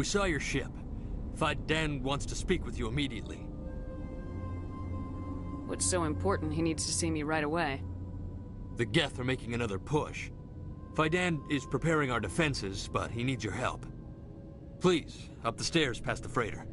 We saw your ship. Dan wants to speak with you immediately. What's so important he needs to see me right away? The Geth are making another push. Dan is preparing our defenses, but he needs your help. Please, up the stairs past the freighter.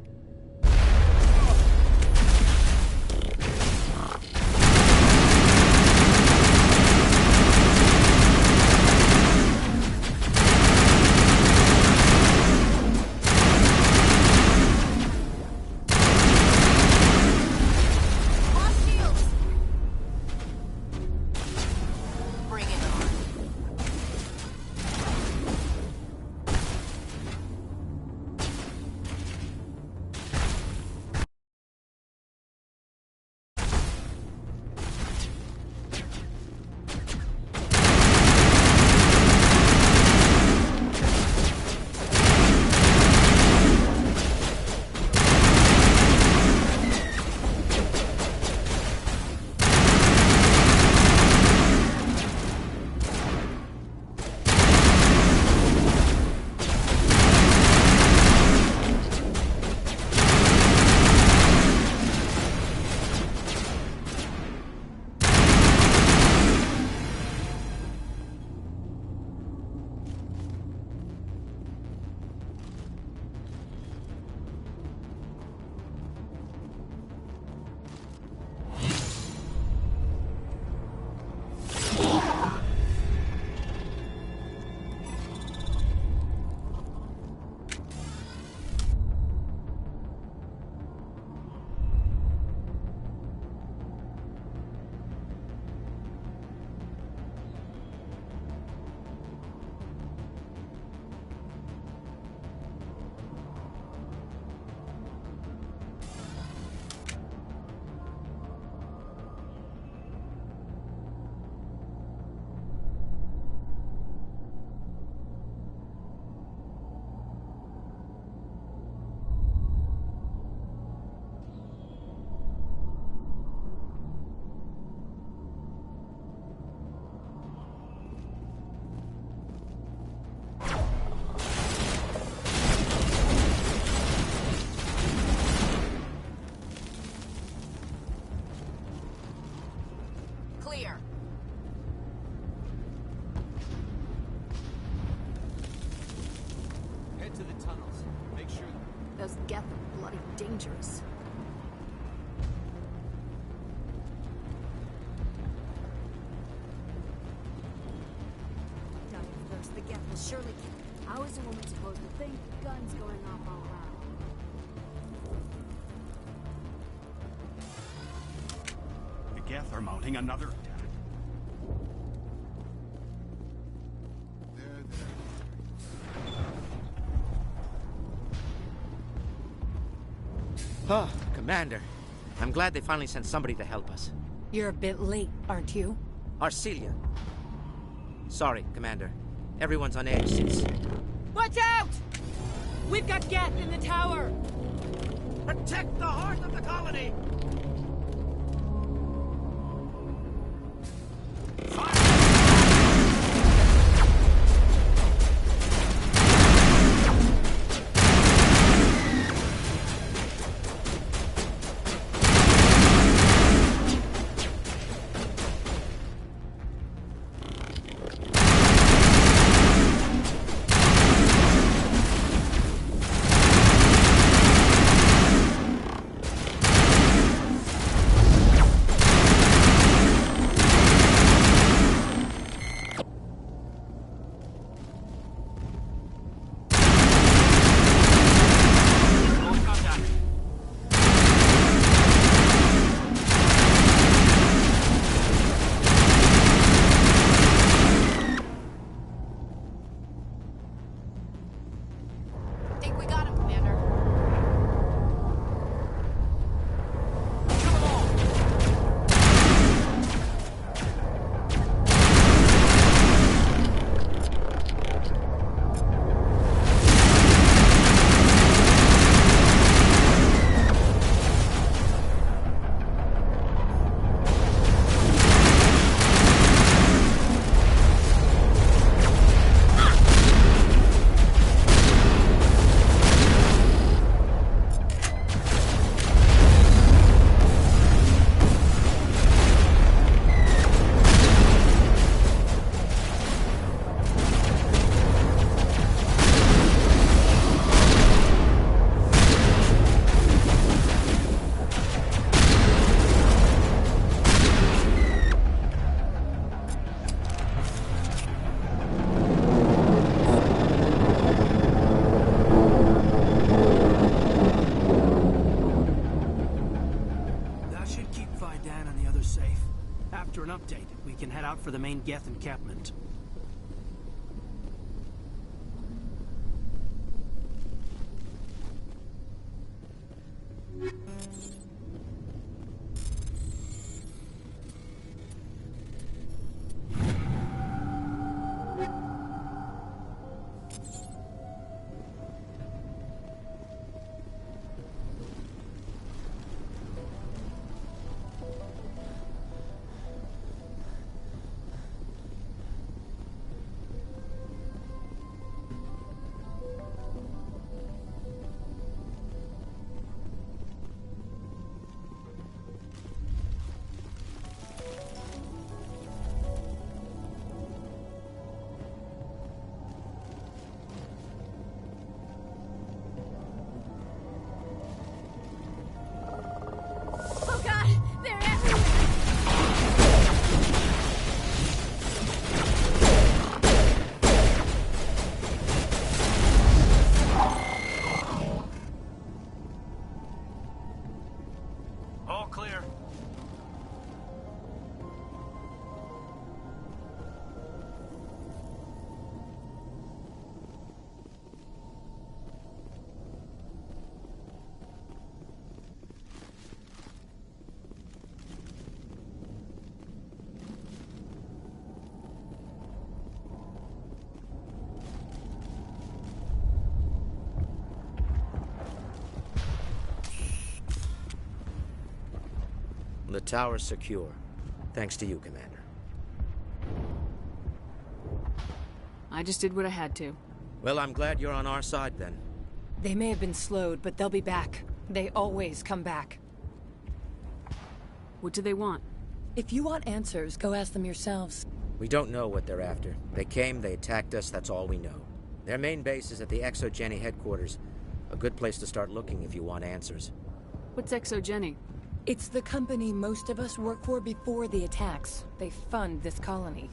Those Geth are bloody dangerous. Down first, the Geth will surely kill. How is a woman supposed to think? Guns going off all around. The Geth are mounting another attack. Oh, Commander. I'm glad they finally sent somebody to help us. You're a bit late, aren't you? Arcelia. Sorry, Commander. Everyone's on edge since... Watch out! We've got Geth in the tower! Protect the heart of the colony! safe. After an update, we can head out for the main Geth encampment. Oh god! They're everywhere! All clear. The tower's secure. Thanks to you, Commander. I just did what I had to. Well, I'm glad you're on our side, then. They may have been slowed, but they'll be back. They always come back. What do they want? If you want answers, go ask them yourselves. We don't know what they're after. They came, they attacked us, that's all we know. Their main base is at the Exogeny headquarters. A good place to start looking if you want answers. What's Exogeny? It's the company most of us work for before the attacks. They fund this colony.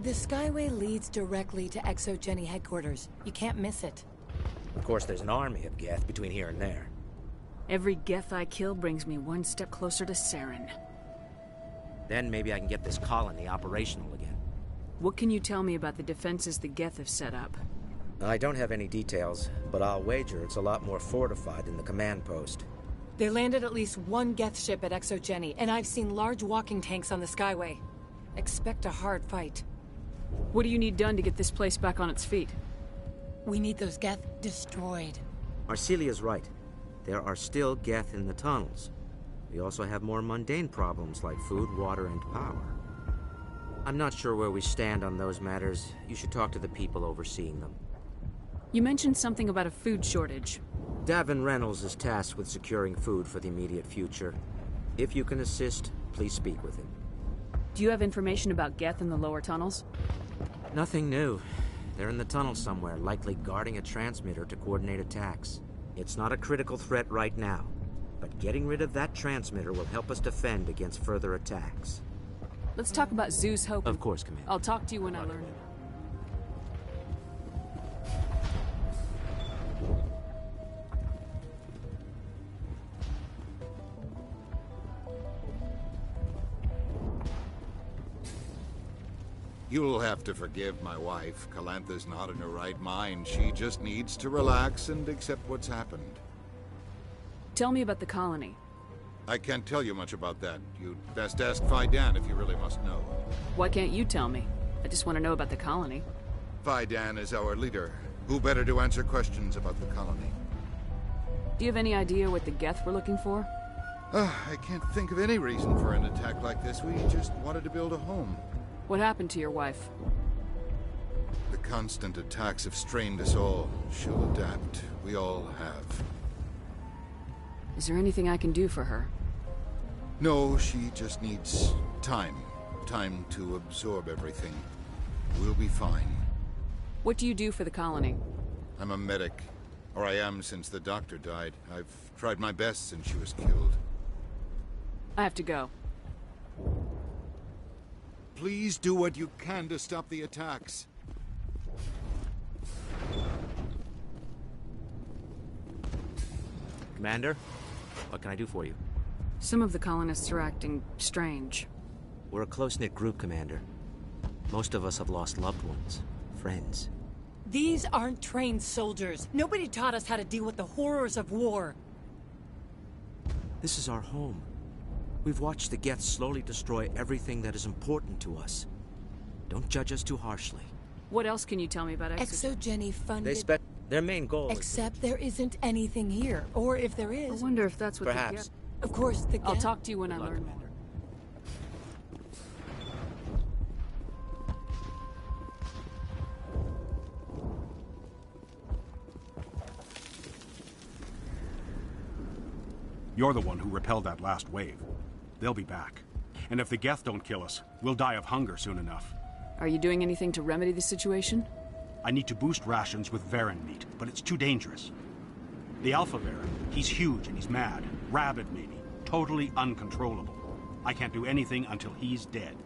The Skyway leads directly to Exogeny headquarters. You can't miss it. Of course, there's an army of Geth between here and there. Every Geth I kill brings me one step closer to Saren. Then maybe I can get this colony operational again. What can you tell me about the defenses the Geth have set up? I don't have any details, but I'll wager it's a lot more fortified than the command post. They landed at least one Geth ship at Exogeny, and I've seen large walking tanks on the Skyway. Expect a hard fight. What do you need done to get this place back on its feet? We need those Geth destroyed. Arcelia's right. There are still Geth in the tunnels. We also have more mundane problems like food, water, and power. I'm not sure where we stand on those matters. You should talk to the people overseeing them. You mentioned something about a food shortage. Davin Reynolds is tasked with securing food for the immediate future. If you can assist, please speak with him. Do you have information about Geth in the lower tunnels? Nothing new. They're in the tunnel somewhere, likely guarding a transmitter to coordinate attacks. It's not a critical threat right now, but getting rid of that transmitter will help us defend against further attacks. Let's talk about Zoo's Hope. Of course, Commander. I'll talk to you when I learn. You'll have to forgive my wife. Calantha's not in her right mind. She just needs to relax and accept what's happened. Tell me about the colony. I can't tell you much about that. You'd best ask Fidan if you really must know. Why can't you tell me? I just want to know about the colony. Fidan is our leader. Who better to answer questions about the colony? Do you have any idea what the Geth were looking for? I can't think of any reason for an attack like this. We just wanted to build a home. What happened to your wife? The constant attacks have strained us all. She'll adapt. We all have. Is there anything I can do for her? No, she just needs time. Time to absorb everything. We'll be fine. What do you do for the colony? I'm a medic. Or I am since the doctor died. I've tried my best since she was killed. I have to go. Please do what you can to stop the attacks. Commander, what can I do for you? Some of the colonists are acting strange. We're a close-knit group, Commander. Most of us have lost loved ones, friends. These aren't trained soldiers. Nobody taught us how to deal with the horrors of war. This is our home. We've watched the Geth slowly destroy everything that is important to us. Don't judge us too harshly. What else can you tell me about Exogeny funded... Their main goal Except there isn't anything here. Or if there I is... wonder if that's what Perhaps. Of course, the I'll Geth... talk to you when I learn more. You're the one who repelled that last wave. They'll be back. And if the Geth don't kill us, we'll die of hunger soon enough. Are you doing anything to remedy the situation? I need to boost rations with Varren meat, but it's too dangerous. The Alpha Varren, he's huge and he's mad. Rabid maybe. Totally uncontrollable. I can't do anything until he's dead.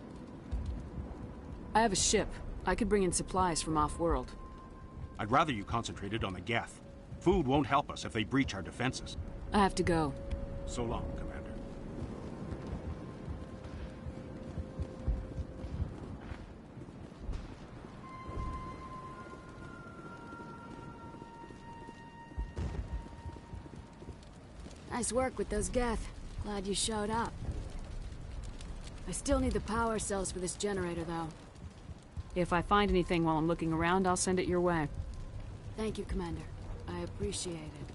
I have a ship. I could bring in supplies from off-world. I'd rather you concentrated on the Geth. Food won't help us if they breach our defenses. I have to go. So long, Commander. Nice work with those Geth. Glad you showed up. I still need the power cells for this generator, though. If I find anything while I'm looking around, I'll send it your way. Thank you, Commander. I appreciate it.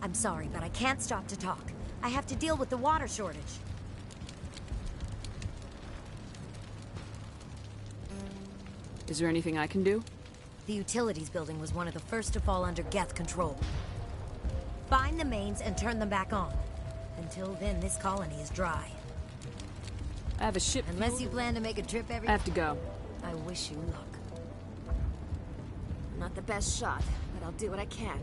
I'm sorry, but I can't stop to talk. I have to deal with the water shortage. Is there anything I can do? The utilities building was one of the first to fall under Geth control. Find the mains and turn them back on. Until then, this colony is dry. I have a ship. Unless you plan to make a trip every... I have to go. I wish you luck. Not the best shot, but I'll do what I can.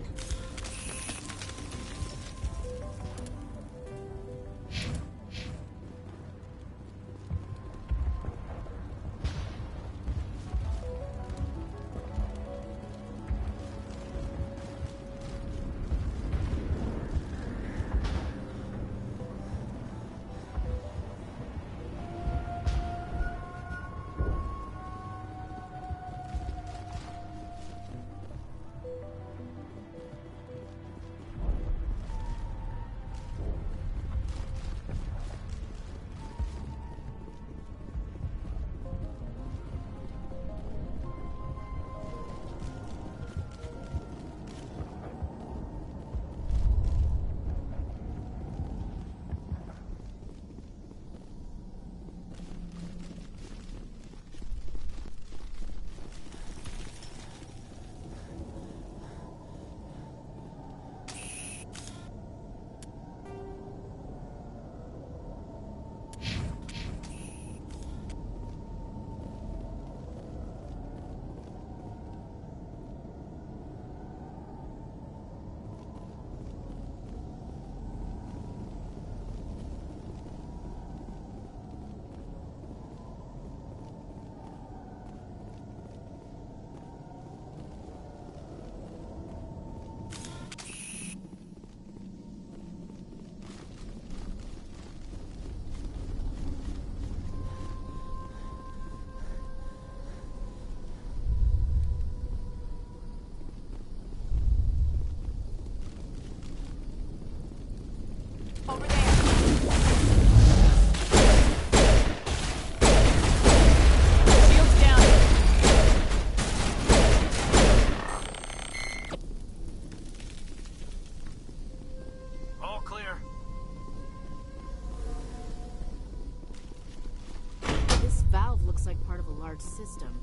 System.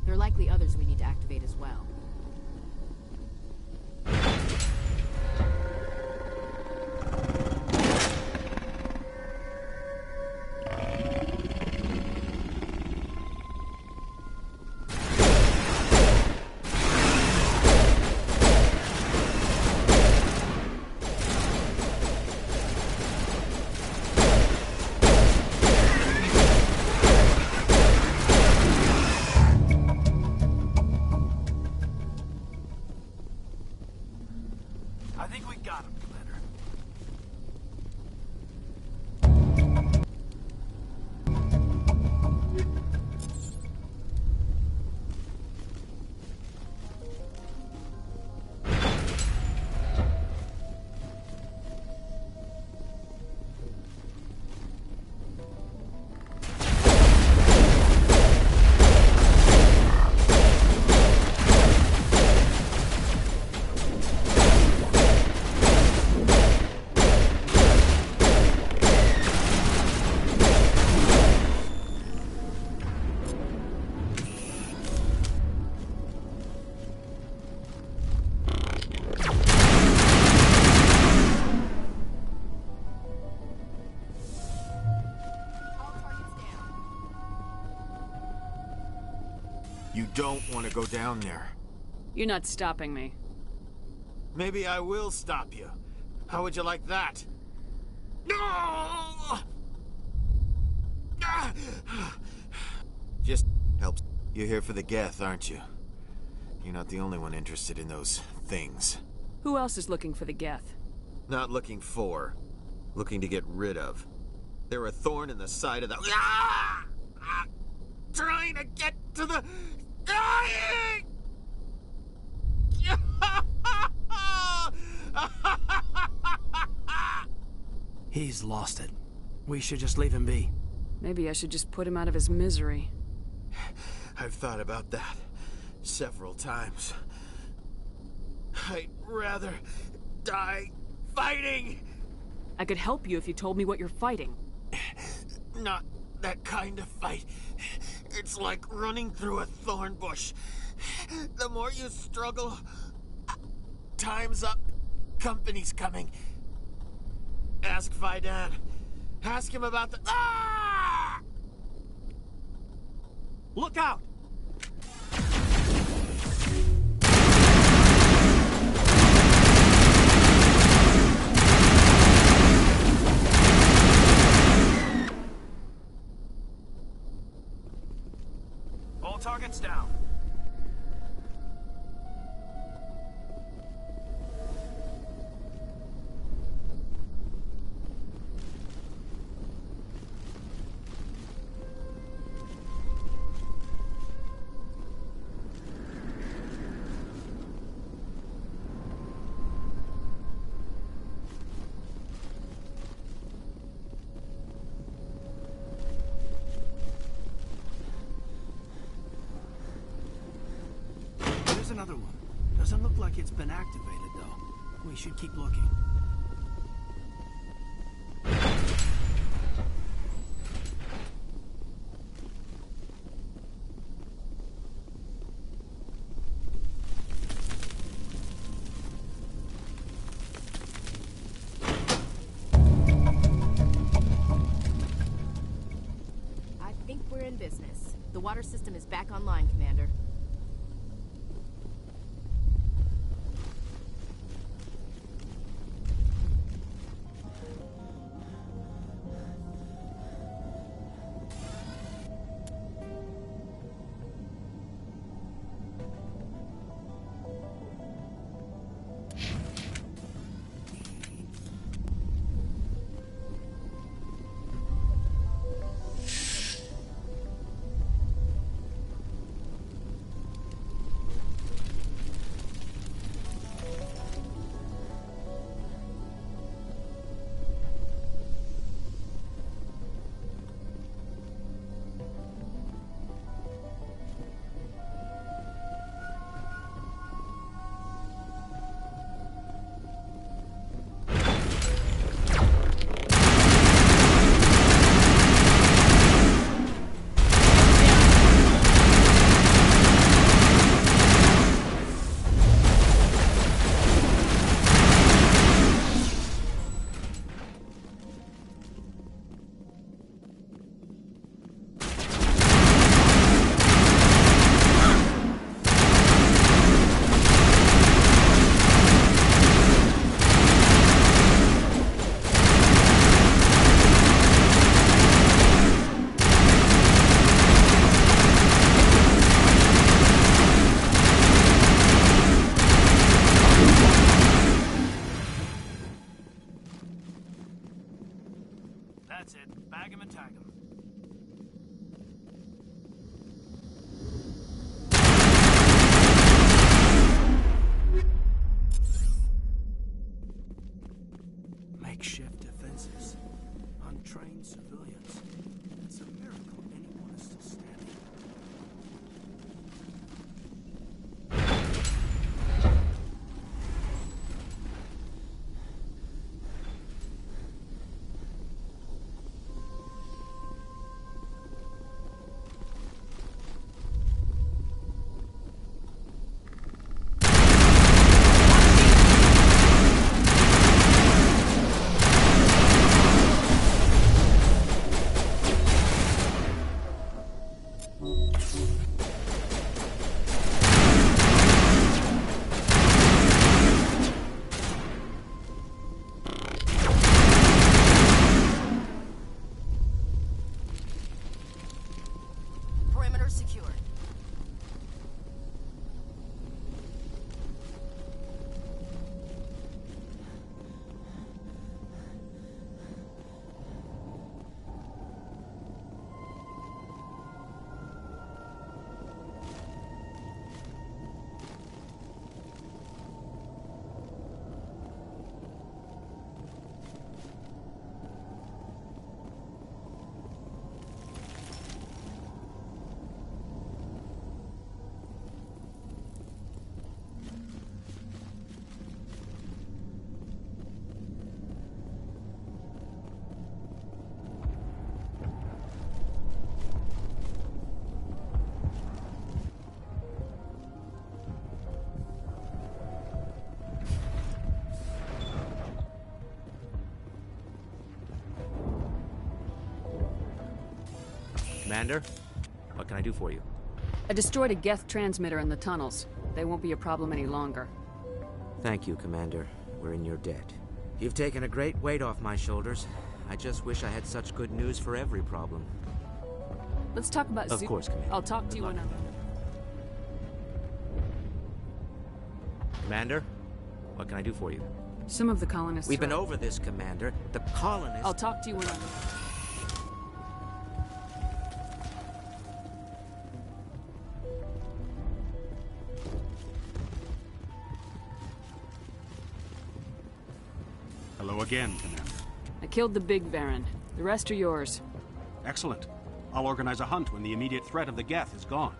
There are likely others we need to activate as well. You don't want to go down there. You're not stopping me. Maybe I will stop you. How would you like that? No! Just helps. You're here for the Geth, aren't you? You're not the only one interested in those things. Who else is looking for the Geth? Not looking for. Looking to get rid of. They're a thorn in the side of the... Ah! Ah! Trying to get to the... Dying! He's lost it. We should just leave him be. Maybe I should just put him out of his misery. I've thought about that several times. I'd rather die fighting. I could help you if you told me what you're fighting. Not that kind of fight. It's like running through a thorn bush. The more you struggle, time's up. Company's coming. Ask Vidan. Ask him about the... Ah! Look out! All targets down. Another one. Doesn't look like it's been activated, though. We should keep looking. I think we're in business. The water system is back online, Commander. That's it. Bag him and tag him. Makeshift defenses. Untrained civilians. It's a miracle anyone is still standing. Commander, what can I do for you? I destroyed a Geth transmitter in the tunnels. They won't be a problem any longer. Thank you, Commander. We're in your debt. You've taken a great weight off my shoulders. I just wish I had such good news for every problem. Let's talk about Of course, Commander. I'll talk to you when I'm... Commander, what can I do for you? Some of the colonists... We've been over this, Commander. The colonists... I'll talk to you when I'm... Hello again, Commander. I killed the big Baron. The rest are yours. Excellent. I'll organize a hunt when the immediate threat of the Geth is gone.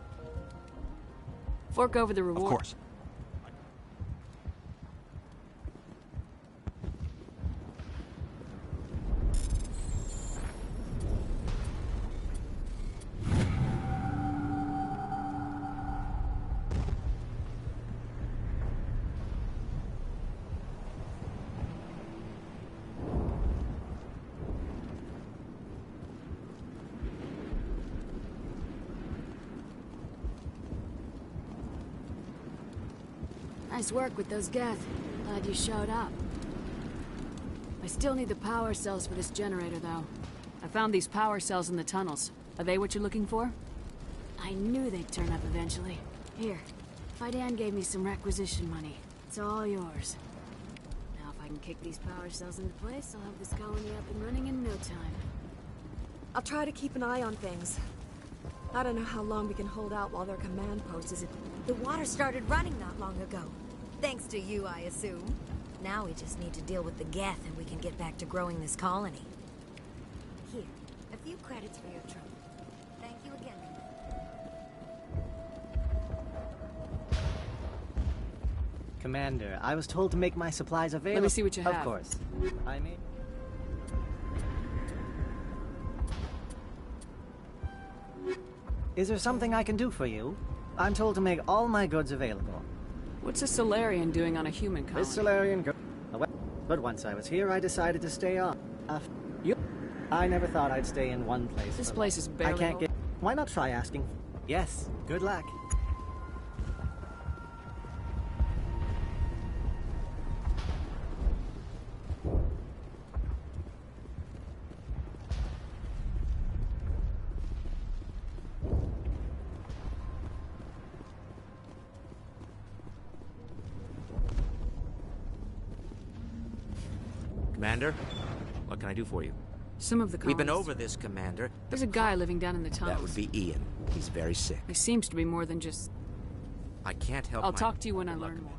Fork over the reward. Of course. Nice work with those Geth. Glad you showed up. I still need the power cells for this generator, though. I found these power cells in the tunnels. Are they what you're looking for? I knew they'd turn up eventually. Here, Fidan gave me some requisition money. It's all yours. Now if I can kick these power cells into place, I'll have this colony up and running in no time. I'll try to keep an eye on things. I don't know how long we can hold out while their command post is... The water started running not long ago. Thanks to you, I assume. Now we just need to deal with the Geth and we can get back to growing this colony. Here, a few credits for your trouble. Thank you again. Commander, I was told to make my supplies available. Let me see what you have. Of course. I mean... Is there something I can do for you? I'm told to make all my goods available. What's a Solarian doing on a human colony? This Solarian go... But once I was here, I decided to stay on. I never thought I'd stay in one place. This place is barely... I can't get... Why not try asking? Yes, good luck. Commander, what can I do for you? Some of the colonists... We've been over this, Commander. There's a guy living down in the tunnels. That would be Ian. He's very sick. He seems to be more than just... I can't help I'll talk to you when I learn more.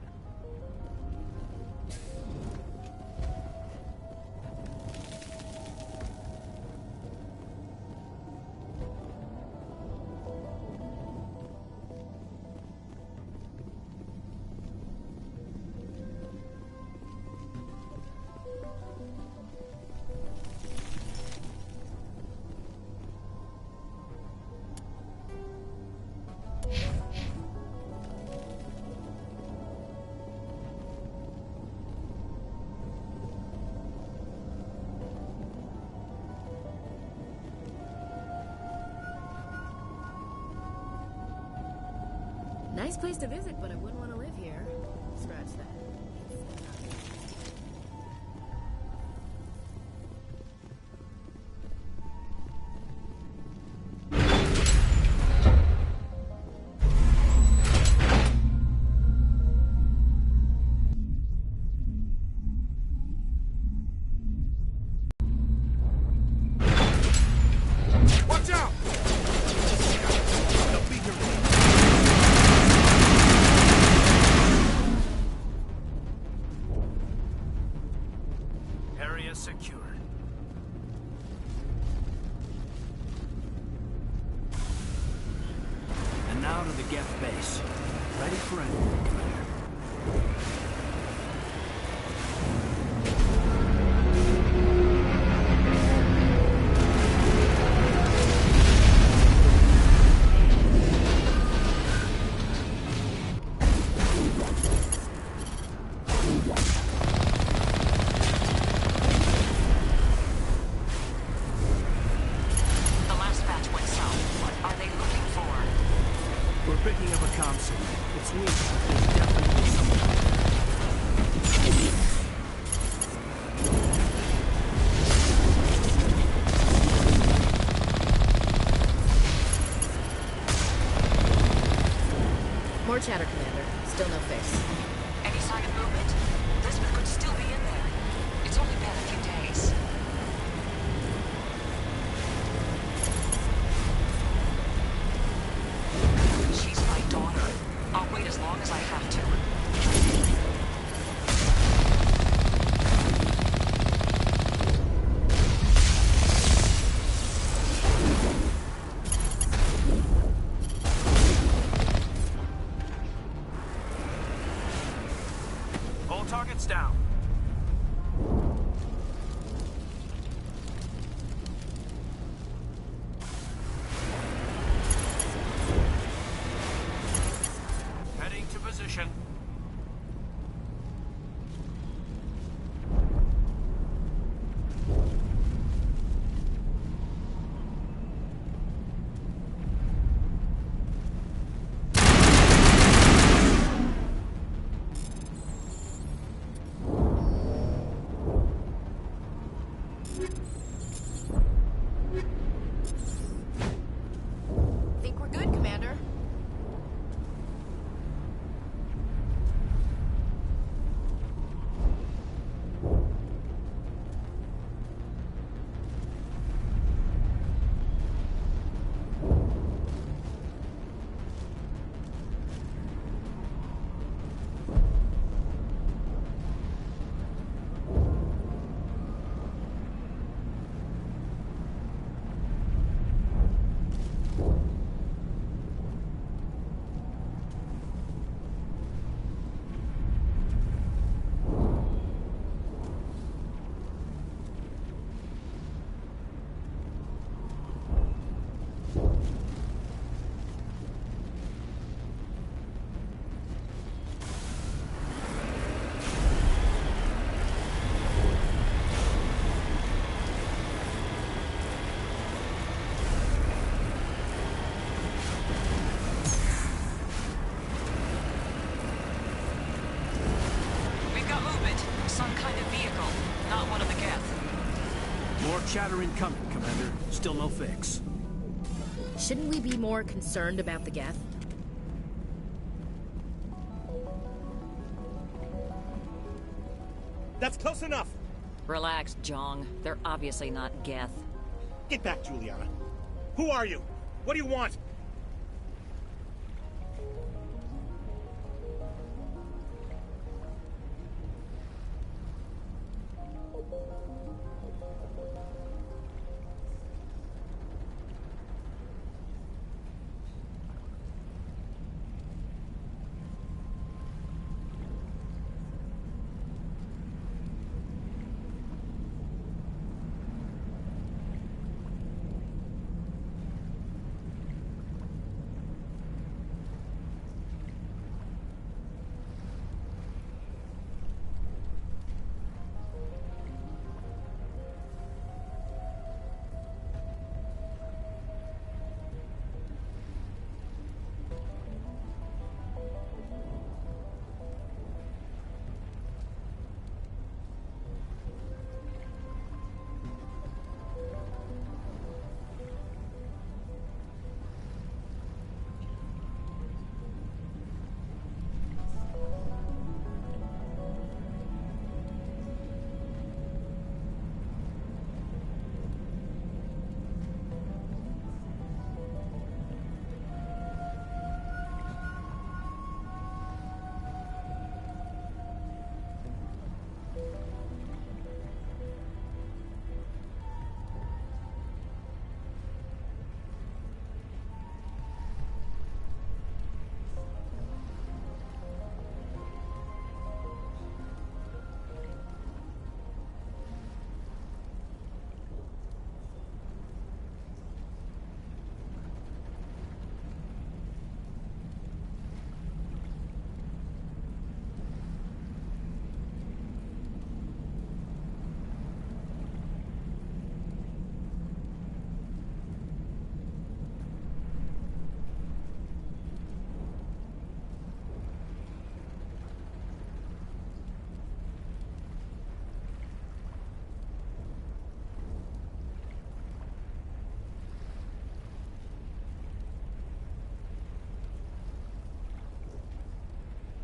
Nice place to visit, but I wouldn't want to live here. Scratch that. Watch out! They'll be here. Area secured. And now to the Geth base. Ready for anything, Commander. The last batch went south. comm signal. It's weak, but there's definitely someone. More chatter, Commander. Still no fix. Any sign of movement? Elizabeth could still be in there. It's only been a few days. She's my daughter. I'll wait as long as I have to. All targets down. Heading to position. Think we're good, Commander. We've got movement. Some kind of vehicle. Not one of the Geth. More chatter incoming, Commander. Still no fix. Shouldn't we be more concerned about the Geth? That's close enough! Relax, Jong. They're obviously not Geth. Get back, Juliana. Who are you? What do you want?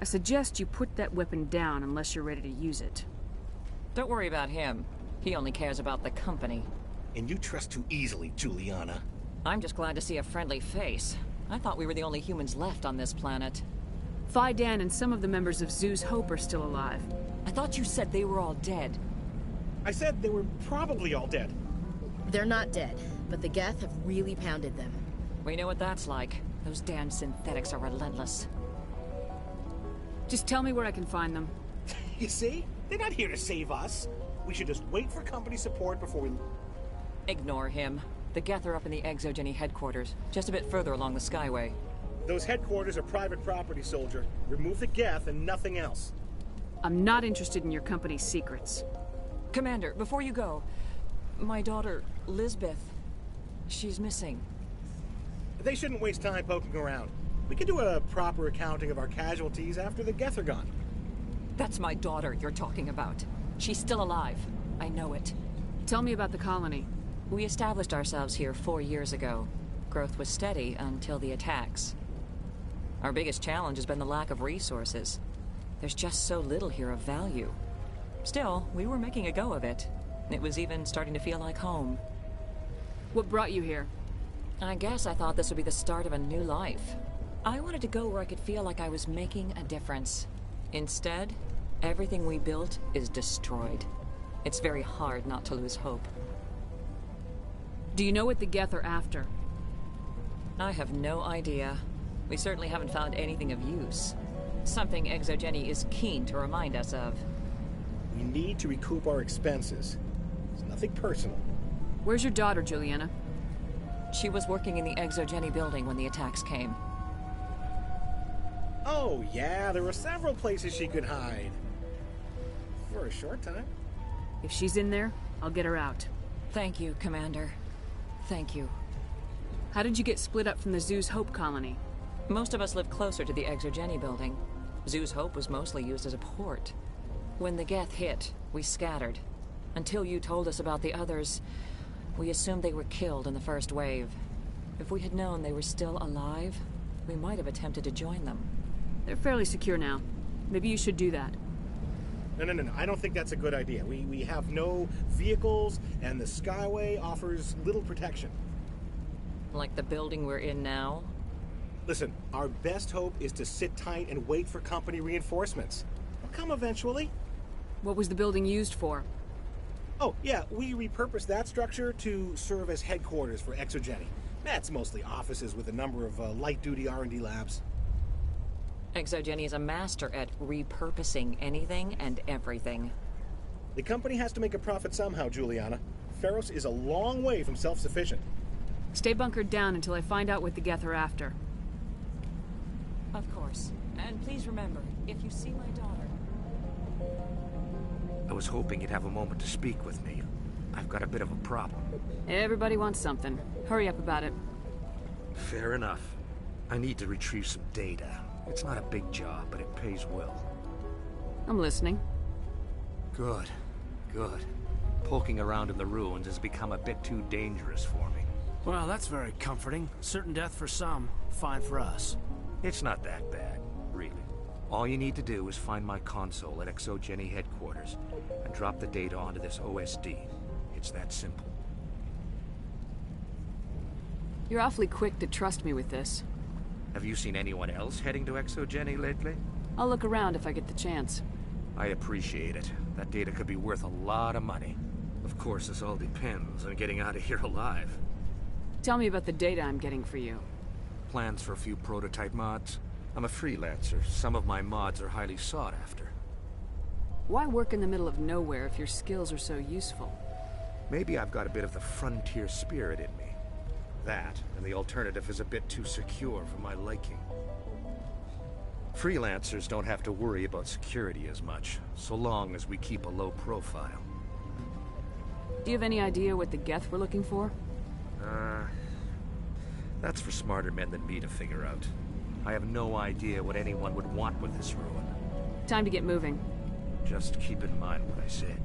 suggest you put that weapon down unless you're ready to use it. Don't worry about him. He only cares about the company. And you trust too easily, Juliana. I'm just glad to see a friendly face. I thought we were the only humans left on this planet. Fidan and some of the members of Zoo's Hope are still alive. I thought you said they were all dead. I said they were probably all dead. They're not dead, but the Geth have really pounded them. We know what that's like. Those damn synthetics are relentless. Just tell me where I can find them. You see? They're not here to save us. We should just wait for company support before we... Ignore him. The Geth are up in the Exogeny headquarters, just a bit further along the Skyway. Those headquarters are private property, soldier. Remove the Geth and nothing else. I'm not interested in your company's secrets. Commander, before you go, my daughter, Lisbeth, she's missing. They shouldn't waste time poking around. We can do a proper accounting of our casualties after the Geth are gone. That's my daughter you're talking about. She's still alive. I know it. Tell me about the colony. We established ourselves here 4 years ago. Growth was steady until the attacks. Our biggest challenge has been the lack of resources. There's just so little here of value. Still, we were making a go of it. It was even starting to feel like home. What brought you here? I guess I thought this would be the start of a new life. I wanted to go where I could feel like I was making a difference. Instead, everything we built is destroyed. It's very hard not to lose hope. Do you know what the Geth are after? I have no idea. We certainly haven't found anything of use. Something Exogeny is keen to remind us of. We need to recoup our expenses. It's nothing personal. Where's your daughter, Juliana? She was working in the Exogeny building when the attacks came. Oh, yeah, there were several places she could hide. For a short time. If she's in there, I'll get her out. Thank you, Commander. Thank you. How did you get split up from the Zoo's Hope colony? Most of us lived closer to the Exogeny building. Zoo's Hope was mostly used as a port. When the Geth hit, we scattered. Until you told us about the others, we assumed they were killed in the first wave. If we had known they were still alive, we might have attempted to join them. They're fairly secure now. Maybe you should do that. No. I don't think that's a good idea. We have no vehicles, and the Skyway offers little protection. Like the building we're in now? Listen, our best hope is to sit tight and wait for company reinforcements. They'll come eventually. What was the building used for? Oh, yeah, we repurposed that structure to serve as headquarters for Exogeny. That's mostly offices with a number of light-duty R&D labs. Exogeny is a master at repurposing anything and everything. The company has to make a profit somehow, Juliana. Feros is a long way from self-sufficient. Stay bunkered down until I find out what the Geth are after. Of course. And please remember, if you see my daughter... I was hoping you'd have a moment to speak with me. I've got a bit of a problem. Everybody wants something. Hurry up about it. Fair enough. I need to retrieve some data. It's not a big job, but it pays well. I'm listening. Good. Poking around in the ruins has become a bit too dangerous for me. Well, that's very comforting. Certain death for some, fine for us. It's not that bad, really. All you need to do is find my console at Exogeny headquarters and drop the data onto this OSD. It's that simple. You're awfully quick to trust me with this. Have you seen anyone else heading to Exogeny lately? I'll look around if I get the chance. I appreciate it. That data could be worth a lot of money. Of course, this all depends on getting out of here alive. Tell me about the data I'm getting for you. Plans for a few prototype mods? I'm a freelancer. Some of my mods are highly sought after. Why work in the middle of nowhere if your skills are so useful? Maybe I've got a bit of the frontier spirit in me. That, and the alternative is a bit too secure for my liking. Freelancers don't have to worry about security as much, so long as we keep a low profile. Do you have any idea what the Geth were looking for? That's for smarter men than me to figure out. I have no idea what anyone would want with this ruin. Time to get moving. Just keep in mind what I said.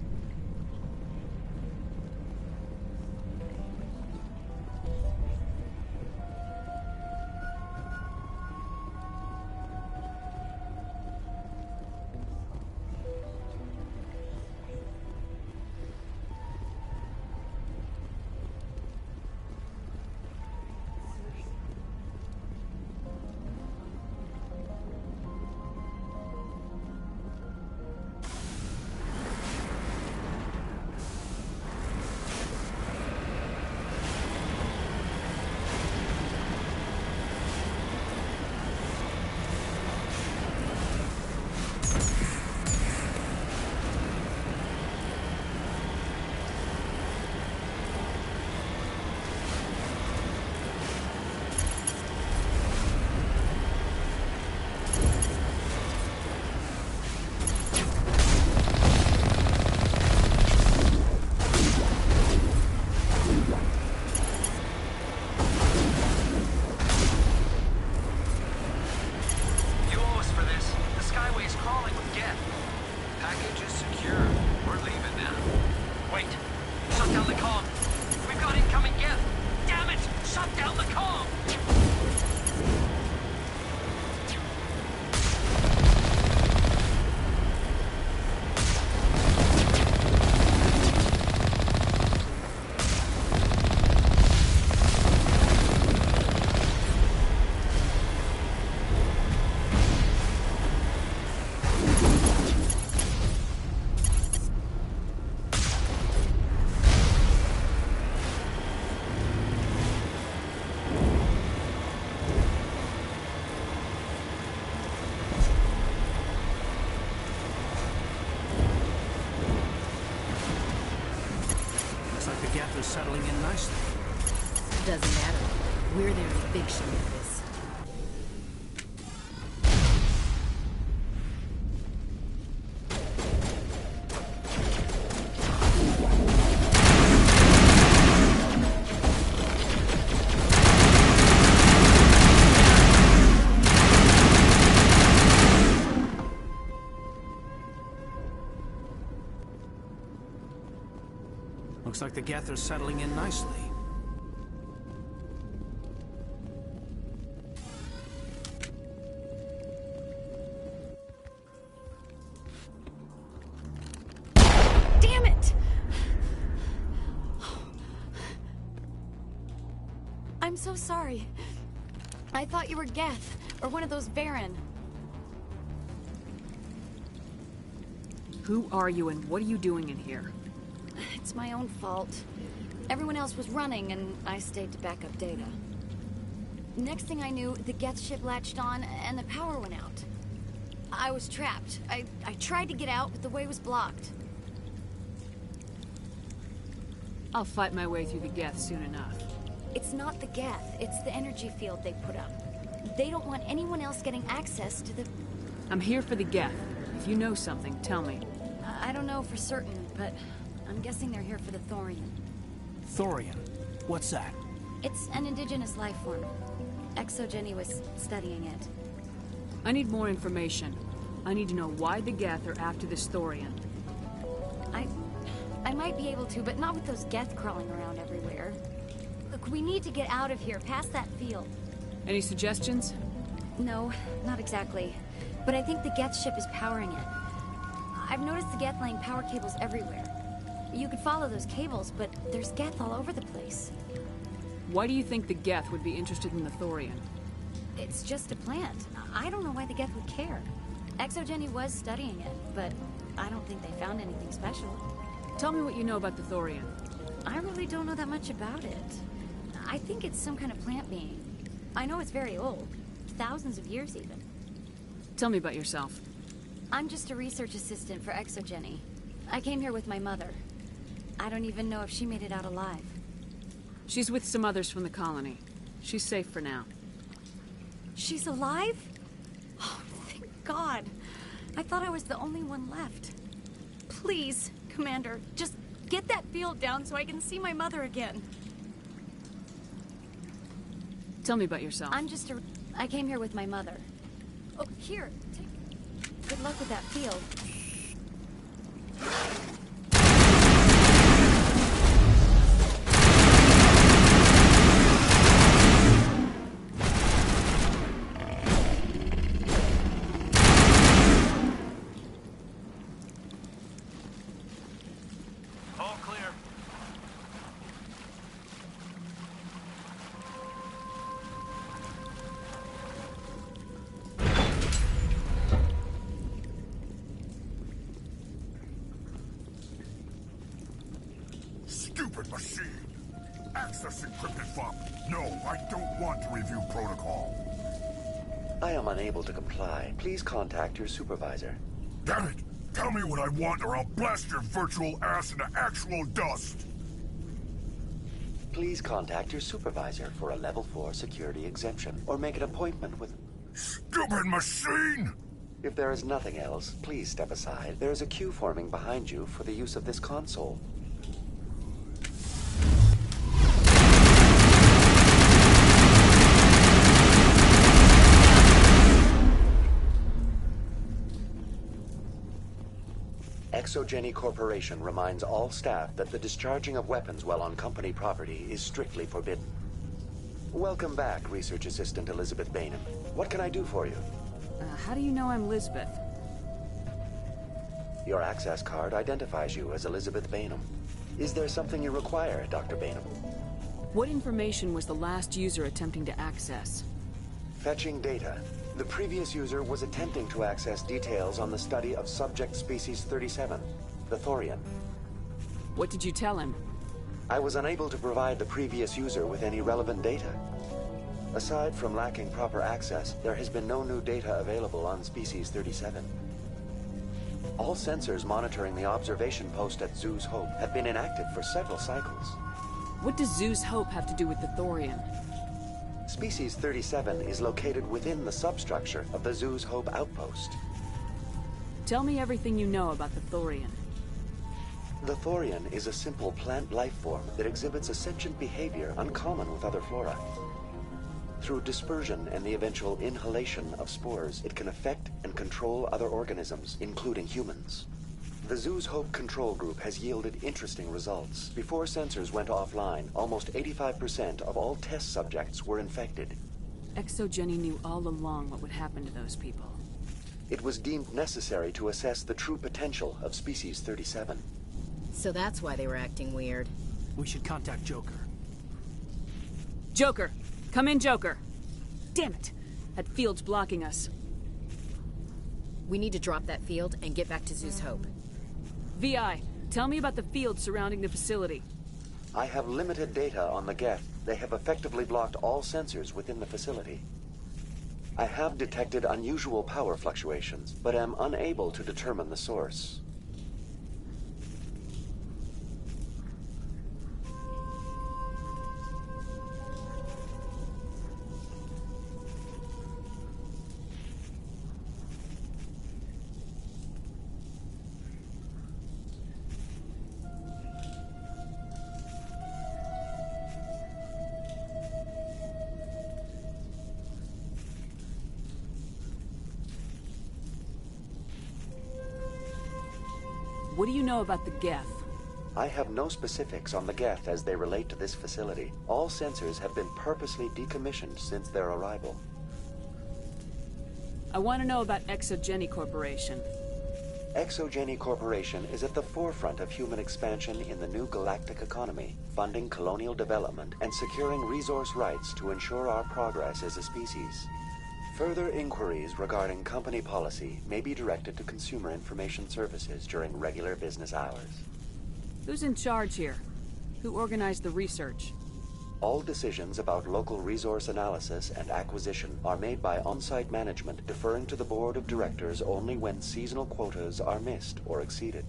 Doesn't matter. We're there to fix shit with this. Looks like the Geth are settling in nicely. Damn it! I'm so sorry. I thought you were Geth, or one of those Baron. Who are you and what are you doing in here? It's my own fault. Everyone else was running, and I stayed to back up data. Next thing I knew, the Geth ship latched on, and the power went out. I was trapped. I tried to get out, but the way was blocked. I'll fight my way through the Geth soon enough. It's not the Geth, it's the energy field they put up. They don't want anyone else getting access to the... I'm here for the Geth. If you know something, tell me. I don't know for certain, but I'm guessing they're here for the Thorian. Thorian? What's that? It's an indigenous life form. Exogeny was studying it. I need more information. I need to know why the Geth are after this Thorian. I might be able to, but not with those Geth crawling around everywhere. Look, we need to get out of here, past that field. Any suggestions? No, not exactly. But I think the Geth ship is powering it. I've noticed the Geth laying power cables everywhere. You could follow those cables, but there's Geth all over the place. Why do you think the Geth would be interested in the Thorian? It's just a plant. I don't know why the Geth would care. Exogeny was studying it, but I don't think they found anything special. Tell me what you know about the Thorian. I really don't know that much about it. I think it's some kind of plant being. I know it's very old. Thousands of years, even. Tell me about yourself. I'm just a research assistant for Exogeny. I came here with my mother. I don't even know if she made it out alive. She's with some others from the colony. She's safe for now. She's alive? Oh, thank God. I thought I was the only one left. Please, Commander, just get that field down so I can see my mother again. Tell me about yourself. I came here with my mother. Oh, here, take... Good luck with that field. All clear. Stupid machine! Access encrypted file. No, I don't want to review protocol. I am unable to comply. Please contact your supervisor. Damn it! Tell me what I want or I'll blast your virtual ass into actual dust! Please contact your supervisor for a level 4 security exemption, or make an appointment with... Stupid machine! If there is nothing else, please step aside. There is a queue forming behind you for the use of this console. Exogeny Corporation reminds all staff that the discharging of weapons while on company property is strictly forbidden. Welcome back, Research Assistant Elizabeth Bainham. What can I do for you? How do you know I'm Lisbeth? Your access card identifies you as Elizabeth Bainham. Is there something you require, Dr. Bainham? What information was the last user attempting to access? Fetching data. The previous user was attempting to access details on the study of subject species 37, the Thorian. What did you tell him? I was unable to provide the previous user with any relevant data. Aside from lacking proper access, there has been no new data available on species 37. All sensors monitoring the observation post at Zeus Hope have been inactive for several cycles. What does Zeus Hope have to do with the Thorian? Species 37 is located within the substructure of the Zeus Hope outpost. Tell me everything you know about the Thorian. The Thorian is a simple plant life form that exhibits a sentient behavior uncommon with other flora. Through dispersion and the eventual inhalation of spores, it can affect and control other organisms, including humans. The Zeus Hope control group has yielded interesting results. Before sensors went offline, almost 85% of all test subjects were infected. ExoGeni knew all along what would happen to those people. It was deemed necessary to assess the true potential of Species 37. So that's why they were acting weird. We should contact Joker. Joker! Come in, Joker! Damn it! That field's blocking us. We need to drop that field and get back to Zeus Hope. VI, tell me about the field surrounding the facility. I have limited data on the Geth. They have effectively blocked all sensors within the facility. I have detected unusual power fluctuations, but am unable to determine the source. What do you know about the Geth? I have no specifics on the Geth as they relate to this facility. All sensors have been purposely decommissioned since their arrival. I want to know about ExoGeni Corporation. ExoGeni Corporation is at the forefront of human expansion in the new galactic economy, funding colonial development and securing resource rights to ensure our progress as a species. Further inquiries regarding company policy may be directed to Consumer Information Services during regular business hours. Who's in charge here? Who organized the research? All decisions about local resource analysis and acquisition are made by on-site management, deferring to the board of directors only when seasonal quotas are missed or exceeded.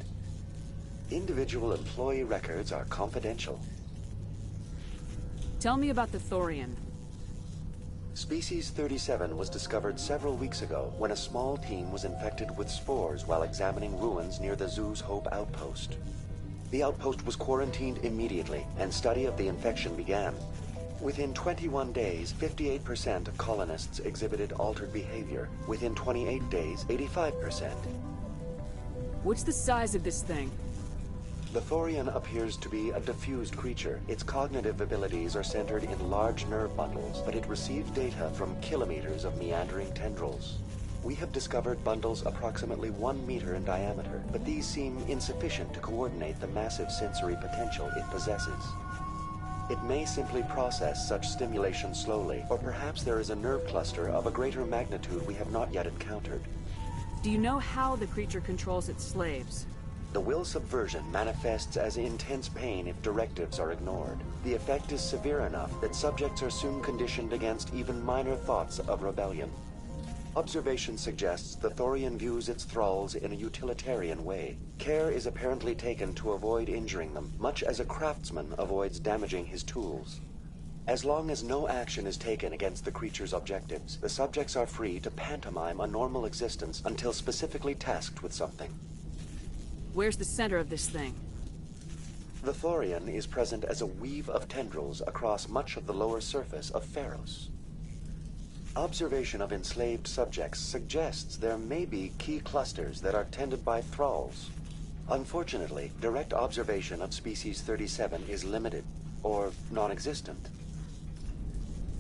Individual employee records are confidential. Tell me about the Thorian. Species 37 was discovered several weeks ago when a small team was infected with spores while examining ruins near the Zeus Hope outpost. The outpost was quarantined immediately, and study of the infection began. Within 21 days, 58% of colonists exhibited altered behavior. Within 28 days, 85%. What's the size of this thing? The Thorian appears to be a diffused creature. Its cognitive abilities are centered in large nerve bundles, but it receives data from kilometers of meandering tendrils. We have discovered bundles approximately 1 meter in diameter, but these seem insufficient to coordinate the massive sensory potential it possesses. It may simply process such stimulation slowly, or perhaps there is a nerve cluster of a greater magnitude we have not yet encountered. Do you know how the creature controls its slaves? The will subversion manifests as intense pain if directives are ignored. The effect is severe enough that subjects are soon conditioned against even minor thoughts of rebellion. Observation suggests the Thorian views its thralls in a utilitarian way. Care is apparently taken to avoid injuring them, much as a craftsman avoids damaging his tools. As long as no action is taken against the creature's objectives, the subjects are free to pantomime a normal existence until specifically tasked with something. Where's the center of this thing? The Thorian is present as a weave of tendrils across much of the lower surface of Pharos. Observation of enslaved subjects suggests there may be key clusters that are tended by thralls. Unfortunately, direct observation of Species 37 is limited, or non-existent.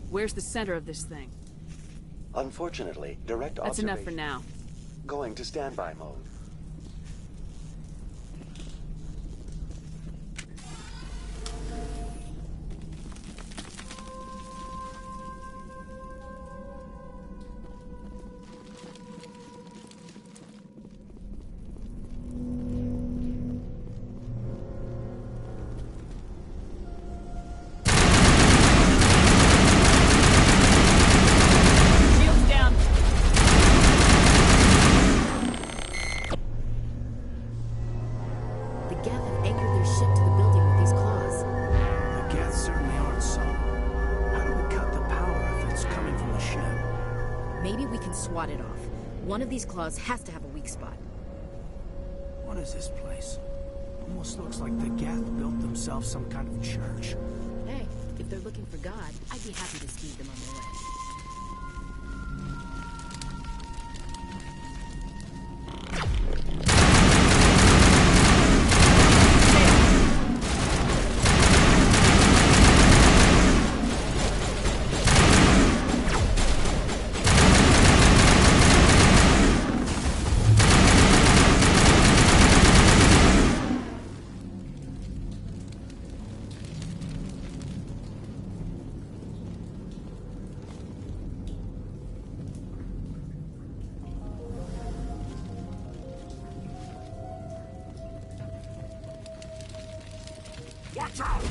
Where's the center of this thing? Unfortunately, direct That's observation... enough for now. Going to standby mode. can swat it off. One of these claws has to have a weak spot. What is this place? Almost looks like the Geth built themselves some kind of church. Hey, if they're looking for God, I'd be happy to speed them on their way. Watch out!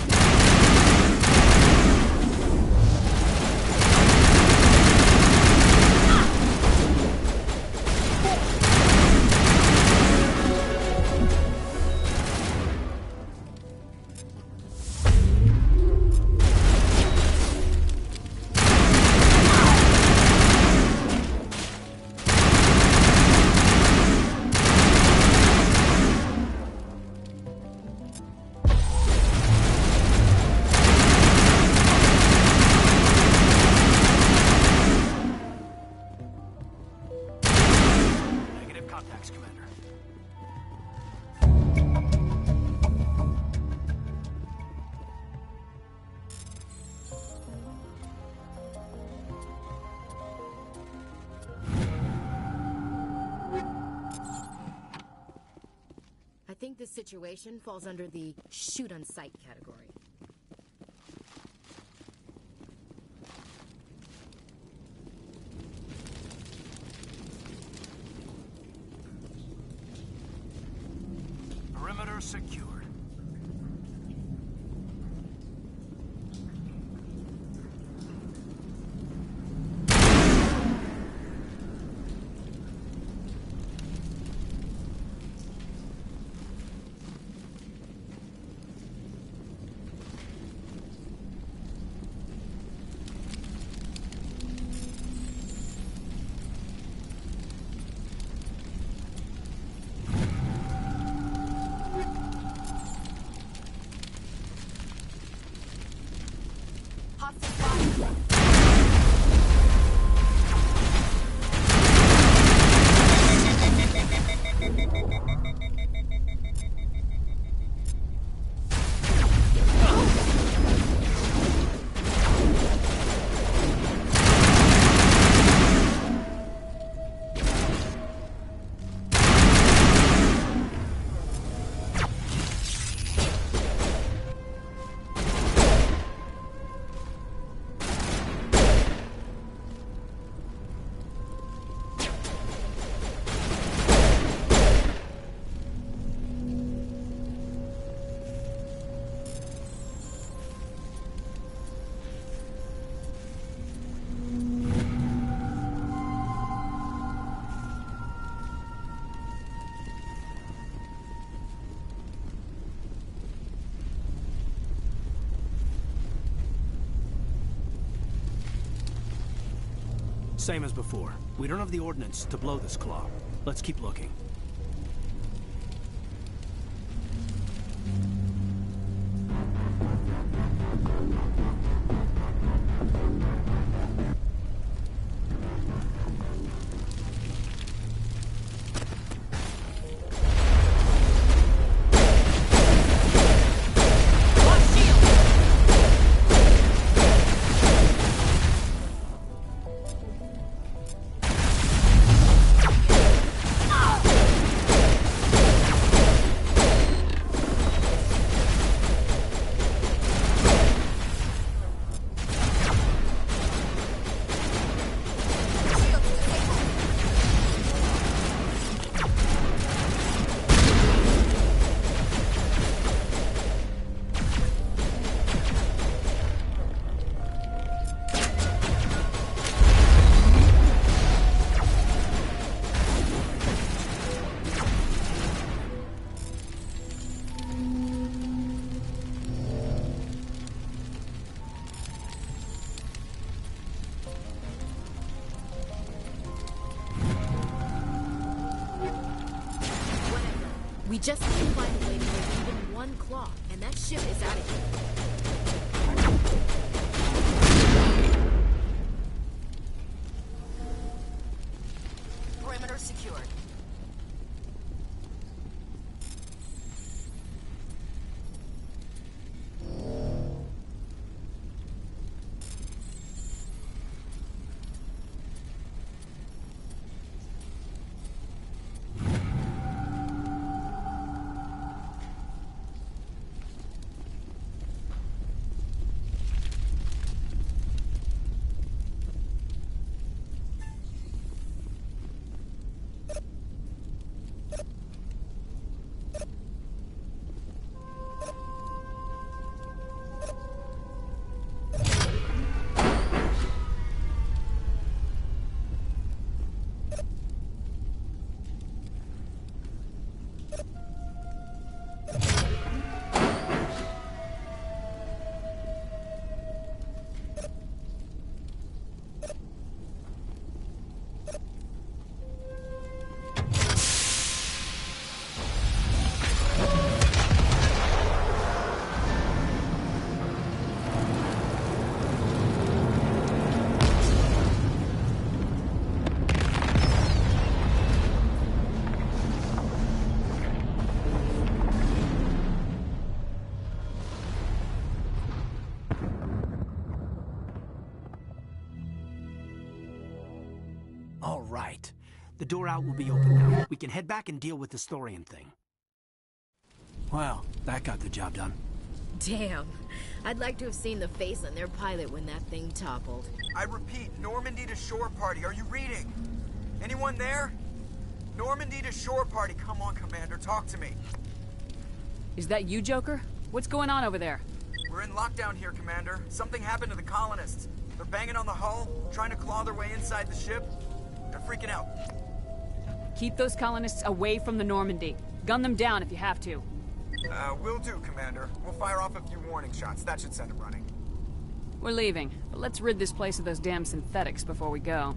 Contacts, Commander. I think this situation falls under the shoot on sight category. Perimeter secured. Same as before. We don't have the ordnance to blow this claw. Let's keep looking. just need to find a way to move even one claw, and that ship is out of here. Perimeter secured. All right. The door out will be open now. We can head back and deal with this thorium thing. Well, that got the job done. Damn. I'd like to have seen the face on their pilot when that thing toppled. I repeat, Normandy to shore party. Are you reading? Anyone there? Normandy to shore party. Come on, Commander. Talk to me. Is that you, Joker? What's going on over there? We're in lockdown here, Commander. Something happened to the colonists. They're banging on the hull, trying to claw their way inside the ship. They're freaking out. Keep those colonists away from the Normandy. Gun them down if you have to. Will do, Commander. We'll fire off a few warning shots. That should send them running. We're leaving, but let's rid this place of those damn synthetics before we go.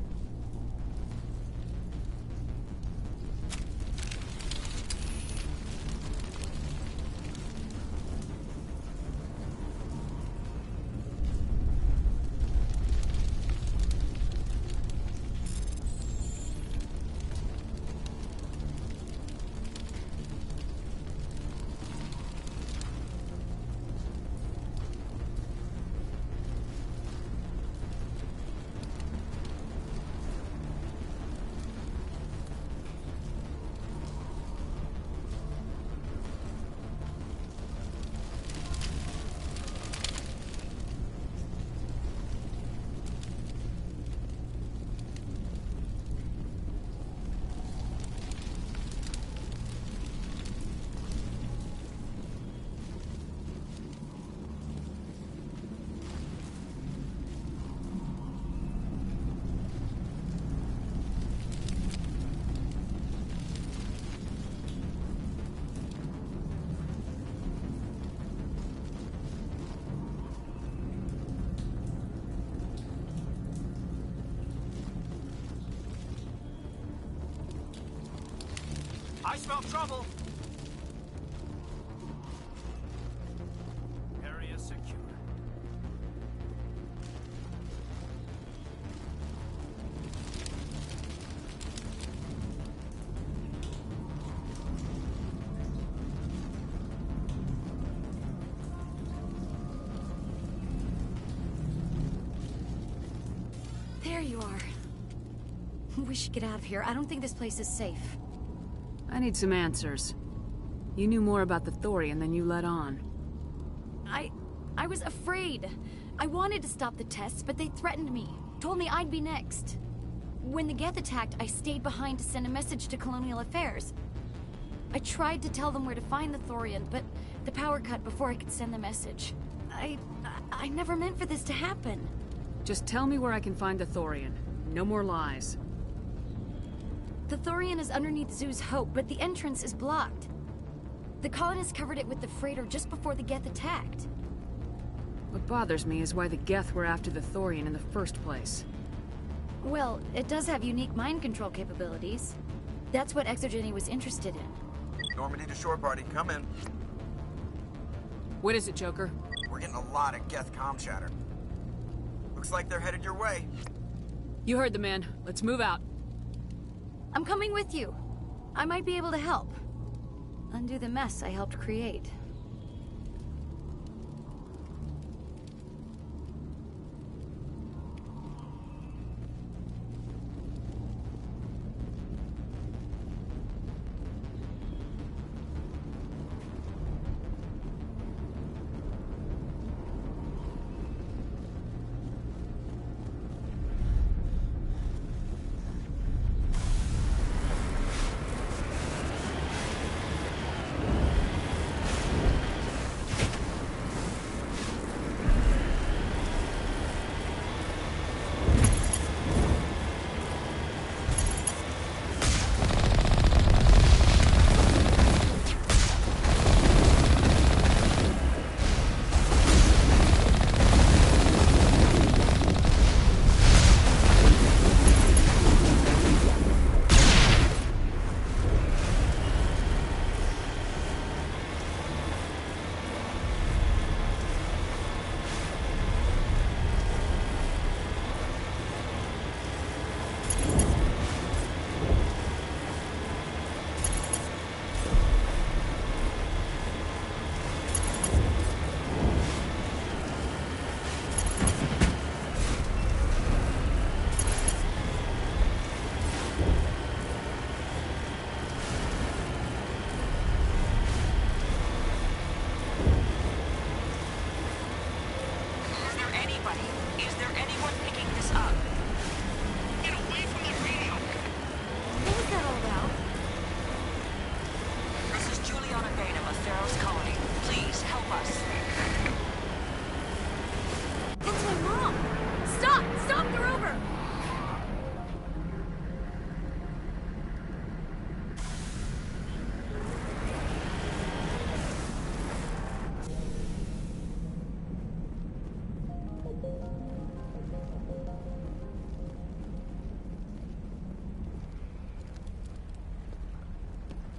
I smell trouble. Area secure. There you are. We should get out of here. I don't think this place is safe. I need some answers. You knew more about the Thorian than you let on. I was afraid. I wanted to stop the tests, but they threatened me. Told me I'd be next. When the Geth attacked, I stayed behind to send a message to Colonial Affairs. I tried to tell them where to find the Thorian, but the power cut before I could send the message. I never meant for this to happen. Just tell me where I can find the Thorian. No more lies. The Thorian is underneath Zoo's Hope, but the entrance is blocked. The colonists covered it with the freighter just before the Geth attacked. What bothers me is why the Geth were after the Thorian in the first place. Well, it does have unique mind control capabilities. That's what Exogeny was interested in. Normandy to shore party, come in. What is it, Joker? We're getting a lot of Geth comm chatter. Looks like they're headed your way. You heard the man. Let's move out. I'm coming with you. I might be able to help. Undo the mess I helped create.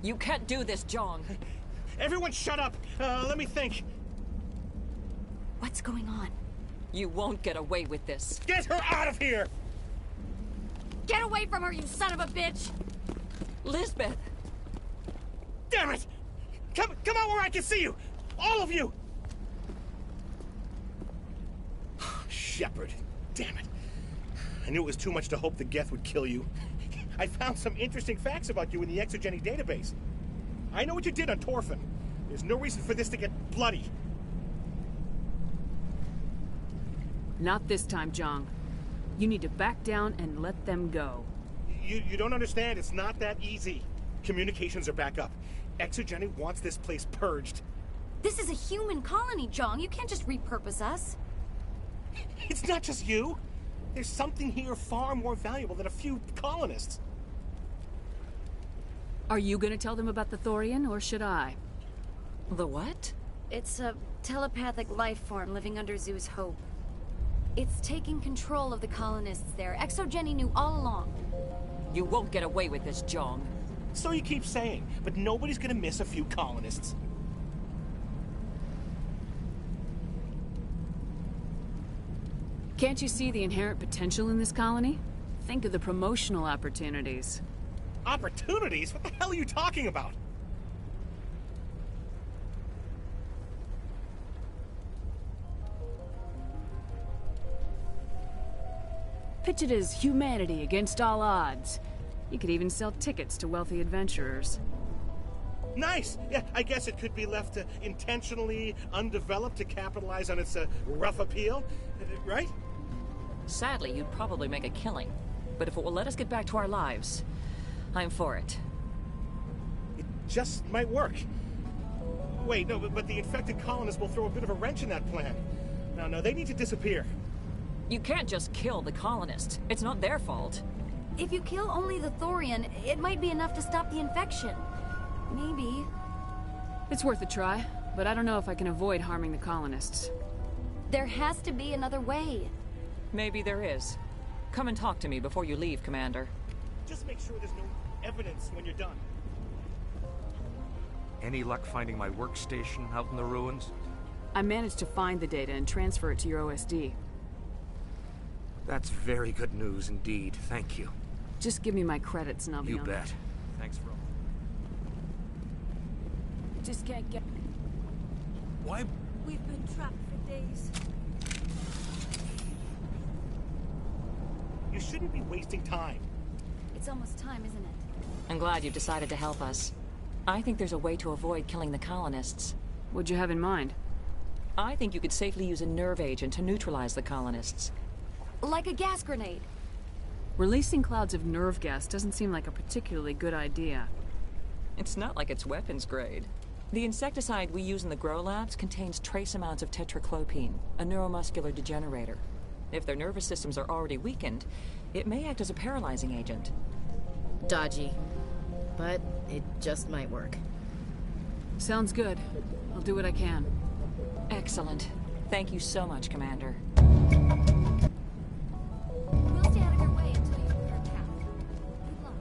You can't do this, John. Everyone shut up! Let me think. What's going on? You won't get away with this. Get her out of here! Get away from her, you son of a bitch! Lisbeth! Damn it! Come out where I can see you! All of you! Shepard, damn it. I knew it was too much to hope the Geth would kill you. I found some interesting facts about you in the exogenic database. I know what you did on Torfin. There's no reason for this to get bloody. Not this time, Jong. You need to back down and let them go. You don't understand. It's not that easy. Communications are back up. Exogenic wants this place purged. This is a human colony, Jong. You can't just repurpose us. It's not just you. There's something here far more valuable than a few colonists. Are you gonna tell them about the Thorian, or should I? The what? It's a telepathic life form living under Zeus' Hope. It's taking control of the colonists there. Exogeny knew all along. You won't get away with this, Jong. So you keep saying, but nobody's gonna miss a few colonists. Can't you see the inherent potential in this colony? Think of the promotional opportunities. Opportunities? What the hell are you talking about? Pitch it as humanity against all odds. You could even sell tickets to wealthy adventurers. Nice! Yeah, I guess it could be left intentionally undeveloped to capitalize on its rough appeal, right? Sadly, you'd probably make a killing. But if it will let us get back to our lives, I'm for it. It just might work. Wait, no, but the infected colonists will throw a bit of a wrench in that plan. No, they need to disappear. You can't just kill the colonists. It's not their fault. If you kill only the Thorian, it might be enough to stop the infection. Maybe. It's worth a try, but I don't know if I can avoid harming the colonists. There has to be another way. Maybe there is. Come and talk to me before you leave, Commander. Just make sure there's no evidence when you're done. Any luck finding my workstation out in the ruins? I managed to find the data and transfer it to your OSD. That's very good news indeed. Thank you. Just give me my credits and I'll be You on bet. it. Thanks for all. Just can't get... Why? We've been trapped for days. You shouldn't be wasting time. It's almost time, isn't it? I'm glad you've decided to help us. I think there's a way to avoid killing the colonists. What'd you have in mind? I think you could safely use a nerve agent to neutralize the colonists. Like a gas grenade. Releasing clouds of nerve gas doesn't seem like a particularly good idea. It's not like it's weapons grade. The insecticide we use in the grow labs contains trace amounts of tetraclopine, a neuromuscular degenerator. If their nervous systems are already weakened, it may act as a paralyzing agent. Dodgy. But it just might work. Sounds good. I'll do what I can. Excellent. Thank you so much, Commander. We'll stay out of your way until you clear a path. Good luck.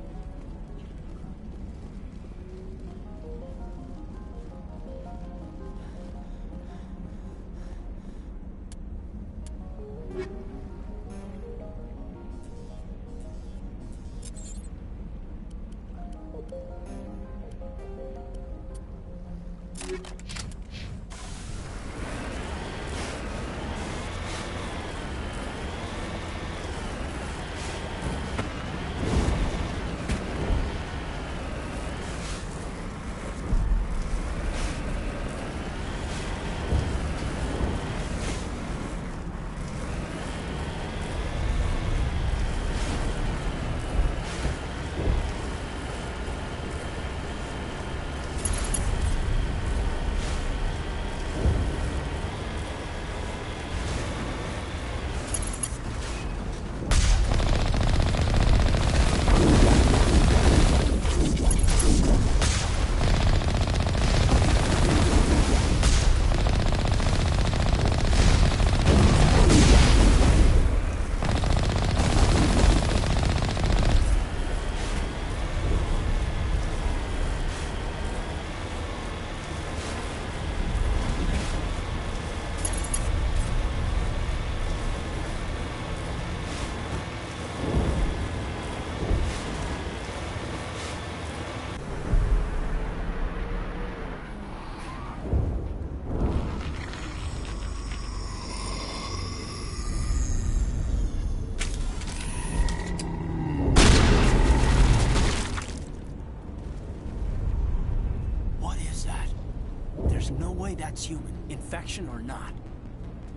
That's human, infection or not.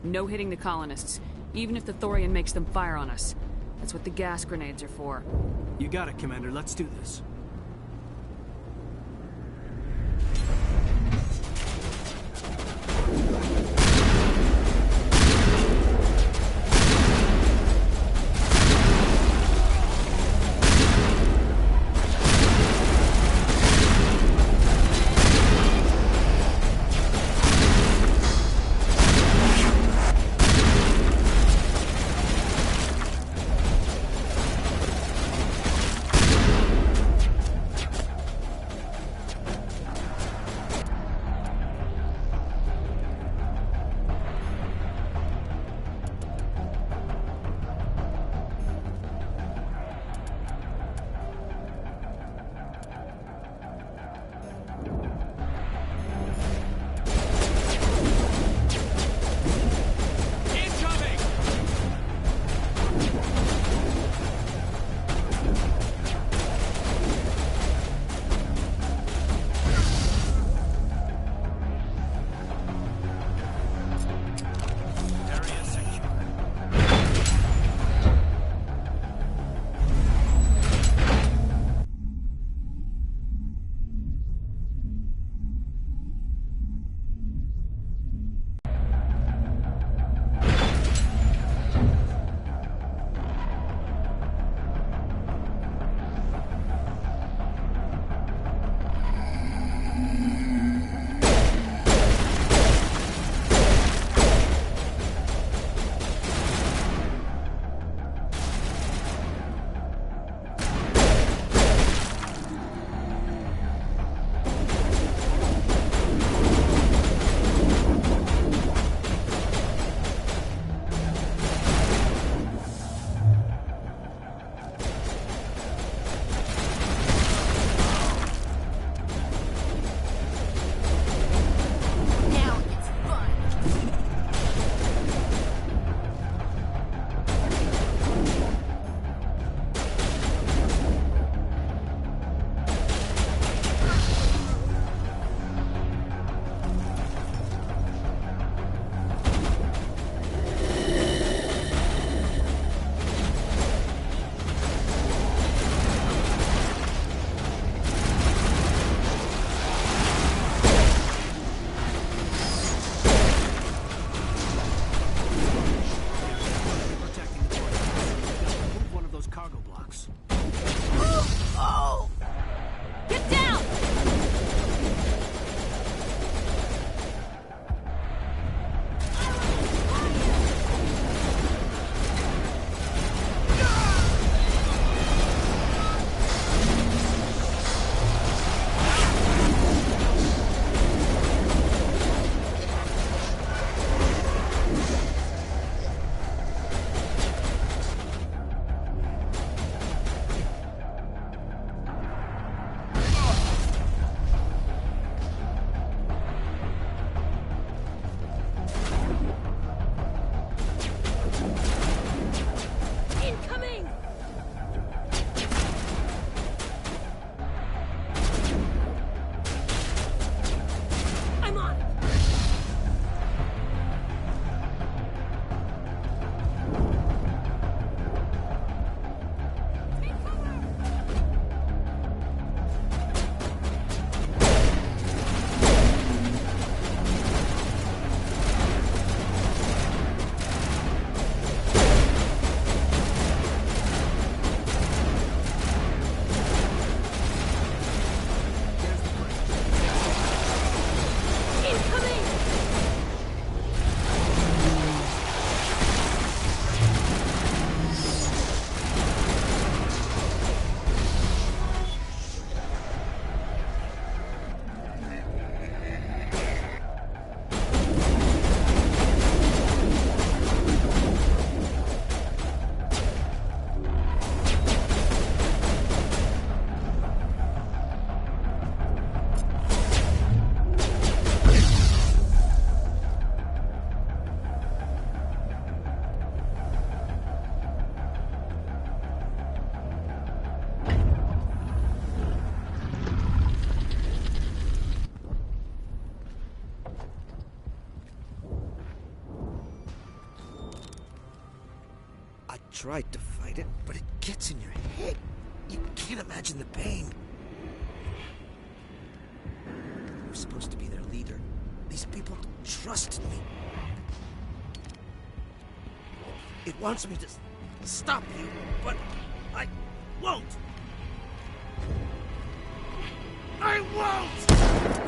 No hitting the colonists, even if the Thorian makes them fire on us. That's what the gas grenades are for. You got it, Commander. Let's do this. tried to fight it, but it gets in your head. You can't imagine the pain. You're supposed to be their leader. These people trusted me. It wants me to stop you, but I won't. I won't!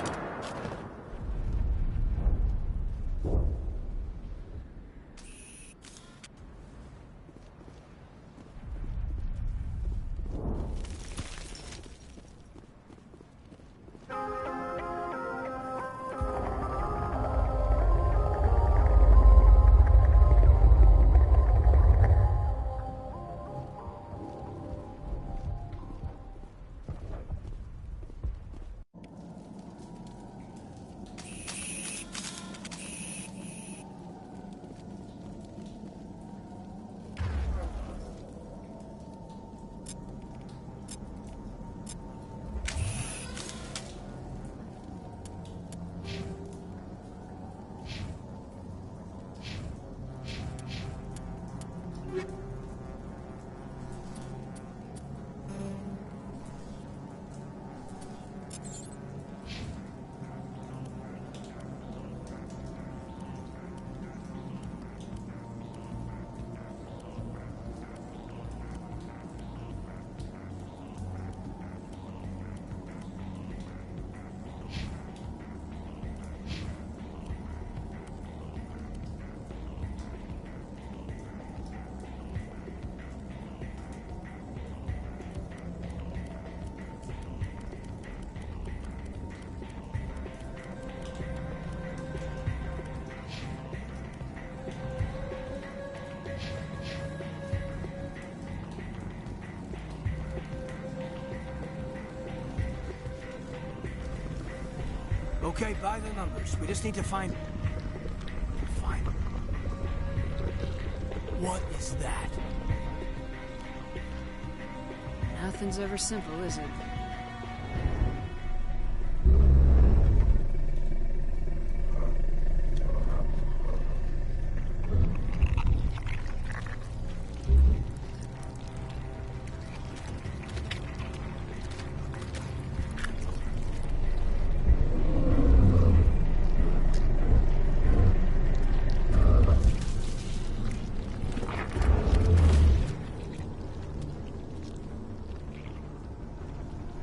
Okay, by the numbers. We just need to find... What is that? Nothing's ever simple, is it?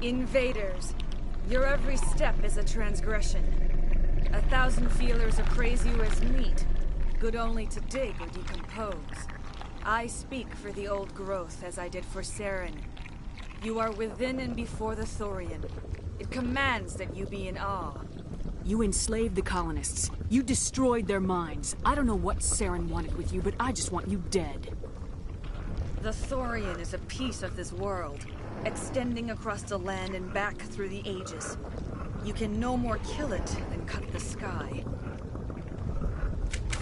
Invaders, your every step is a transgression. 1,000 feelers appraise you as meat, good only to dig or decompose. I speak for the old growth as I did for Saren. You are within and before the Thorian. It commands that you be in awe. You enslaved the colonists. You destroyed their minds. I don't know what Saren wanted with you, but I just want you dead. The Thorian is a piece of this world, extending across the land and back through the ages. You can no more kill it than cut the sky.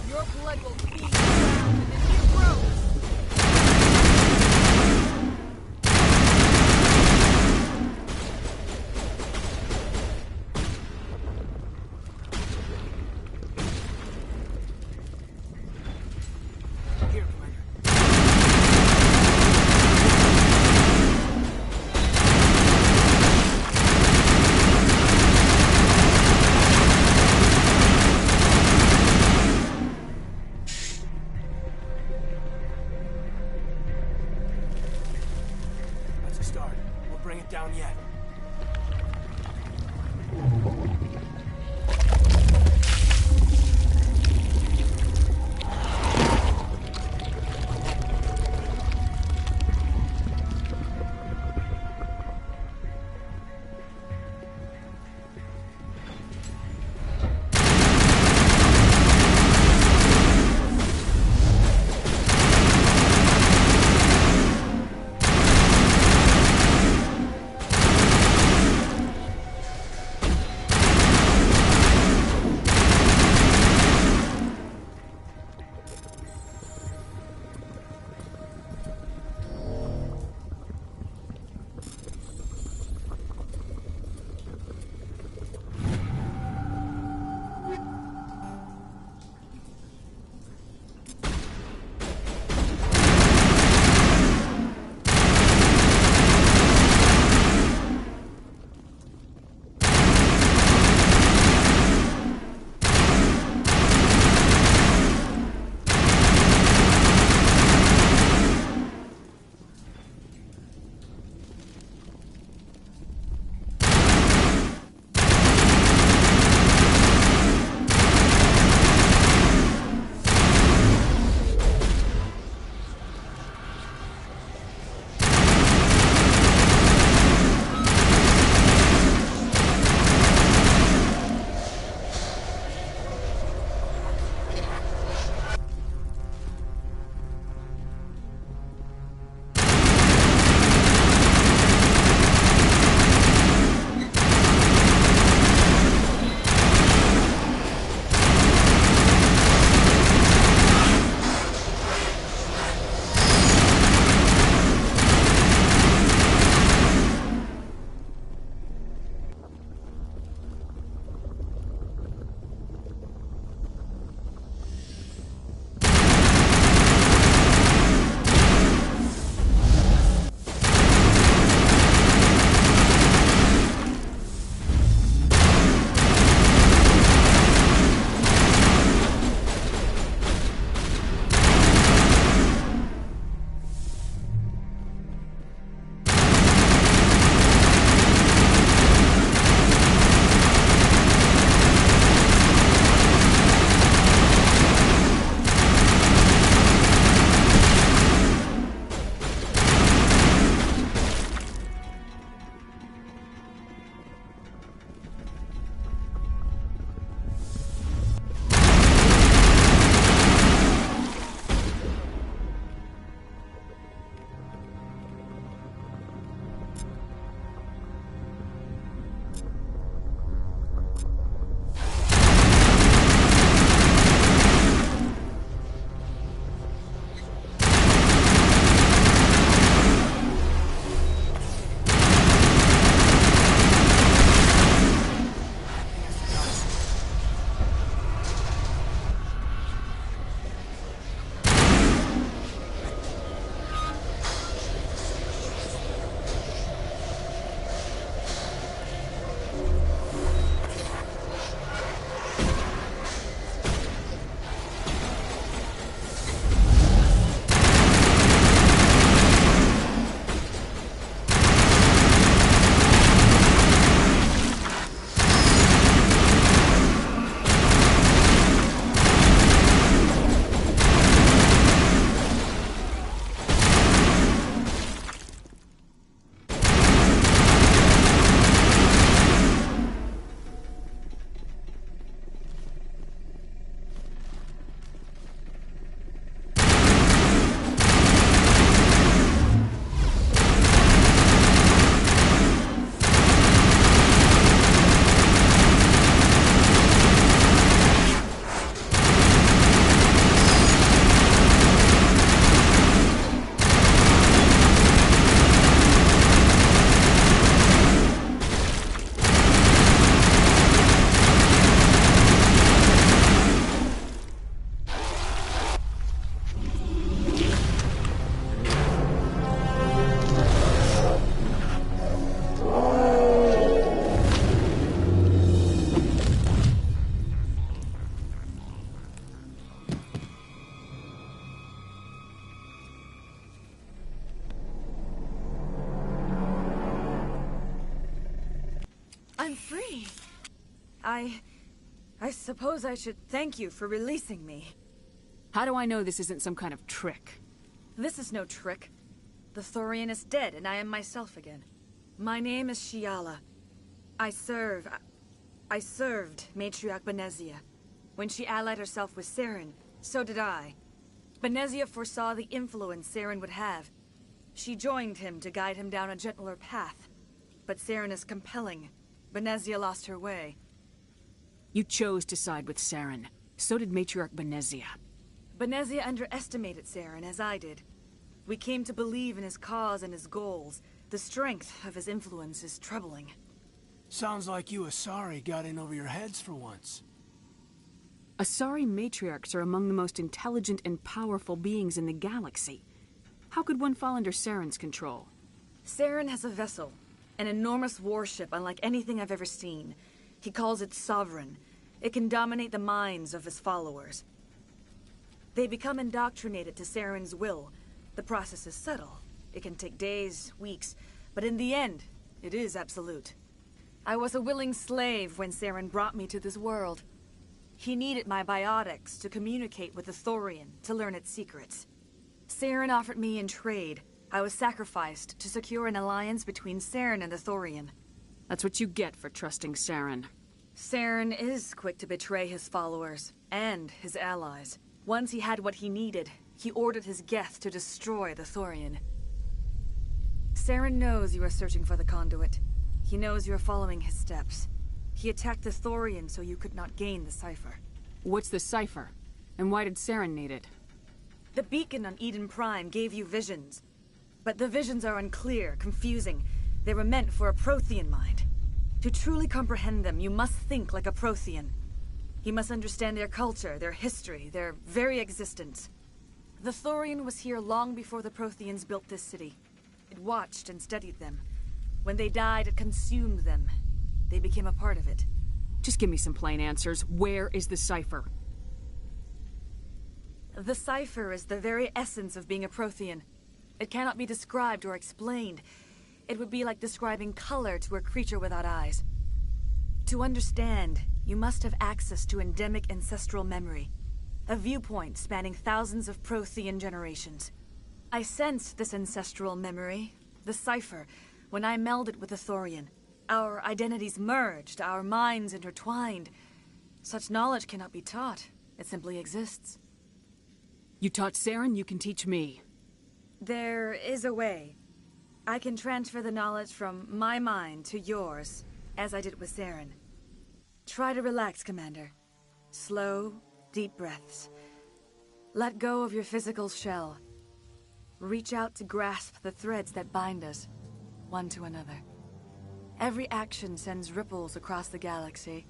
Your blood will feed the ground and it grows. I'm free. I suppose I should thank you for releasing me. How do I know this isn't some kind of trick? This is no trick. The Thorian is dead, and I am myself again. My name is Shiala. I served Matriarch Benezia. When she allied herself with Saren, so did I. Benezia foresaw the influence Saren would have. She joined him to guide him down a gentler path. But Saren is compelling. Benezia lost her way. You chose to side with Saren. So did Matriarch Benezia. Benezia underestimated Saren, as I did. We came to believe in his cause and his goals. The strength of his influence is troubling. Sounds like you Asari got in over your heads for once. Asari matriarchs are among the most intelligent and powerful beings in the galaxy. How could one fall under Saren's control? Saren has a vessel, an enormous warship unlike anything I've ever seen. He calls it Sovereign. It can dominate the minds of his followers. They become indoctrinated to Saren's will. The process is subtle. It can take days, weeks, but in the end, it is absolute. I was a willing slave when Saren brought me to this world. He needed my biotics to communicate with the Thorian, to learn its secrets. Saren offered me in trade. I was sacrificed to secure an alliance between Saren and the Thorian. That's what you get for trusting Saren. Saren is quick to betray his followers, and his allies. Once he had what he needed, he ordered his Geth to destroy the Thorian. Saren knows you are searching for the conduit. He knows you are following his steps. He attacked the Thorian so you could not gain the cipher. What's the cipher? And why did Saren need it? The beacon on Eden Prime gave you visions. But the visions are unclear, confusing. They were meant for a Prothean mind. To truly comprehend them, you must think like a Prothean. You must understand their culture, their history, their very existence. The Thorian was here long before the Protheans built this city. It watched and studied them. When they died, it consumed them. They became a part of it. Just give me some plain answers. Where is the cipher? The cipher is the very essence of being a Prothean. It cannot be described or explained. It would be like describing color to a creature without eyes. To understand, you must have access to endemic ancestral memory. A viewpoint spanning thousands of Prothean generations. I sensed this ancestral memory, the cipher, when I melded with the Thorian. Our identities merged, our minds intertwined. Such knowledge cannot be taught. It simply exists. You taught Saren, you can teach me. There is a way. I can transfer the knowledge from my mind to yours, as I did with Saren. Try to relax, Commander. Slow, deep breaths. Let go of your physical shell. Reach out to grasp the threads that bind us, one to another. Every action sends ripples across the galaxy.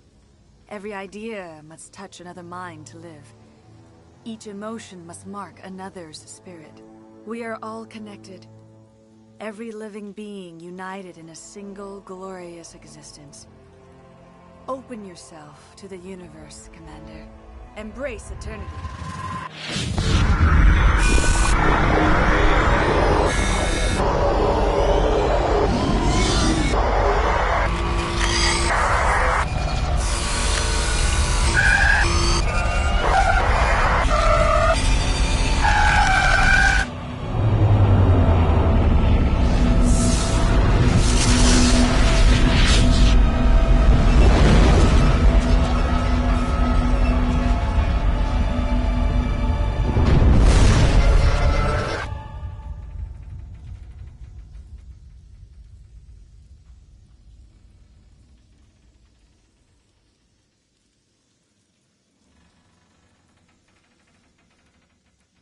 Every idea must touch another mind to live. Each emotion must mark another's spirit. We are all connected. Every living being united in a single glorious existence. Open yourself to the universe, Commander. Embrace eternity.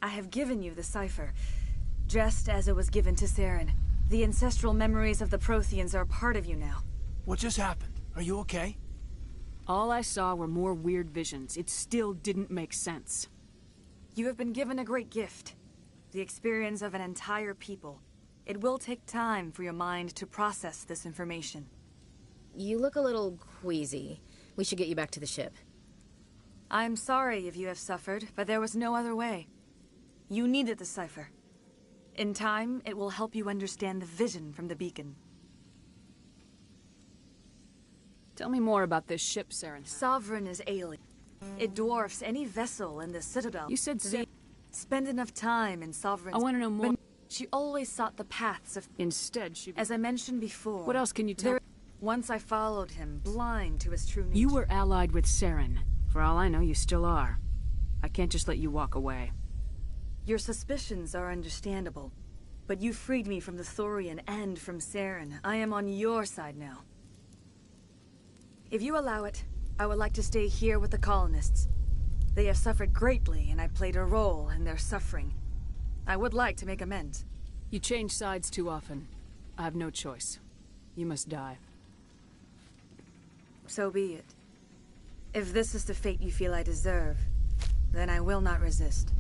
I have given you the cipher, just as it was given to Saren. The ancestral memories of the Protheans are part of you now. What just happened? Are you okay? All I saw were more weird visions. It still didn't make sense. You have been given a great gift. The experience of an entire people. It will take time for your mind to process this information. You look a little queasy. We should get you back to the ship. I'm sorry if you have suffered, but there was no other way. You needed the cipher. In time, it will help you understand the vision from the beacon. Tell me more about this ship, Saren. Sovereign is alien. It dwarfs any vessel in the Citadel. You said Spend enough time in Sovereign's... I want to know more. She always sought the paths of... Instead, she... As I mentioned before... What else can you tell? Once I followed him, blind to his true nature. You were allied with Saren. For all I know, you still are. I can't just let you walk away. Your suspicions are understandable. But you freed me from the Thorian and from Saren. I am on your side now. If you allow it, I would like to stay here with the colonists. They have suffered greatly, and I played a role in their suffering. I would like to make amends. You change sides too often. I have no choice. You must die. So be it. If this is the fate you feel I deserve, then I will not resist.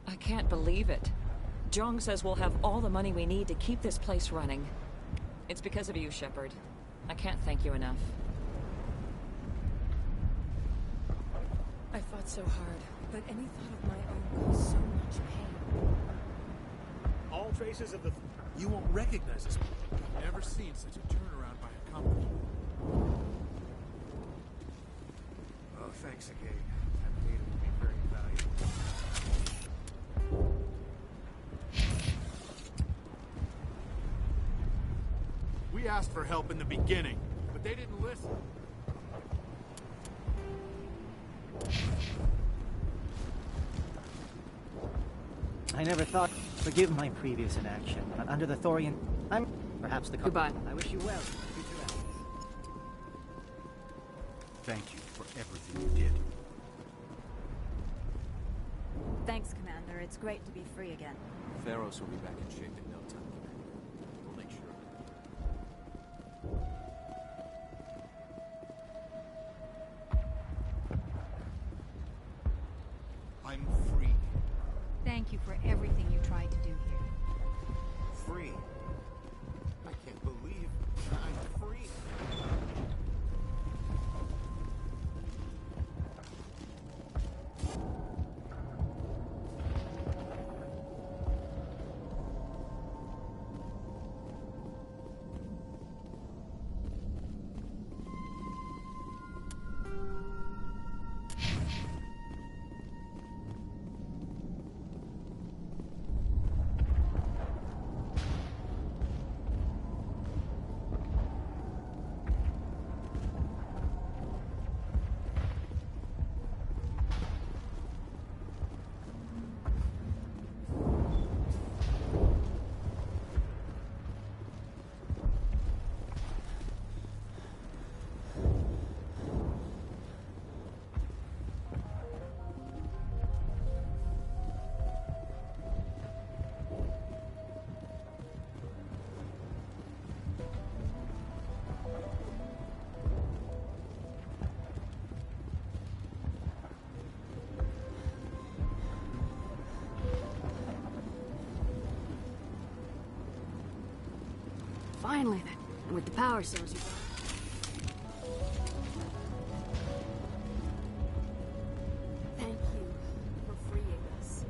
I can't believe it. Jong says we'll have all the money we need to keep this place running. It's because of you, Shepard. I can't thank you enough. I fought so hard, but any thought of my own caused so much pain. All traces of the... You won't recognize this. I've never seen such a turnaround by a company. Oh, thanks again. That data will be very valuable. We asked for help in the beginning, but they didn't listen. I never thought... Forgive my previous inaction, but under the Thorian... I'm... Perhaps the... Goodbye. I wish you well. Future efforts. Thank you for everything you did. Thanks, Commander. It's great to be free again. Theros will be back in shape in no time. We'll make sure of it. I'm free. Thank you for everything you tried to do here. Free. I can't believe I'm free. Finally, then. And with the power cells you brought. Thank you for freeing us.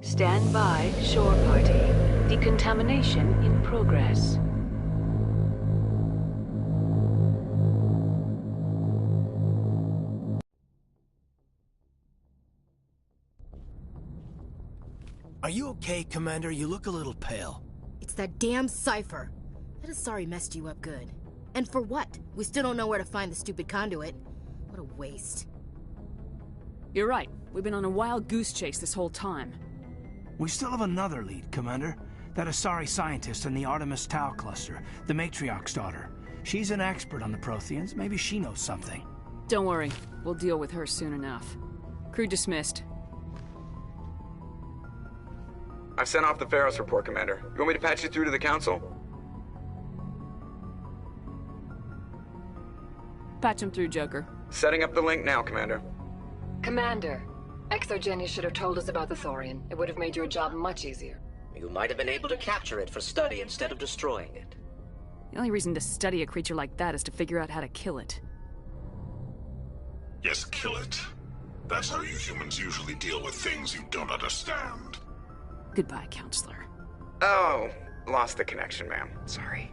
Stand by, shore party. Decontamination in progress. Are you okay, Commander? You look a little pale. It's that damn cipher. That Asari messed you up good. And for what? We still don't know where to find the stupid conduit. What a waste. You're right. We've been on a wild goose chase this whole time. We still have another lead, Commander. That Asari scientist in the Artemis Tau cluster, the Matriarch's daughter. She's an expert on the Protheans. Maybe she knows something. Don't worry. We'll deal with her soon enough. Crew dismissed. I've sent off the Pharos report, Commander. You want me to patch you through to the Council? Patch him through, Joker. Setting up the link now, Commander. Commander, Exogeny should have told us about the Thorian. It would have made your job much easier. You might have been able to capture it for study instead of destroying it. The only reason to study a creature like that is to figure out how to kill it. Yes, kill it. That's how you humans usually deal with things you don't understand. Goodbye, Counselor. Oh, lost the connection, ma'am. Sorry.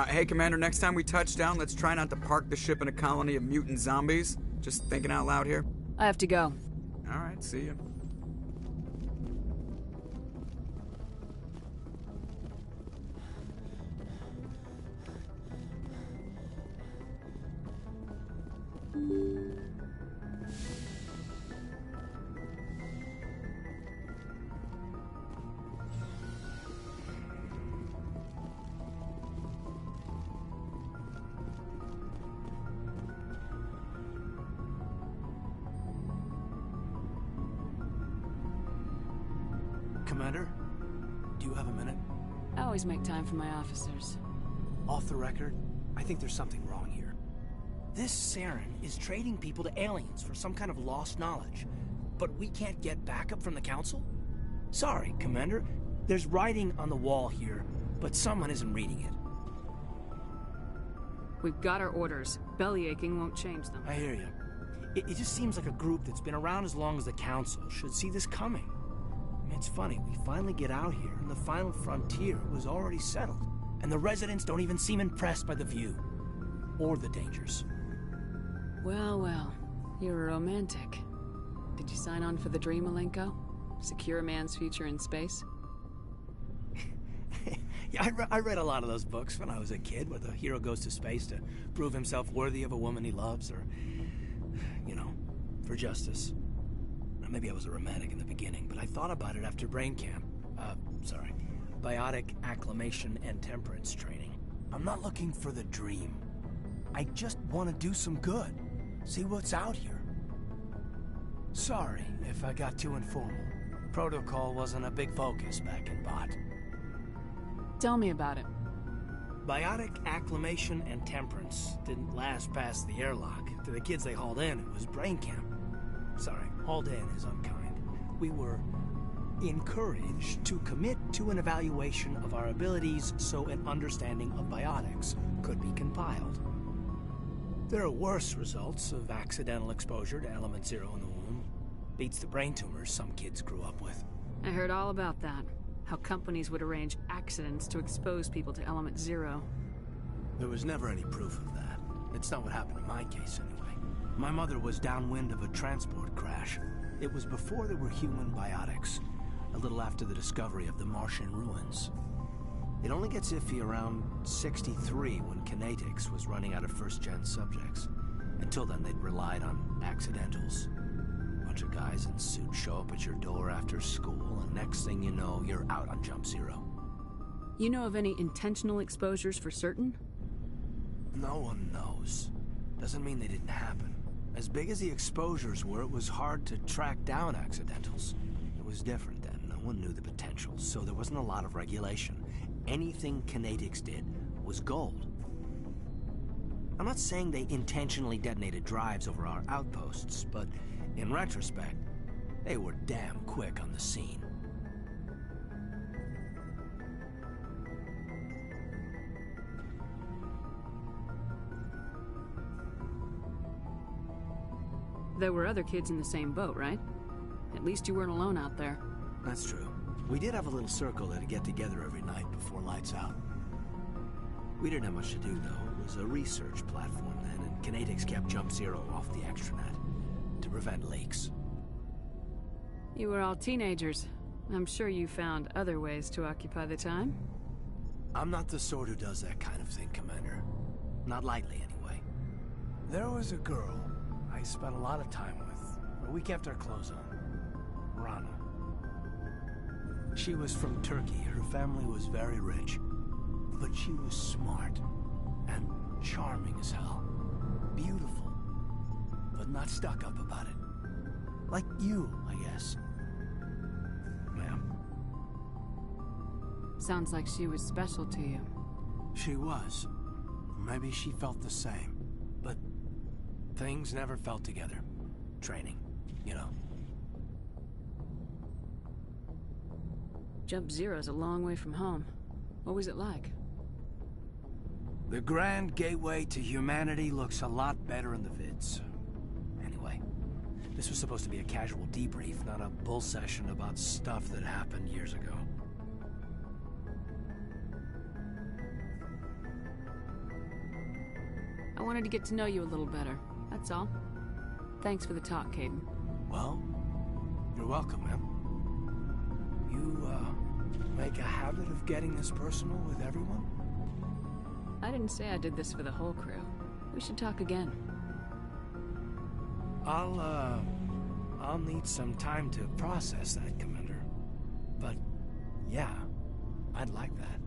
Hey, Commander, next time we touch down, let's try not to park the ship in a colony of mutant zombies. Just thinking out loud here. I have to go. All right, see you. Commander, do you have a minute? I always make time for my officers. Off the record, I think there's something wrong here. This Saren is trading people to aliens for some kind of lost knowledge. But we can't get backup from the Council? Sorry, Commander. There's writing on the wall here, but someone isn't reading it. We've got our orders. Belly aching won't change them. I hear you. It just seems like a group that's been around as long as the Council should see this coming. I mean, it's funny, we finally get out here, and the final frontier was already settled. And the residents don't even seem impressed by the view. Or the dangers. Well, well. You're a romantic. Did you sign on for the dream, Malenko? Secure a man's future in space? Yeah, I read a lot of those books when I was a kid, where the hero goes to space to prove himself worthy of a woman he loves, or, you know, for justice. Maybe I was a romantic in the beginning, but I thought about it after brain camp. Biotic acclimation and temperance training. I'm not looking for the dream. I just want to do some good. See what's out here. Sorry if I got too informal. Protocol wasn't a big focus back in Bot. Tell me about it. Biotic acclimation and temperance didn't last past the airlock. To the kids they hauled in, it was brain camp. Sorry, hauled in is unkind. We were encouraged to commit to an evaluation of our abilities so an understanding of biotics could be compiled. There are worse results of accidental exposure to element 0 in the womb. Beats the brain tumors some kids grew up with. I heard all about that. How companies would arrange accidents to expose people to element 0. There was never any proof of that. It's not what happened in my case, anyway. My mother was downwind of a transport crash. It was before there were human biotics, a little after the discovery of the Martian ruins. It only gets iffy around 63 when Kinetics was running out of first-gen subjects. Until then, they'd relied on accidentals. A bunch of guys in suits show up at your door after school, and next thing you know, you're out on Jump Zero. You know of any intentional exposures for certain? No one knows. Doesn't mean they didn't happen. As big as the exposures were, it was hard to track down accidentals. It was different then. No one knew the potential, so there wasn't a lot of regulation. Anything Kinetics did was gold. I'm not saying they intentionally detonated drives over our outposts, but in retrospect, they were damn quick on the scene. There were other kids in the same boat, right? At least you weren't alone out there. That's true. We did have a little circle that'd get together every night before lights out. We didn't have much to do, though. It was a research platform then, and Kinetics kept Jump Zero off the extranet to prevent leaks. You were all teenagers. I'm sure you found other ways to occupy the time. I'm not the sort who does that kind of thing, Commander. Not lightly, anyway. There was a girl I spent a lot of time with, but we kept our clothes on. Rana. She was from Turkey. Her family was very rich. But she was smart and charming as hell. Beautiful, but not stuck up about it. Like you, I guess. Ma'am. Sounds like she was special to you. She was. Maybe she felt the same. But things never felt together. Training, you know. Jump Zero's a long way from home. What was it like? The grand gateway to humanity looks a lot better in the vids. Anyway, this was supposed to be a casual debrief, not a bull session about stuff that happened years ago. I wanted to get to know you a little better, that's all. Thanks for the talk, Caden. Well, you're welcome, ma'am. You, make a habit of getting this personal with everyone? I didn't say I did this for the whole crew. We should talk again. I'll need some time to process that, Commander. But, yeah, I'd like that.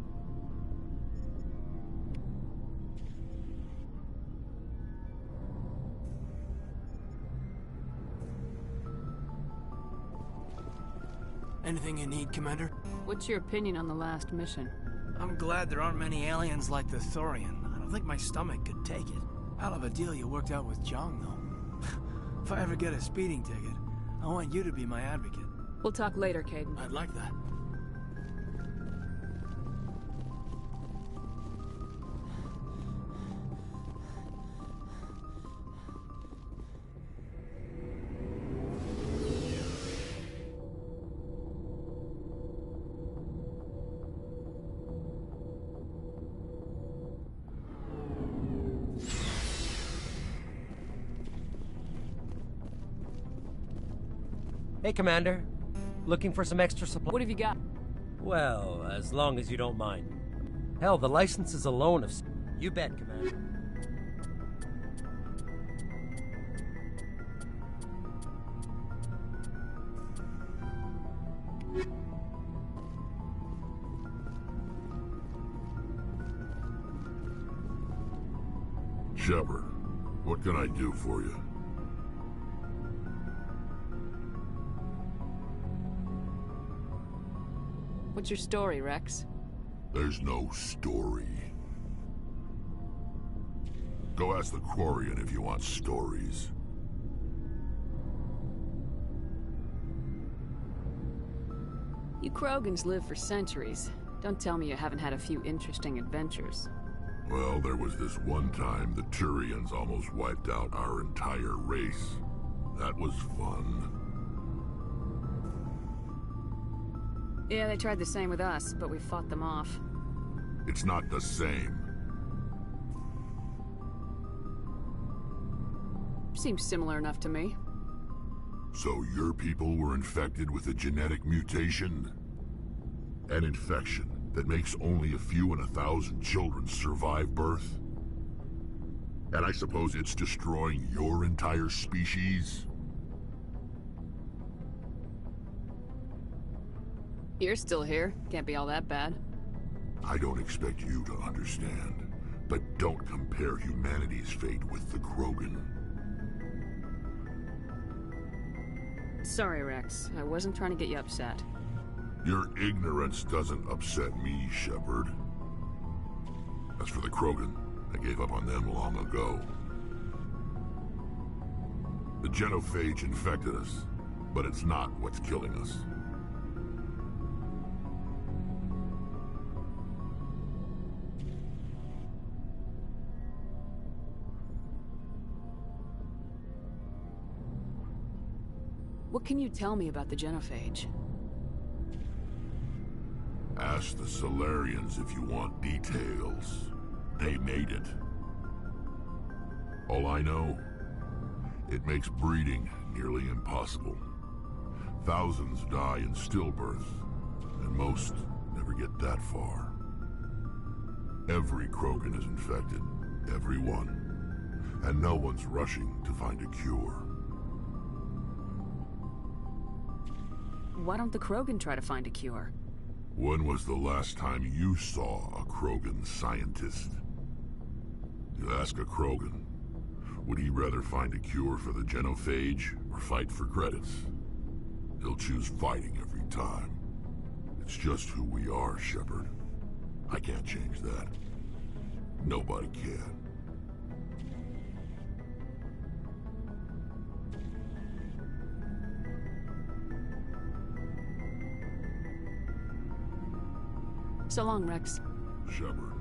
Anything you need, Commander? What's your opinion on the last mission? I'm glad there aren't many aliens like the Thorian. I don't think my stomach could take it. Hell of a deal you worked out with Jong, though. If I ever get a speeding ticket, I want you to be my advocate. We'll talk later, Caden. I'd like that. Hey, Commander. Looking for some extra supply? What have you got? Well, as long as you don't mind. Hell, the licenses alone have... You bet, Commander. Shepard, what can I do for you? What's your story, Rex? There's no story. Go ask the Quarian if you want stories. You Krogans live for centuries. Don't tell me you haven't had a few interesting adventures. Well, there was this one time the Turians almost wiped out our entire race. That was fun. Yeah, they tried the same with us, but we fought them off. It's not the same. Seems similar enough to me. So your people were infected with a genetic mutation? An infection that makes only a few in 1,000 children survive birth? And I suppose it's destroying your entire species? You're still here. Can't be all that bad. I don't expect you to understand, but don't compare humanity's fate with the Krogan. Sorry, Rex. I wasn't trying to get you upset. Your ignorance doesn't upset me, Shepard. As for the Krogan, I gave up on them long ago. The genophage infected us, but it's not what's killing us. What can you tell me about the genophage? Ask the Solarians if you want details. They made it. All I know, it makes breeding nearly impossible. Thousands die in stillbirth, and most never get that far. Every Krogan is infected, every one, and no one's rushing to find a cure. Why don't the Krogan try to find a cure? When was the last time you saw a Krogan scientist? You ask a Krogan, would he rather find a cure for the genophage or fight for credits? He'll choose fighting every time. It's just who we are, Shepard. I can't change that. Nobody can. So long, Rex. Shepard.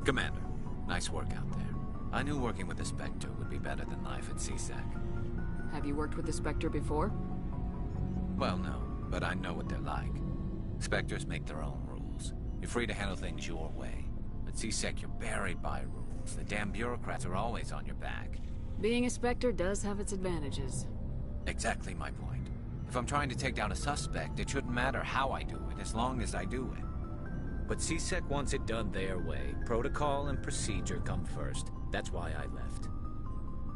Commander, nice work out there. I knew working with the Spectre would be better than life at CSEC. Have you worked with the Spectre before? Well, no, but I know what they're like. Spectres make their own rules. You're free to handle things your way. At CSEC, you're buried by rules. The damn bureaucrats are always on your back. Being a Spectre does have its advantages. Exactly my point. If I'm trying to take down a suspect, it shouldn't matter how I do it, as long as I do it. But CSEC wants it done their way. Protocol and procedure come first. That's why I left.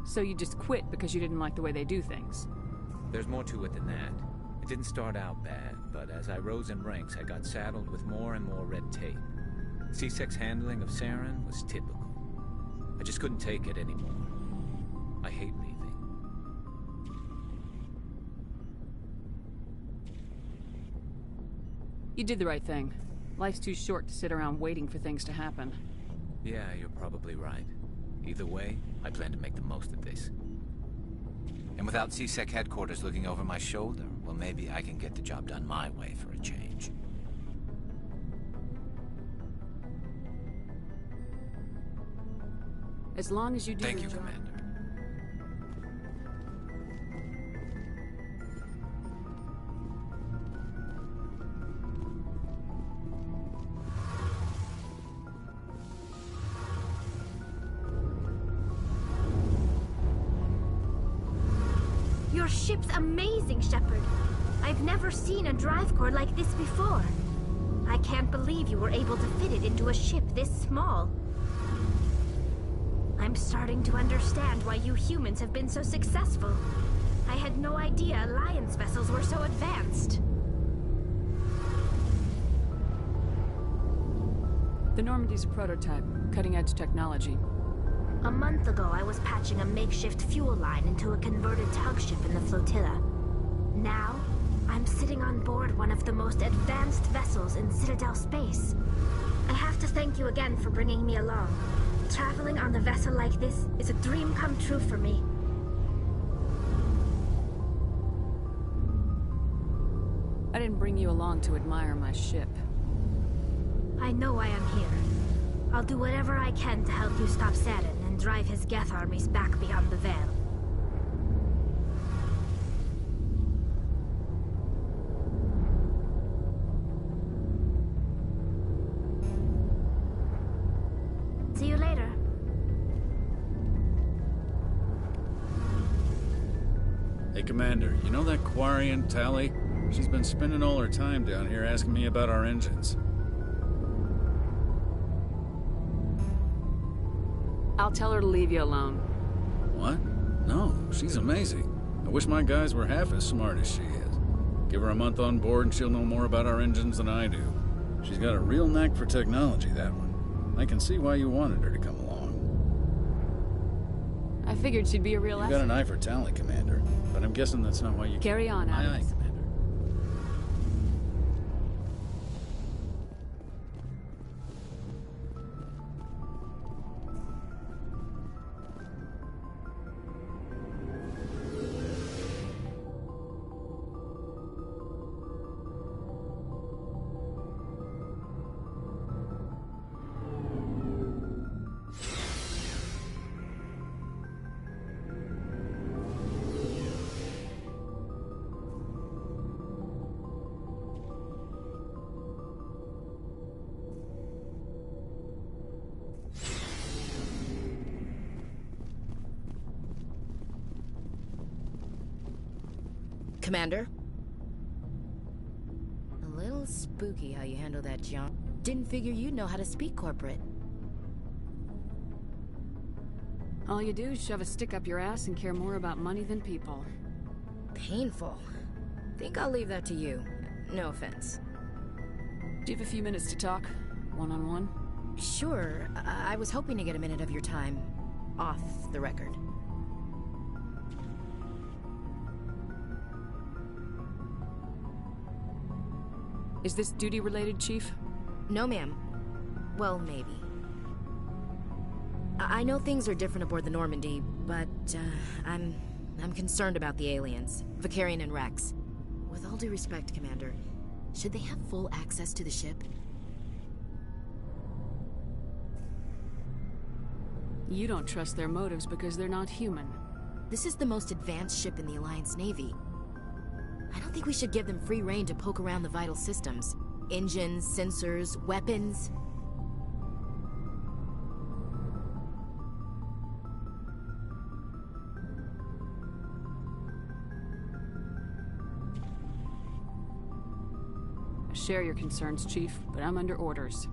So you just quit because you didn't like the way they do things? There's more to it than that. It didn't start out bad, but as I rose in ranks, I got saddled with more and more red tape. CSEC's handling of Saren was typical. I just couldn't take it anymore. I hate leaving. You did the right thing. Life's too short to sit around waiting for things to happen. Yeah, you're probably right. Either way, I plan to make the most of this. And without CSEC headquarters looking over my shoulder, well, maybe I can get the job done my way for a change. As long as you do Thank your you, job. Commander. Your ship's amazing, Shepard. I've never seen a drive core like this before. I can't believe you were able to fit it into a ship this small. I'm starting to understand why you humans have been so successful. I had no idea Alliance vessels were so advanced. The Normandy's a prototype, cutting-edge technology. A month ago, I was patching a makeshift fuel line into a converted tug ship in the flotilla. Now, I'm sitting on board one of the most advanced vessels in Citadel space. I have to thank you again for bringing me along. Traveling on a vessel like this is a dream come true for me. I didn't bring you along to admire my ship. I know why I'm here. I'll do whatever I can to help you stop Saren and drive his Geth armies back beyond the Veil. See you later. Hey, Commander, you know that Quarian, Tally? She's been spending all her time down here asking me about our engines. I'll tell her to leave you alone. What? No, she's amazing. I wish my guys were half as smart as she is. Give her a month on board and she'll know more about our engines than I do. She's got a real knack for technology, that one. I can see why you wanted her to come along. I figured she'd be a real You asset. got an eye for Tally, Commander, but I'm guessing that's not why you... Carry on, Aye, Alex. aye, Commander. Commander? A little spooky how you handle that junk. Didn't figure you'd know how to speak corporate. All you do is shove a stick up your ass and care more about money than people. Painful. Think I'll leave that to you. No offense. Do you have a few minutes to talk? One-on-one? Sure. I was hoping to get a minute of your time. Off the record. Is this duty-related, Chief? No, ma'am. Well, maybe. I know things are different aboard the Normandy, but, I'm concerned about the aliens. Vicarian and Rex. With all due respect, Commander, should they have full access to the ship? You don't trust their motives because they're not human. This is the most advanced ship in the Alliance Navy. I don't think we should give them free rein to poke around the vital systems. Engines, sensors, weapons. I share your concerns, Chief, but I'm under orders.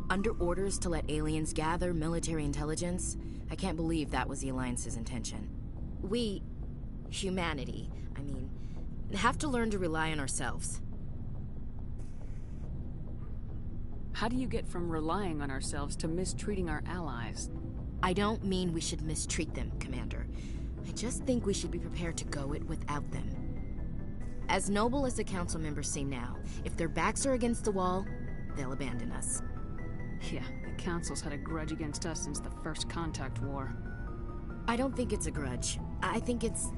Under orders to let aliens gather military intelligence? I can't believe that was the Alliance's intention. We, humanity, have to learn to rely on ourselves. How do you get from relying on ourselves to mistreating our allies? I don't mean we should mistreat them, Commander. I just think we should be prepared to go it without them. As noble as the Council members seem now, if their backs are against the wall, they'll abandon us. Yeah, the Council's had a grudge against us since the First Contact War. I don't think it's a grudge. I think it's...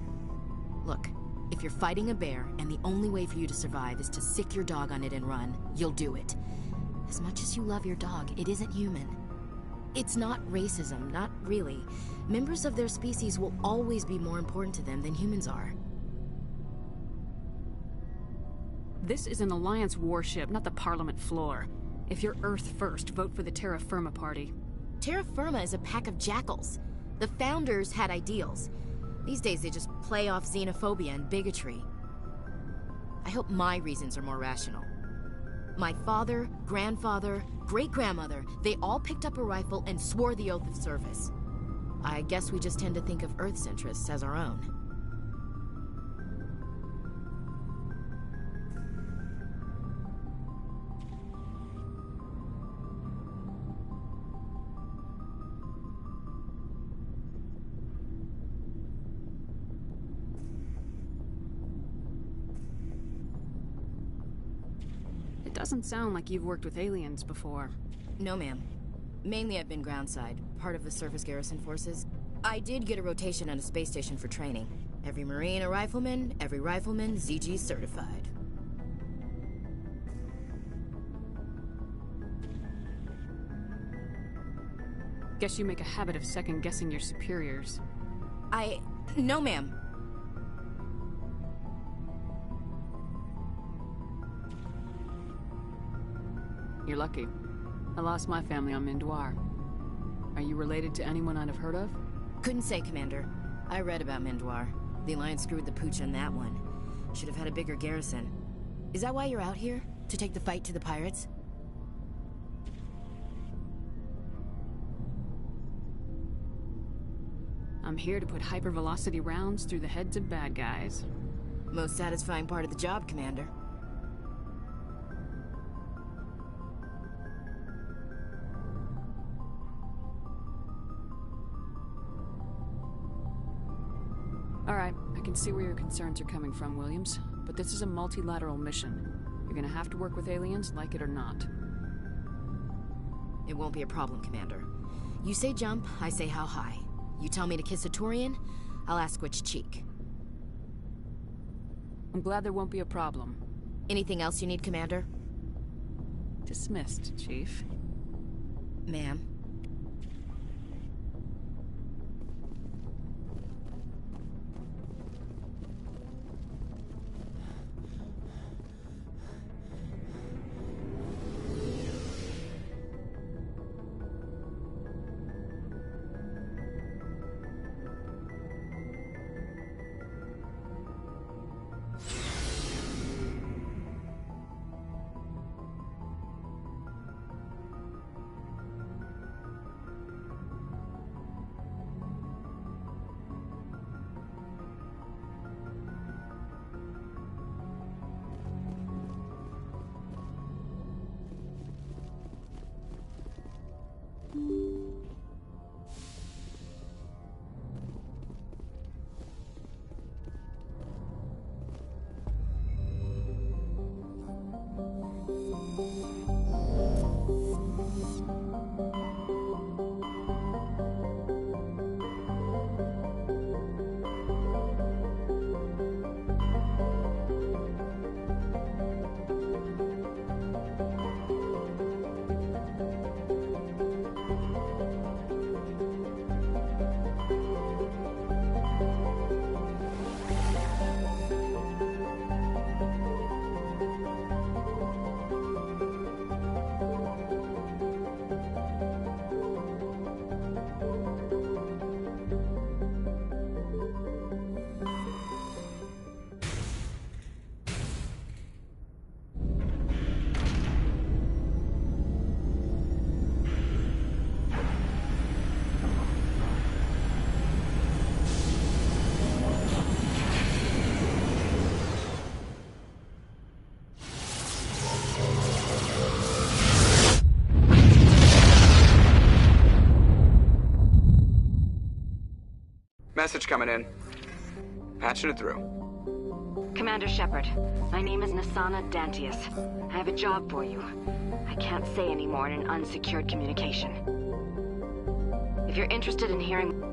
Look, if you're fighting a bear and the only way for you to survive is to sick your dog on it and run, you'll do it. As much as you love your dog, it isn't human. It's not racism, not really. Members of their species will always be more important to them than humans are. This is an Alliance warship, not the Parliament floor. If you're Earth first, vote for the Terra Firma Party. Terra Firma is a pack of jackals. The founders had ideals. These days they just play off xenophobia and bigotry. I hope my reasons are more rational. My father, grandfather, great-grandmother, they all picked up a rifle and swore the oath of service. I guess we just tend to think of Earth's interests as our own. Doesn't sound like you've worked with aliens before. No, ma'am. Mainly I've been groundside, part of the surface garrison forces. I did get a rotation on a space station for training. Every Marine a rifleman, every rifleman ZG certified. Guess you make a habit of second-guessing your superiors. No, ma'am. You're lucky. I lost my family on Mindoir. Are you related to anyone I'd have heard of? Couldn't say, Commander. I read about Mindoir. The Alliance screwed the pooch on that one. Should have had a bigger garrison. Is that why you're out here? To take the fight to the pirates? I'm here to put hypervelocity rounds through the heads of bad guys. Most satisfying part of the job, Commander. All right, I can see where your concerns are coming from, Williams. But this is a multilateral mission. You're gonna have to work with aliens, like it or not. It won't be a problem, Commander. You say jump, I say how high. You tell me to kiss a Turian, I'll ask which cheek. I'm glad there won't be a problem. Anything else you need, Commander? Dismissed, Chief. Ma'am. Message coming in. Patching it through. Commander Shepard, my name is Nasana Dantius. I have a job for you. I can't say any more in an unsecured communication. If you're interested in hearing...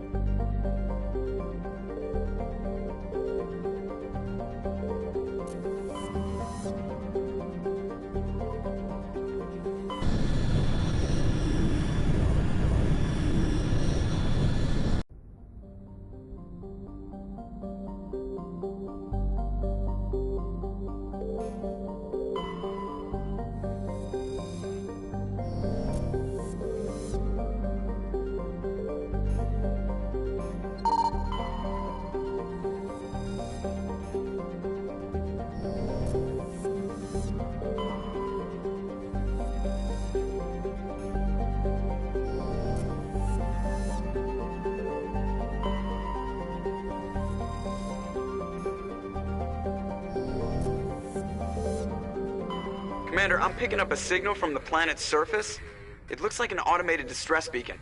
Commander, I'm picking up a signal from the planet's surface. It looks like an automated distress beacon.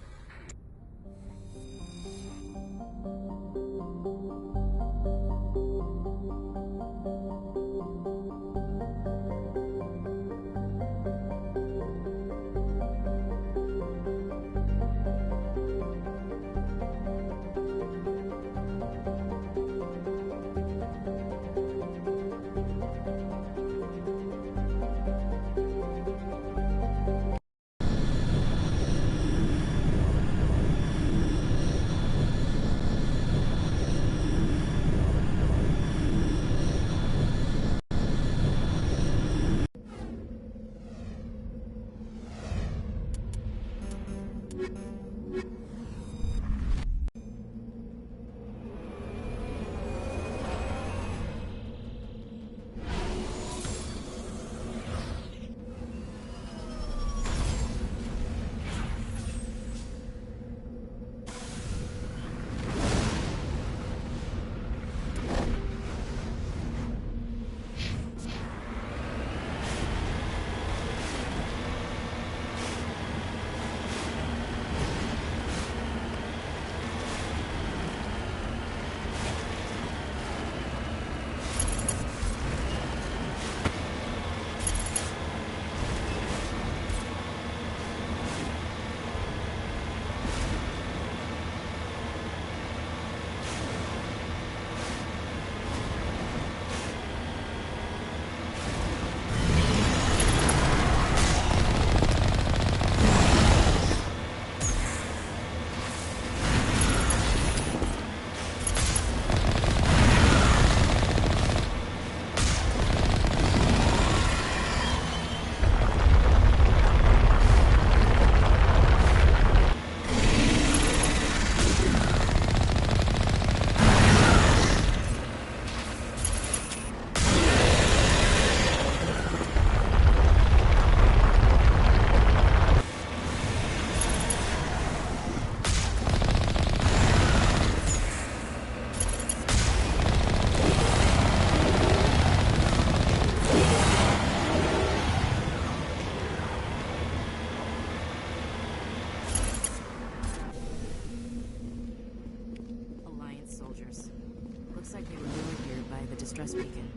distress beacon.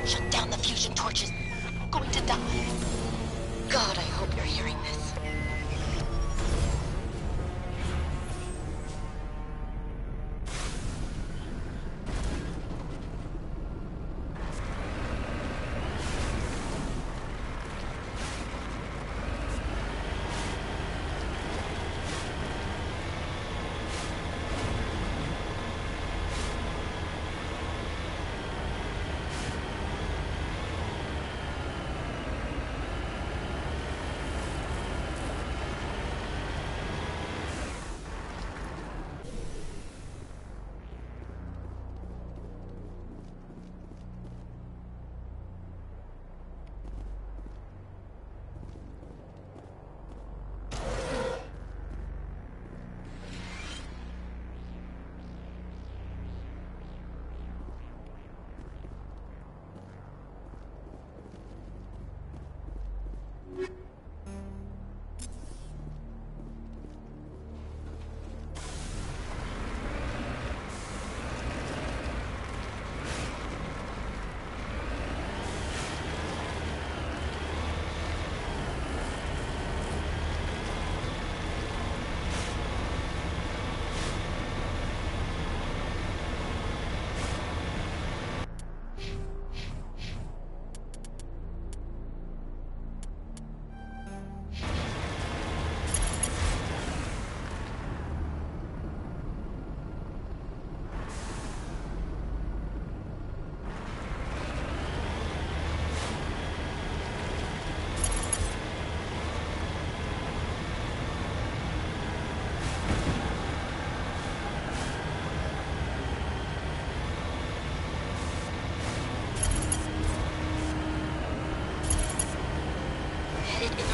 Shut down the fusion torches. I'm going to die. God, I hope you're hearing this.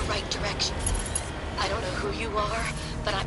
Right direction. I don't know who you are, but I'm...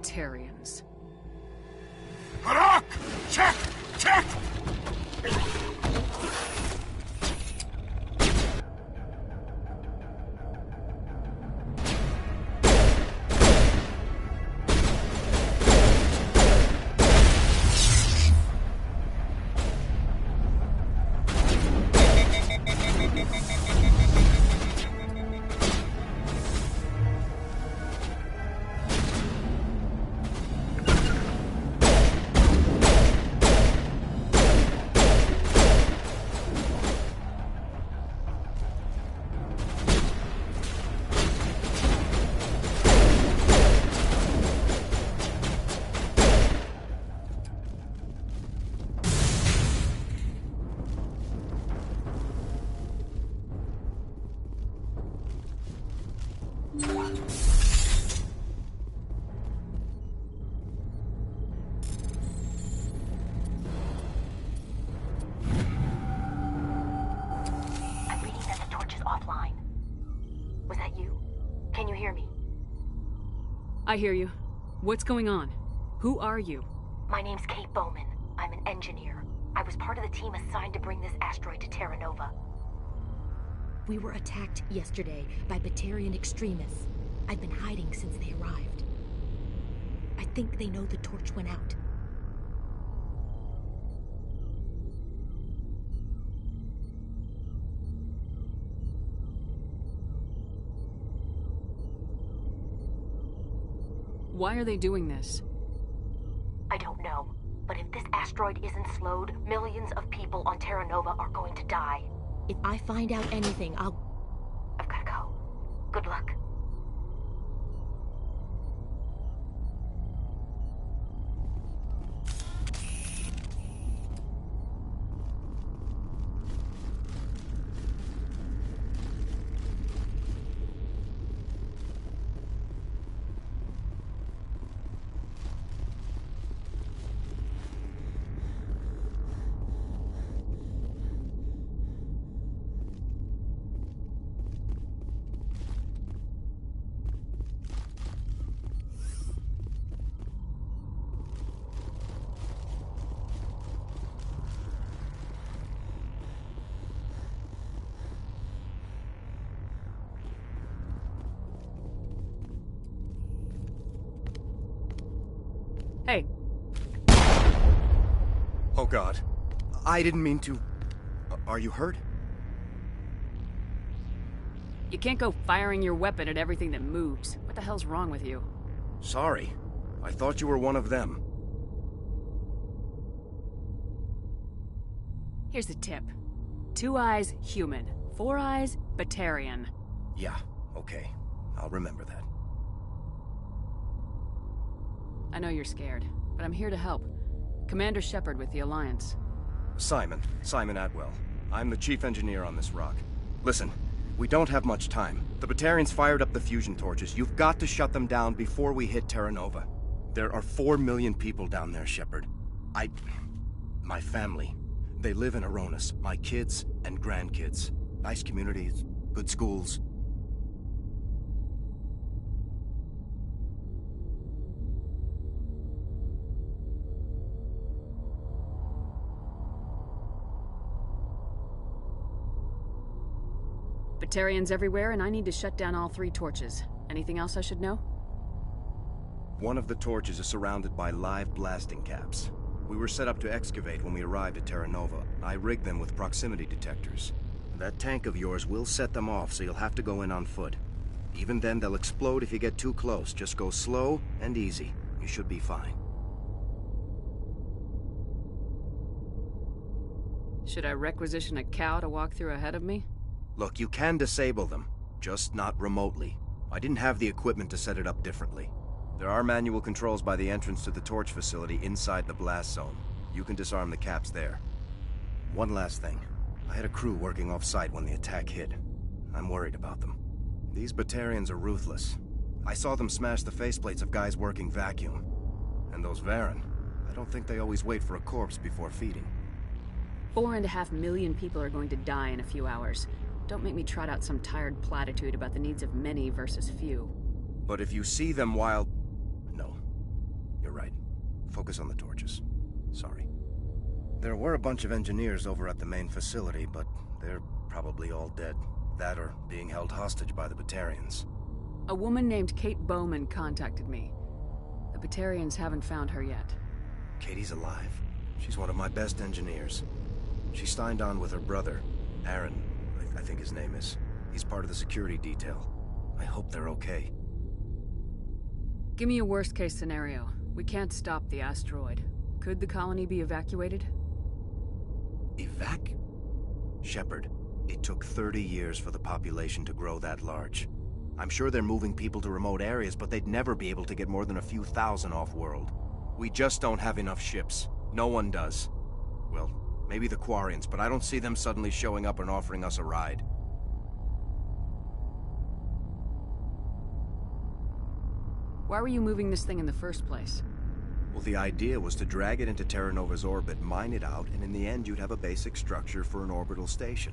Batarians. Harak! Check! Check! I'm reading that the torch is offline. Was that you? Can you hear me? I hear you. What's going on? Who are you? My name's Kate Bowman. I'm an engineer. I was part of the team assigned to bring this asteroid to Terra Nova. We were attacked yesterday by Batarian extremists. I've been hiding since they arrived. I think they know the torch went out. Why are they doing this? I don't know, but if this asteroid isn't slowed, millions of people on Terra Nova are going to die. If I find out anything, I've gotta go. Good luck. Hey. Oh God. I didn't mean to... Are you hurt? You can't go firing your weapon at everything that moves. What the hell's wrong with you? Sorry. I thought you were one of them. Here's the tip. 2 eyes, human. 4 eyes, Batarian. Yeah, okay. I'll remember that. I know you're scared, but I'm here to help. Commander Shepard with the Alliance. Simon Atwell. I'm the chief engineer on this rock. Listen, we don't have much time. The Batarians fired up the fusion torches. You've got to shut them down before we hit Terra Nova. There are 4 million people down there, Shepard. My family. They live in Aronis. My kids and grandkids. Nice communities, good schools. Batarians everywhere, and I need to shut down all 3 torches. Anything else I should know? One of the torches is surrounded by live blasting caps. We were set up to excavate when we arrived at Terra Nova. I rigged them with proximity detectors. That tank of yours will set them off, so you'll have to go in on foot. Even then, they'll explode if you get too close. Just go slow and easy. You should be fine. Should I requisition a cow to walk through ahead of me? Look, you can disable them, just not remotely. I didn't have the equipment to set it up differently. There are manual controls by the entrance to the torch facility inside the blast zone. You can disarm the caps there. One last thing. I had a crew working off-site when the attack hit. I'm worried about them. These Batarians are ruthless. I saw them smash the faceplates of guys working vacuum. And those Varen, I don't think they always wait for a corpse before feeding. 4.5 million people are going to die in a few hours. Don't make me trot out some tired platitude about the needs of many versus few. But if you see them while... No. You're right. Focus on the torches. Sorry. There were a bunch of engineers over at the main facility, but they're probably all dead. That or being held hostage by the Batarians. A woman named Kate Bowman contacted me. The Batarians haven't found her yet. Katie's alive. She's one of my best engineers. She signed on with her brother, Aaron, I think his name is. He's part of the security detail. I hope they're okay. Give me a worst-case scenario. We can't stop the asteroid. Could the colony be evacuated? Shepard, it took 30 years for the population to grow that large. I'm sure they're moving people to remote areas, but they'd never be able to get more than a few thousand off-world. We just don't have enough ships. No one does. Well, maybe the Quarians, but I don't see them suddenly showing up and offering us a ride. Why were you moving this thing in the first place? Well, the idea was to drag it into Terra Nova's orbit, mine it out, and in the end you'd have a basic structure for an orbital station.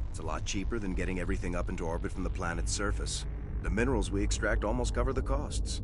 It's a lot cheaper than getting everything up into orbit from the planet's surface. The minerals we extract almost cover the costs.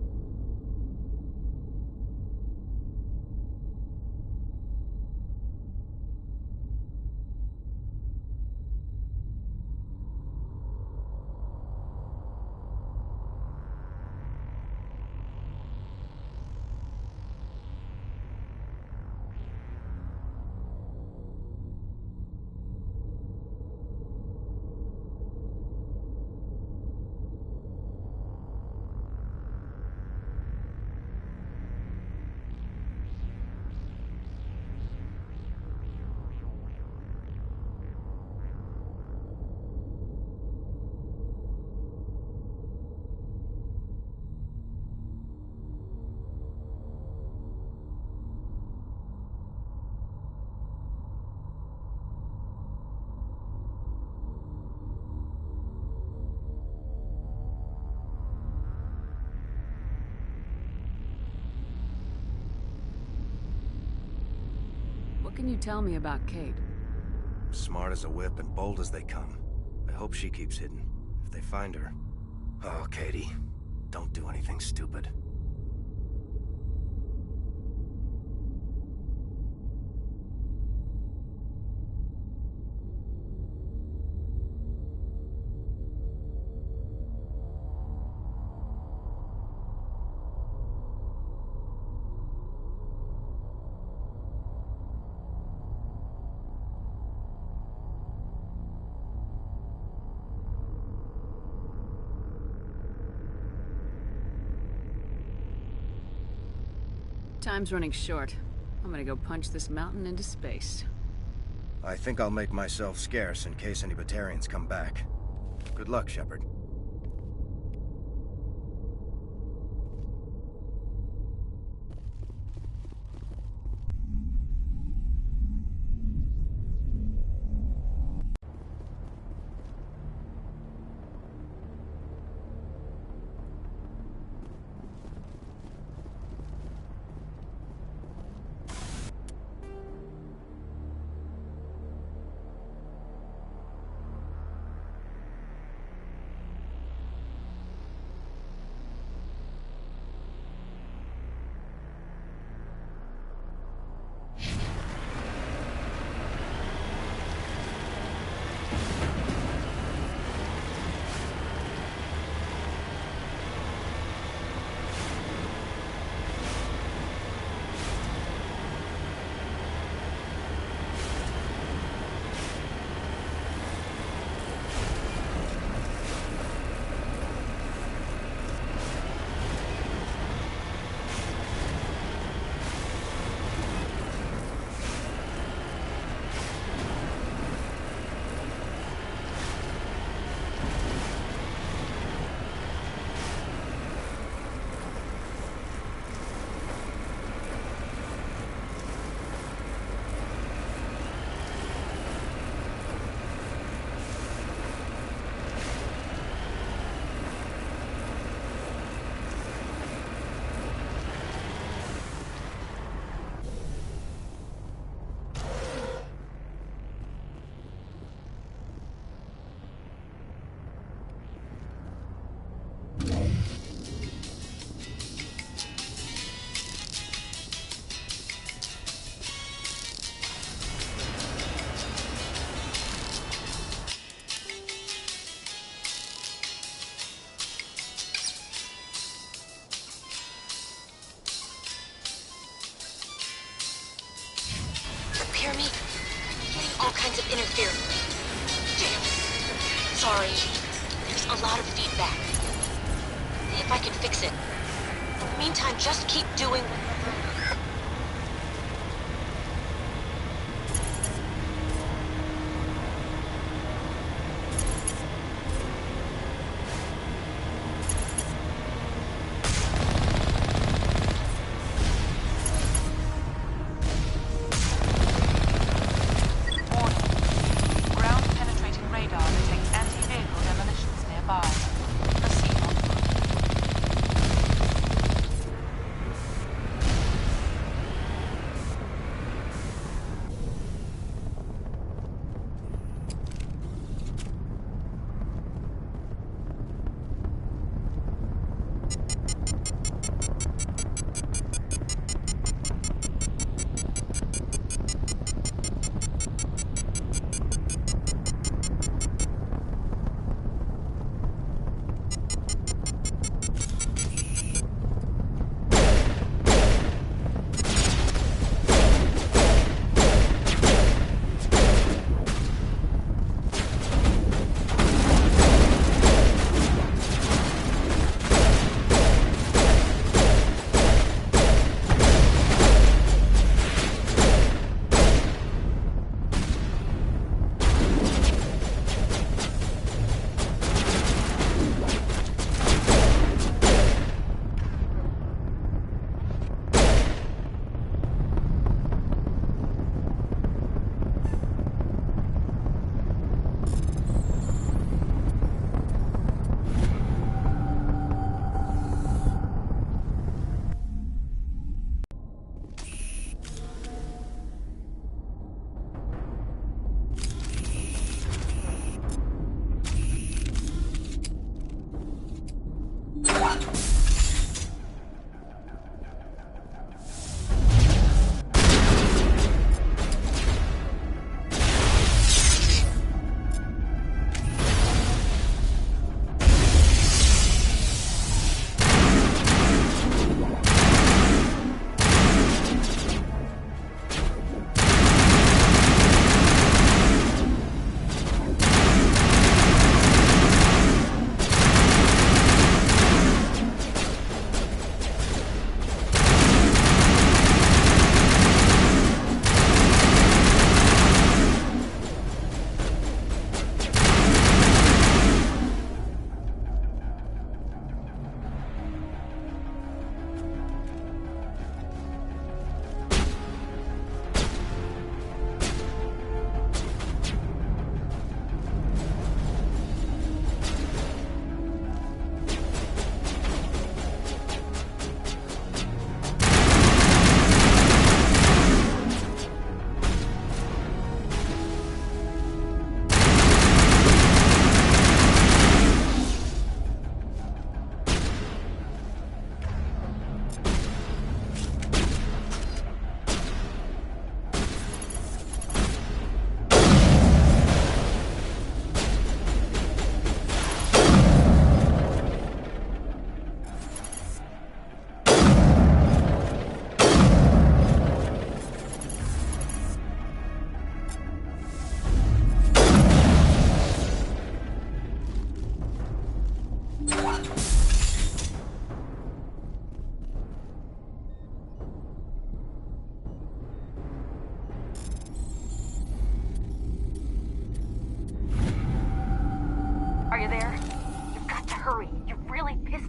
What can you tell me about Kate? Smart as a whip and bold as they come. I hope she keeps hidden. If they find her... Oh, Katie. Don't do anything stupid. Time's running short. I'm gonna go punch this mountain into space. I think I'll make myself scarce in case any Batarians come back. Good luck, Shepard. sorry. There's a lot of feedback. See if I can fix it. In the meantime, just keep doing...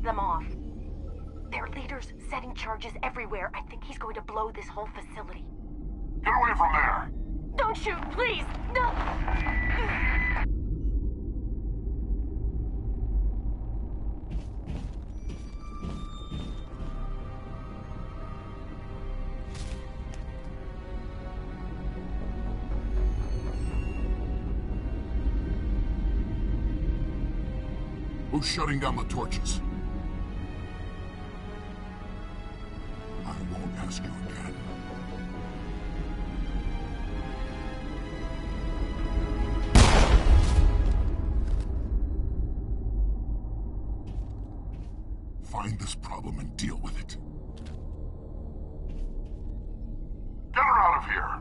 them off. Their leader's setting charges everywhere. I think he's going to blow this whole facility. Get away from there! Don't shoot, please! No! Who's shutting down the torches? I won't ask you again. Find this problem and deal with it. Get her out of here!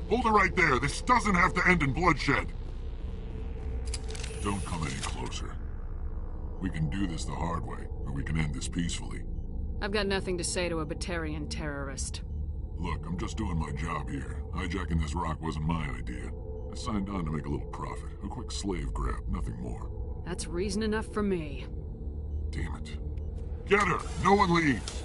Hold it right there. This doesn't have to end in bloodshed. Don't come any closer. We can do this the hard way, or we can end this peacefully. I've got nothing to say to a Batarian terrorist. Look, I'm just doing my job here. Hijacking this rock wasn't my idea. I signed on to make a little profit. A quick slave grab, nothing more. That's reason enough for me. Damn it. Get her! No one leaves!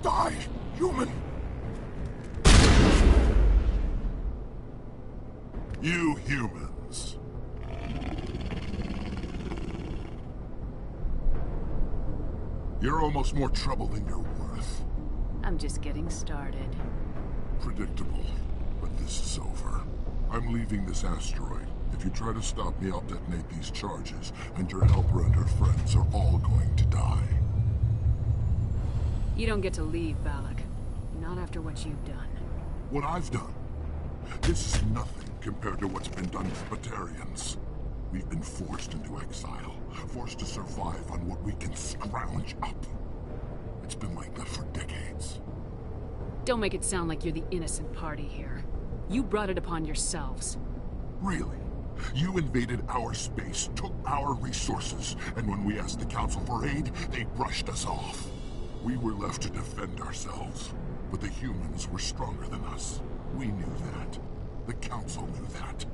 Die, human! You humans. You're almost more trouble than you're worth. I'm just getting started. Predictable, but this is over. I'm leaving this asteroid. If you try to stop me, I'll detonate these charges, and your helper and her friends are all going to die. You don't get to leave, Balak. Not after what you've done. What I've done? This is nothing compared to what's been done with Batarians. We've been forced into exile, forced to survive on what we can scrounge up. It's been like that for decades. Don't make it sound like you're the innocent party here. You brought it upon yourselves. Really? You invaded our space, took our resources, and when we asked the Council for aid, they brushed us off. We were left to defend ourselves, but the humans were stronger than us. We knew that. The Council knew that.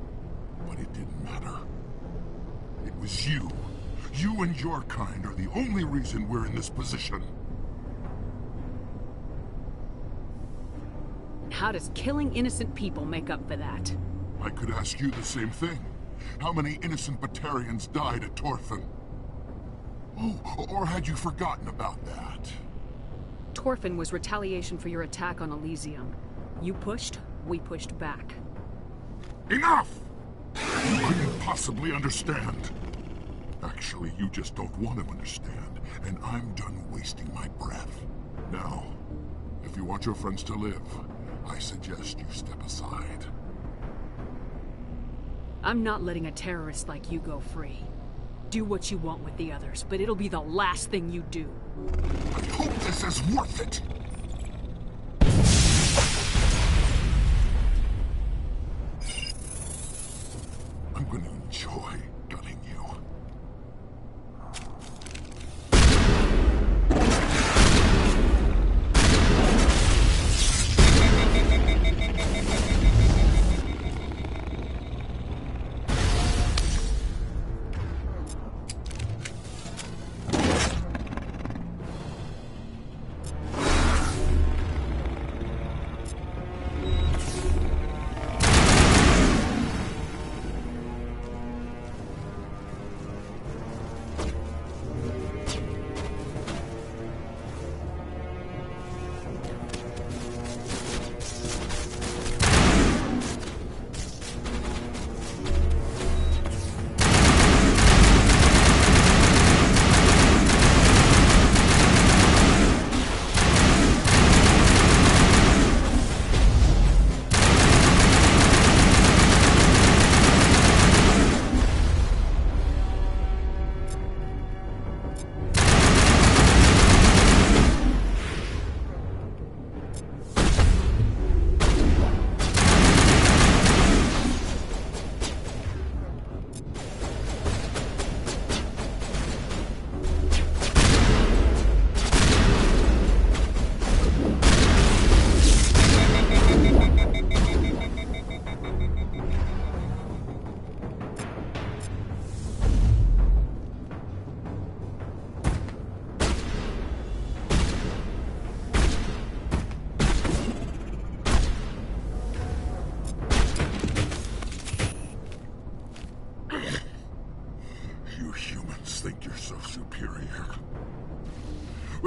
But it didn't matter. It was you. You and your kind are the only reason we're in this position. How does killing innocent people make up for that? I could ask you the same thing. How many innocent Batarians died at Torfin? Oh, or had you forgotten about that? Torfin was retaliation for your attack on Elysium. You pushed, we pushed back. Enough! You couldn't possibly understand. Actually, you just don't want to understand, and I'm done wasting my breath. Now, if you want your friends to live, I suggest you step aside. I'm not letting a terrorist like you go free. Do what you want with the others, but it'll be the last thing you do. I hope this is worth it! I'm going to enjoy gunning you.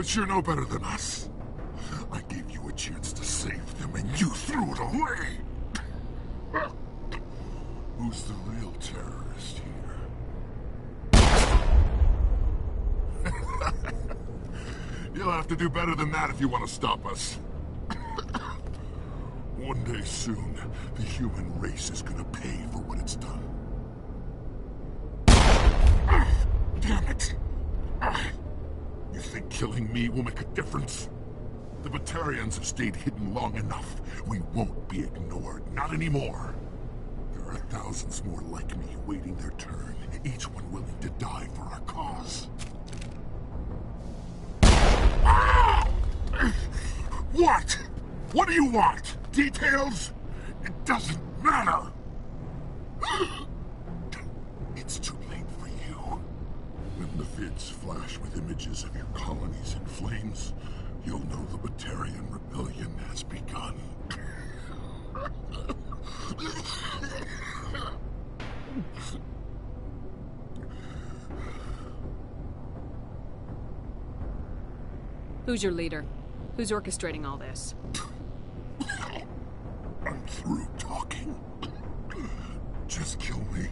But you're no better than us. I gave you a chance to save them, and you threw it away! Who's the real terrorist here? You'll have to do better than that if you want to stop us. One day soon, the human race is gonna pay for what it's done. Damn it! You think killing me will make a difference? The Batarians have stayed hidden long enough. We won't be ignored. Not anymore. There are thousands more like me waiting their turn, each one willing to die for our cause. What? What do you want? Details? It doesn't matter! It's too late for you. When the vids flash with images of your colonies in flames, you'll know the Batarian rebellion has begun. Who's your leader? Who's orchestrating all this? I'm through talking. Just kill me.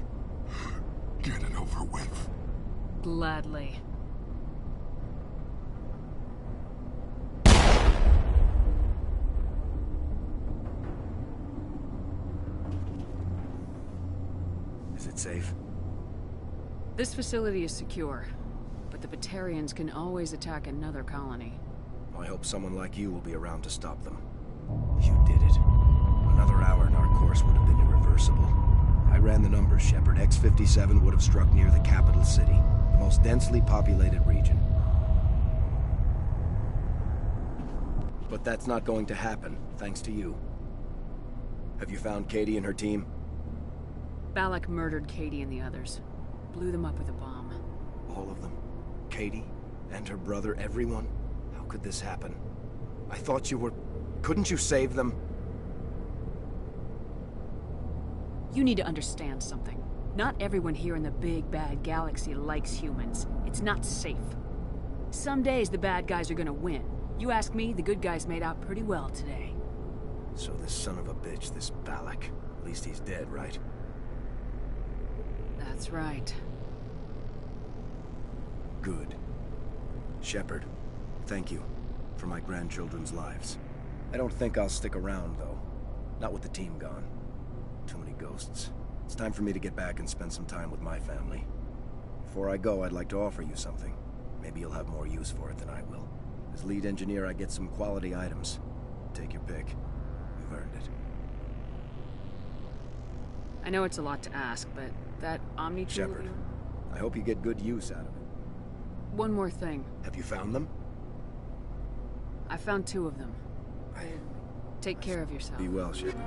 Get it over with. Gladly. Is it safe? This facility is secure, but the Batarians can always attack another colony. I hope someone like you will be around to stop them. You did it. Another hour and our course would have been irreversible. I ran the numbers, Shepard. X-57 would have struck near the capital city, the most densely populated region. But that's not going to happen, thanks to you. Have you found Katie and her team? Balak murdered Katie and the others. Blew them up with a bomb. All of them? Katie? And her brother? Everyone? How could this happen? I thought you were... Couldn't you save them? You need to understand something. Not everyone here in the big bad galaxy likes humans. It's not safe. Some days the bad guys are gonna win. You ask me, the good guys made out pretty well today. So this son of a bitch, this Balak, at least he's dead, right? That's right. Good. Shepard, thank you for my grandchildren's lives. I don't think I'll stick around, though. Not with the team gone. Too many ghosts. It's time for me to get back and spend some time with my family. Before I go, I'd like to offer you something. Maybe you'll have more use for it than I will. As lead engineer, I get some quality items. Take your pick. You've earned it. I know it's a lot to ask, but that Omni Shepard, I hope you get good use out of it. One more thing. Have you found them? I found 2 of them. Take care of yourself. Be well, Shepard.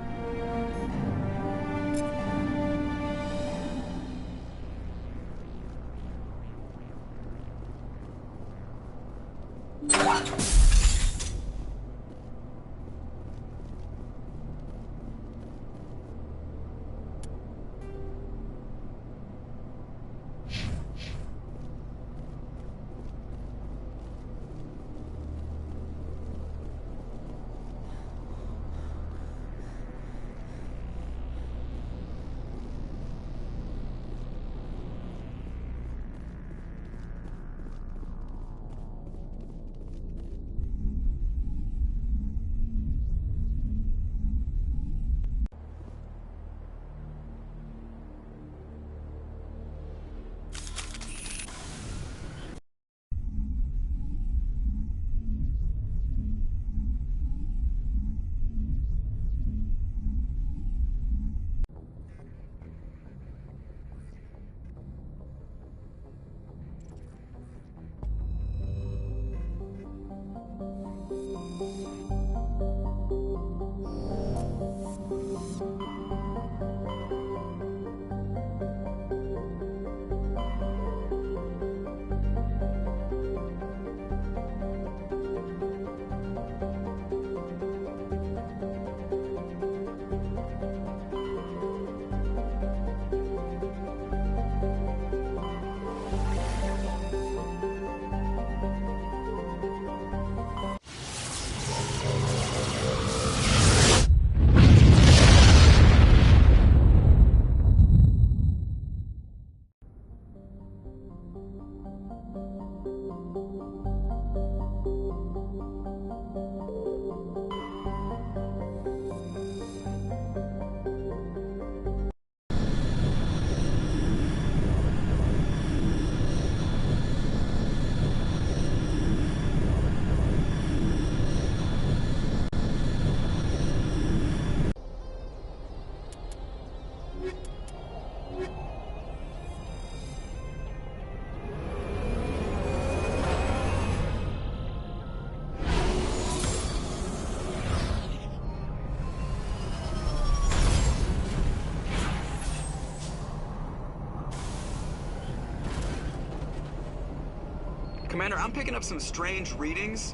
Commander, I'm picking up some strange readings.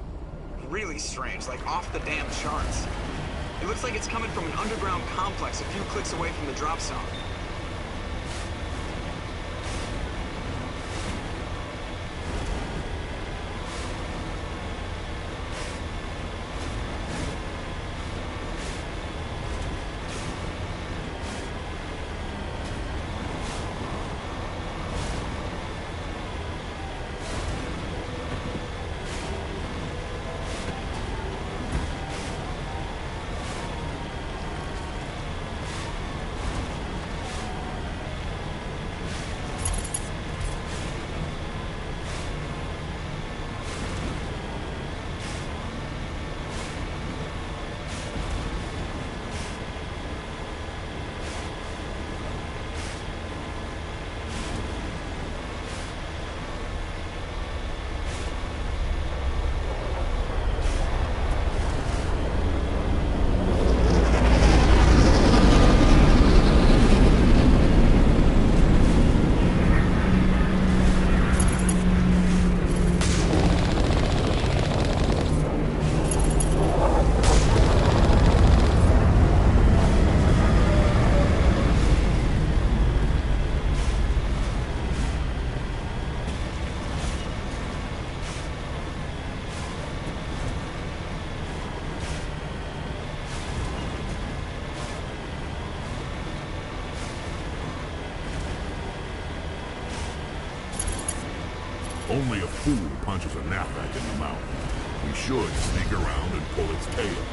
Really strange, like off the damn charts. It looks like it's coming from an underground complex a few clicks away from the drop zone. Only a fool punches a knapsack in the mouth. We should sneak around and pull its tail.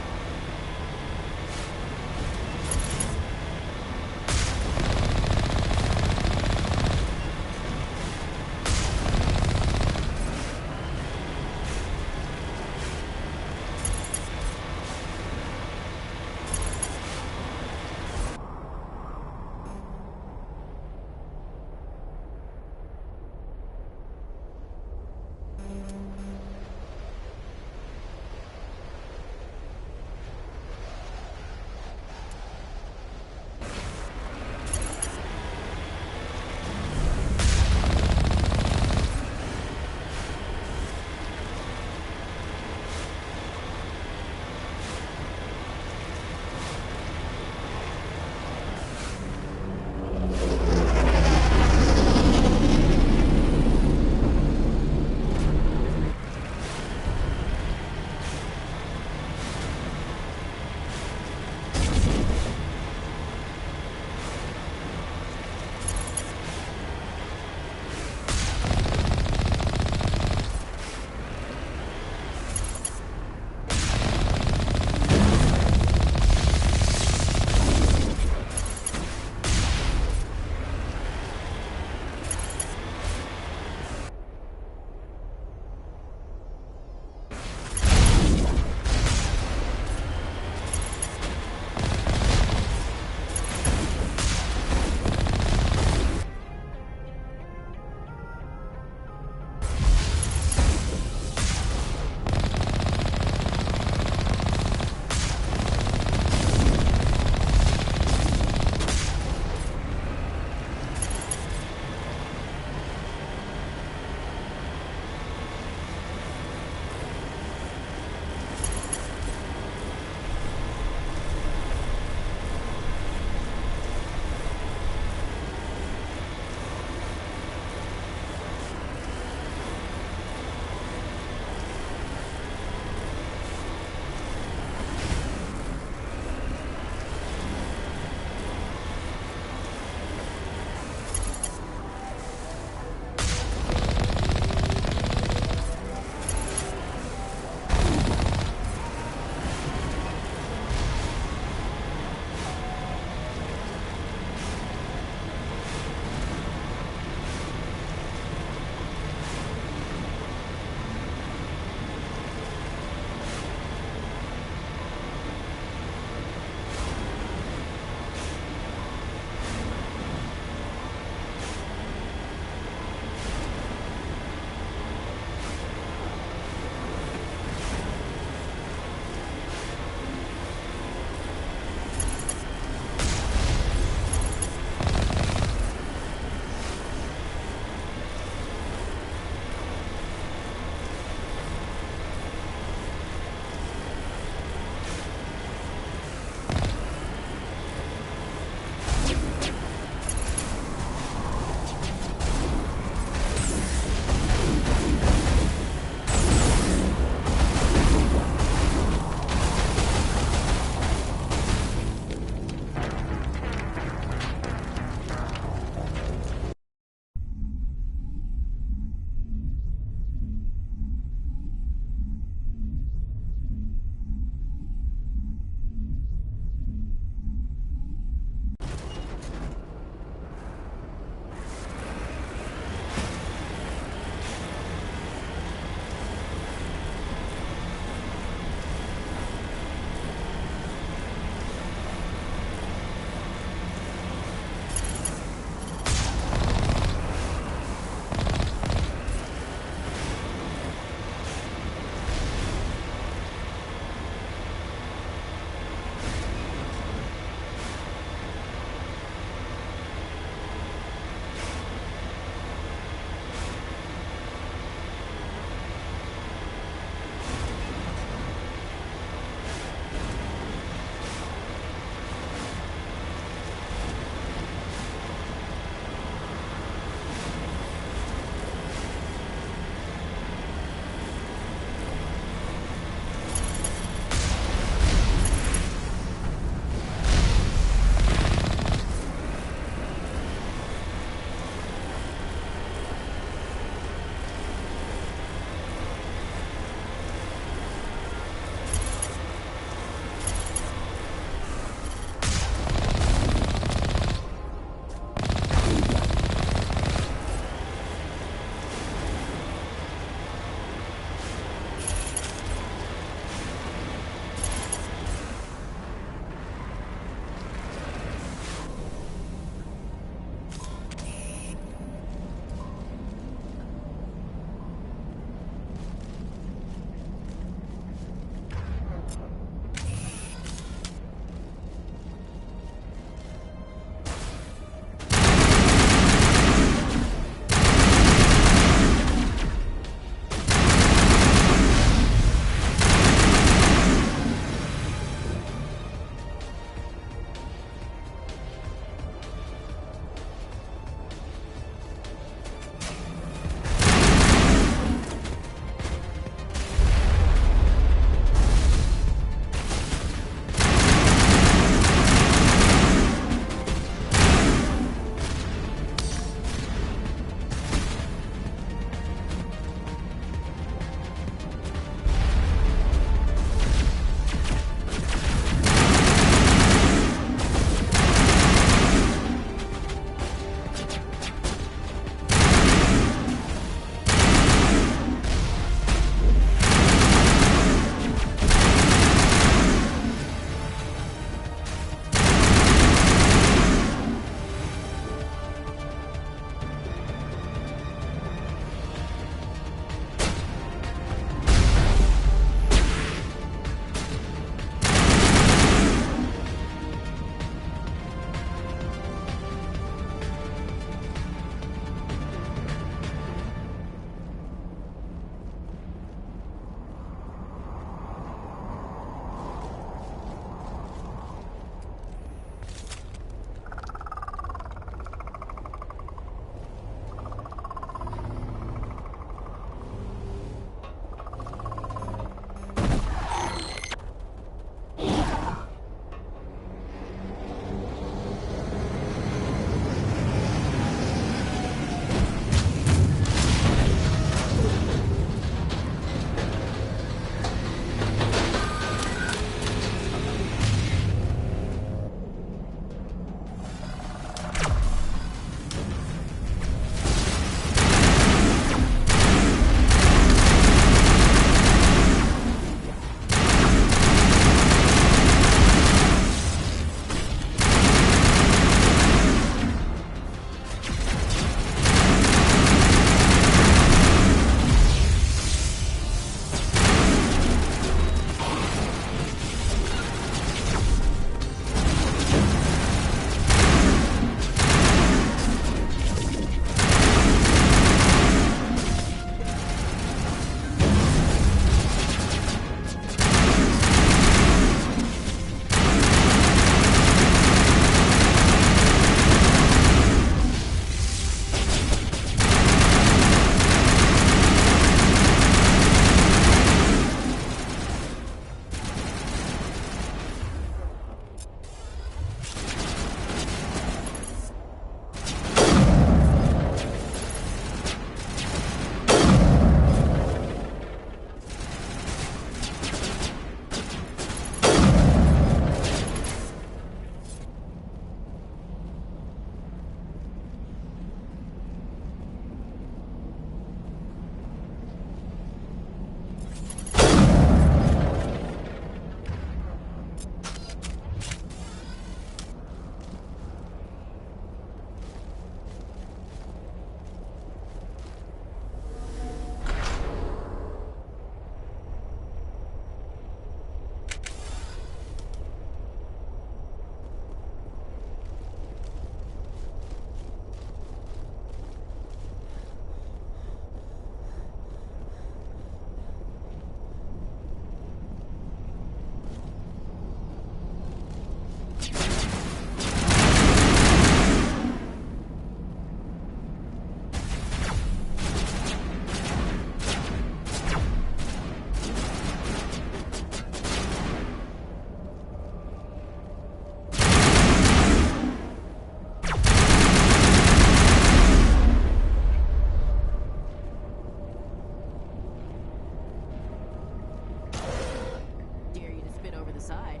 inside.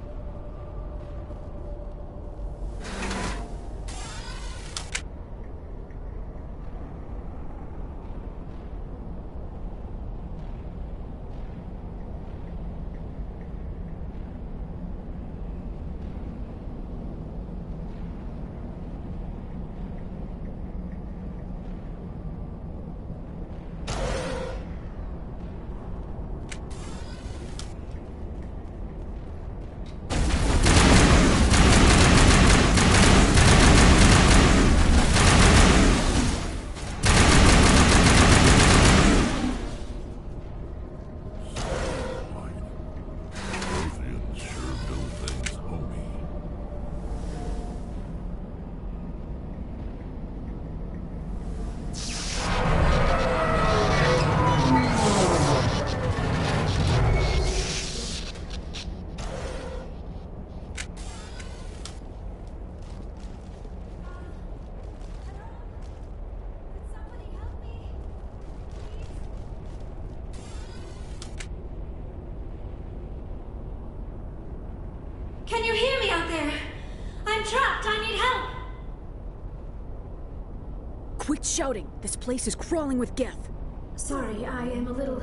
Can you hear me out there? I'm trapped. I need help. Quit shouting! This place is crawling with Geth. Sorry, I am a little...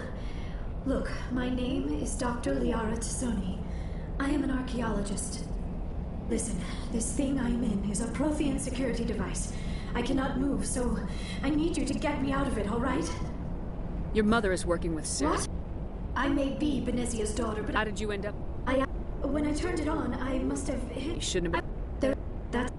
Look, my name is Dr. Liara Tassoni. I am an archaeologist. Listen, this thing I'm in is a Prothean security device. I cannot move, so I need you to get me out of it, all right? Your mother is working with Sarah. What? I may be Benezia's daughter, but... How did you end up? When I turned it on, I must have hit... You shouldn't have been... That's...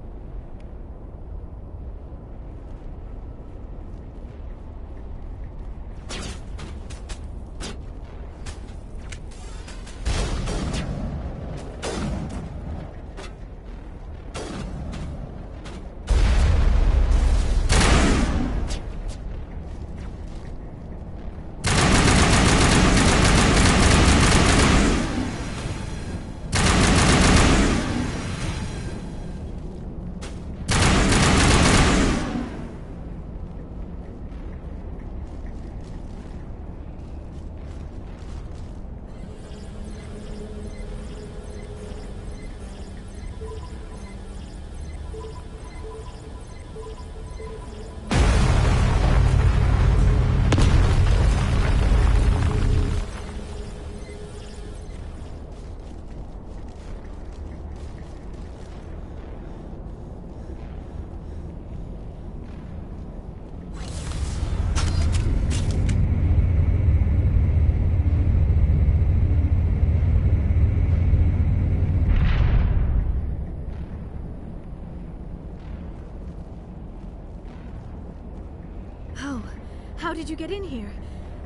How did you get in here?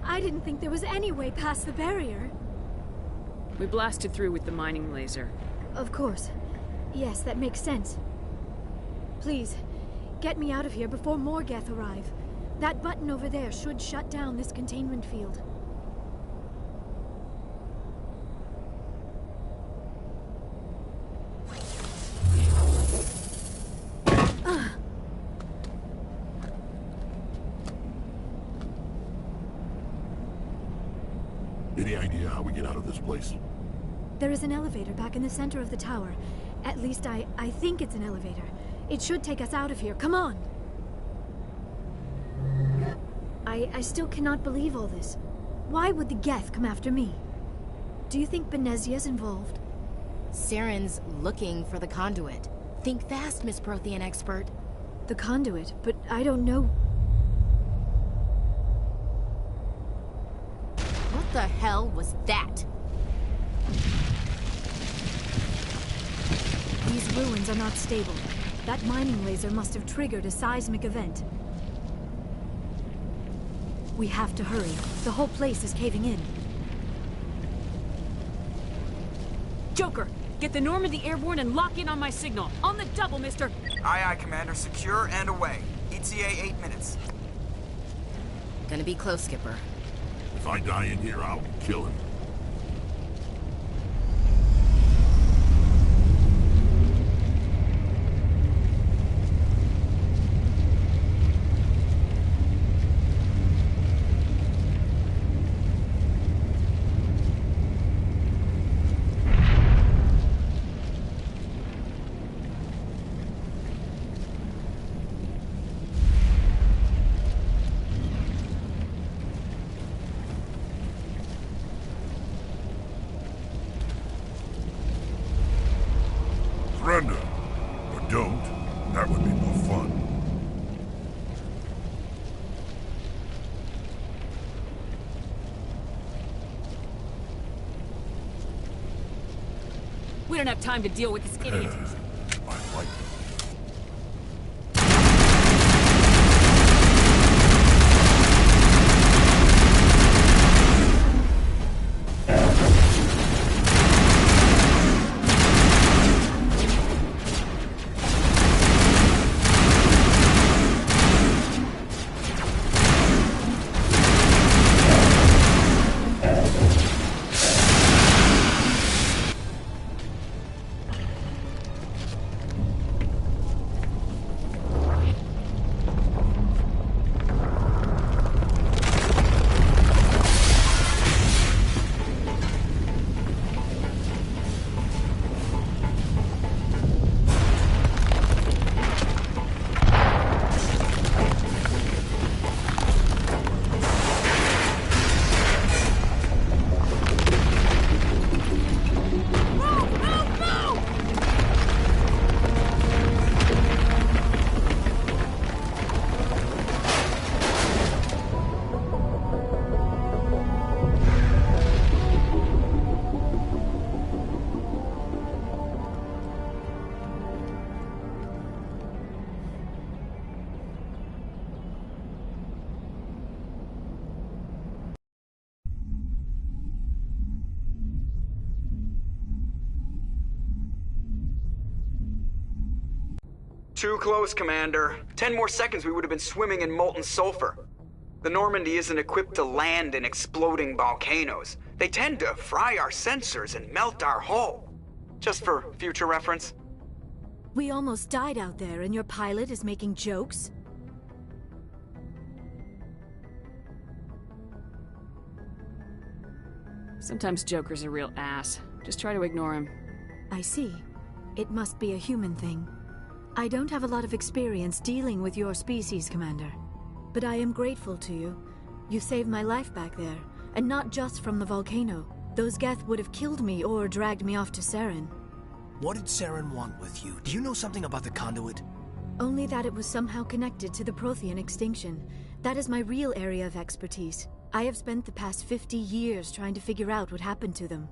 I didn't think there was any way past the barrier. We blasted through with the mining laser. Of course. Yes, that makes sense. Please, get me out of here before more Geth arrive. That button over there should shut down this containment field. Any idea how we get out of this place? There is an elevator back in the center of the tower. At least I think it's an elevator. It should take us out of here. Come on! I still cannot believe all this. Why would the Geth come after me? Do you think Benezia's involved? Saren's looking for the conduit. Think fast, Miss Prothean expert. The conduit? But I don't know... What the hell was that? These ruins are not stable. That mining laser must have triggered a seismic event. We have to hurry. The whole place is caving in. Joker, get the Normandy airborne and lock in on my signal. On the double, mister! Aye, aye, Commander. Secure and away. ETA 8 minutes. Gonna be close, Skipper. If I die in here, I'll kill him. Surrender. Or don't. That would be more fun. We don't have time to deal with this idiot. I like it. Too close, Commander. 10 more seconds we would have been swimming in molten sulfur. The Normandy isn't equipped to land in exploding volcanoes. They tend to fry our sensors and melt our hull. Just for future reference. We almost died out there and your pilot is making jokes? Sometimes Joker's a real ass. Just try to ignore him. I see. It must be a human thing. I don't have a lot of experience dealing with your species, Commander. But I am grateful to you. You saved my life back there, and not just from the volcano. Those Geth would have killed me or dragged me off to Saren. What did Saren want with you? Do you know something about the conduit? Only that it was somehow connected to the Prothean extinction. That is my real area of expertise. I have spent the past 50 years trying to figure out what happened to them.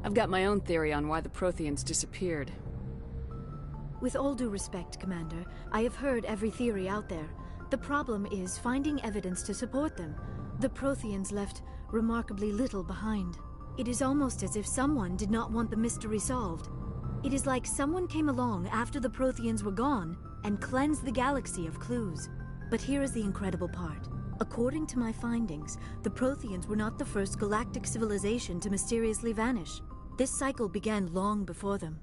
I've got my own theory on why the Protheans disappeared. With all due respect, Commander, I have heard every theory out there. The problem is finding evidence to support them. The Protheans left remarkably little behind. It is almost as if someone did not want the mystery solved. It is like someone came along after the Protheans were gone and cleansed the galaxy of clues. But here is the incredible part. According to my findings, the Protheans were not the first galactic civilization to mysteriously vanish. This cycle began long before them.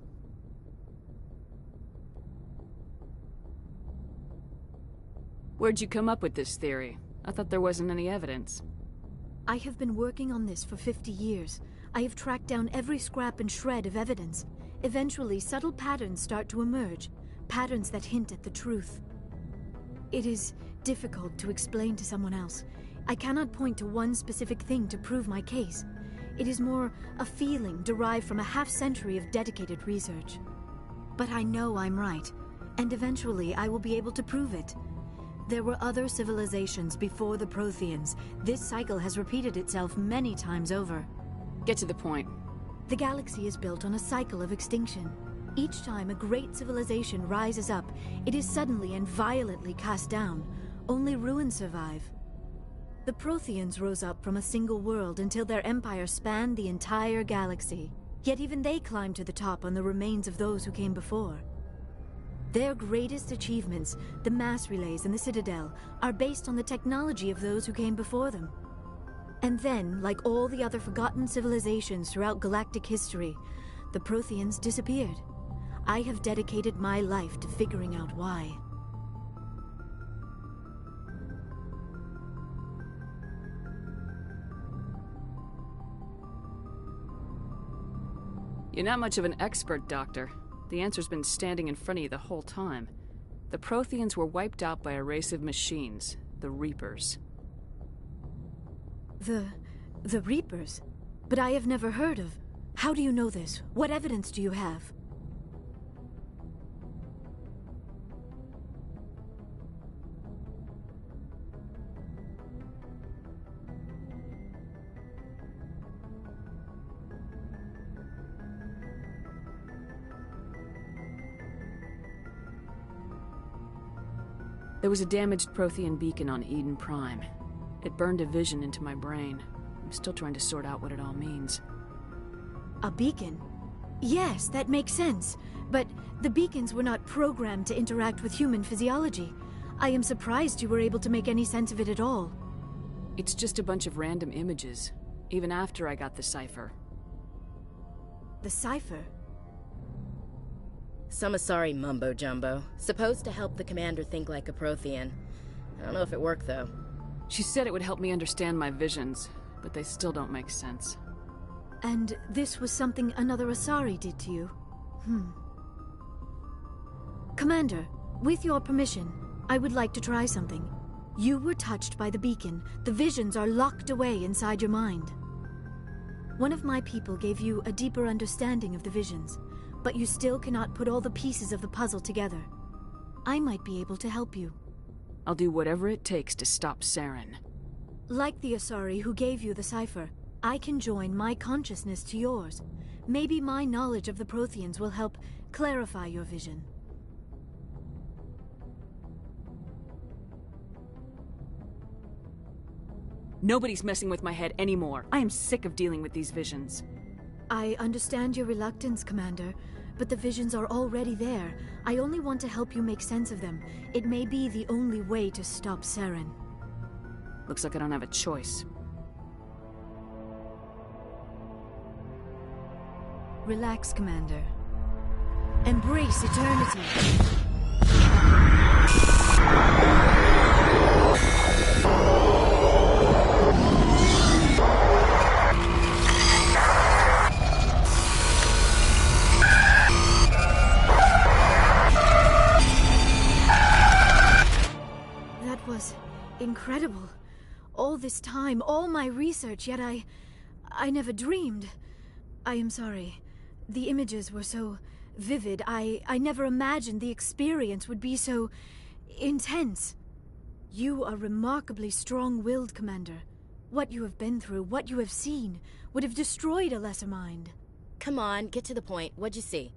Where'd you come up with this theory? I thought there wasn't any evidence. I have been working on this for 50 years. I have tracked down every scrap and shred of evidence. Eventually, subtle patterns start to emerge, patterns that hint at the truth. It is difficult to explain to someone else. I cannot point to one specific thing to prove my case. It is more a feeling derived from a half-century of dedicated research. But I know I'm right, and eventually I will be able to prove it. There were other civilizations before the Protheans. This cycle has repeated itself many times over. Get to the point. The galaxy is built on a cycle of extinction. Each time a great civilization rises up, it is suddenly and violently cast down. Only ruins survive. The Protheans rose up from a single world until their empire spanned the entire galaxy. Yet even they climbed to the top on the remains of those who came before. Their greatest achievements, the mass relays and the Citadel, are based on the technology of those who came before them. And then, like all the other forgotten civilizations throughout galactic history, the Protheans disappeared. I have dedicated my life to figuring out why. You're not much of an expert, Doctor. The answer's been standing in front of you the whole time. The Protheans were wiped out by a race of machines, the Reapers. The Reapers? But I have never heard of... How do you know this? What evidence do you have? There was a damaged Prothean beacon on Eden Prime. It burned a vision into my brain. I'm still trying to sort out what it all means. A beacon? Yes, that makes sense. But the beacons were not programmed to interact with human physiology. I am surprised you were able to make any sense of it at all. It's just a bunch of random images, even after I got the cipher. The cipher? Some Asari mumbo-jumbo. Supposed to help the commander think like a Prothean. I don't know if it worked, though. She said it would help me understand my visions, but they still don't make sense. And this was something another Asari did to you? Commander, with your permission, I would like to try something. You were touched by the beacon. The visions are locked away inside your mind. One of my people gave you a deeper understanding of the visions, but you still cannot put all the pieces of the puzzle together. I might be able to help you. I'll do whatever it takes to stop Saren. Like the Asari who gave you the cipher, I can join my consciousness to yours. Maybe my knowledge of the Protheans will help clarify your vision. Nobody's messing with my head anymore. I am sick of dealing with these visions. I understand your reluctance, Commander, but the visions are already there. I only want to help you make sense of them. It may be the only way to stop Saren. Looks like I don't have a choice. Relax, Commander. Embrace eternity. That was incredible. All this time, all my research, yet I never dreamed. I am sorry. The images were so vivid. I never imagined the experience would be so intense. You are remarkably strong-willed, Commander. What you have been through, what you have seen, would have destroyed a lesser mind. Come on, get to the point. What'd you see?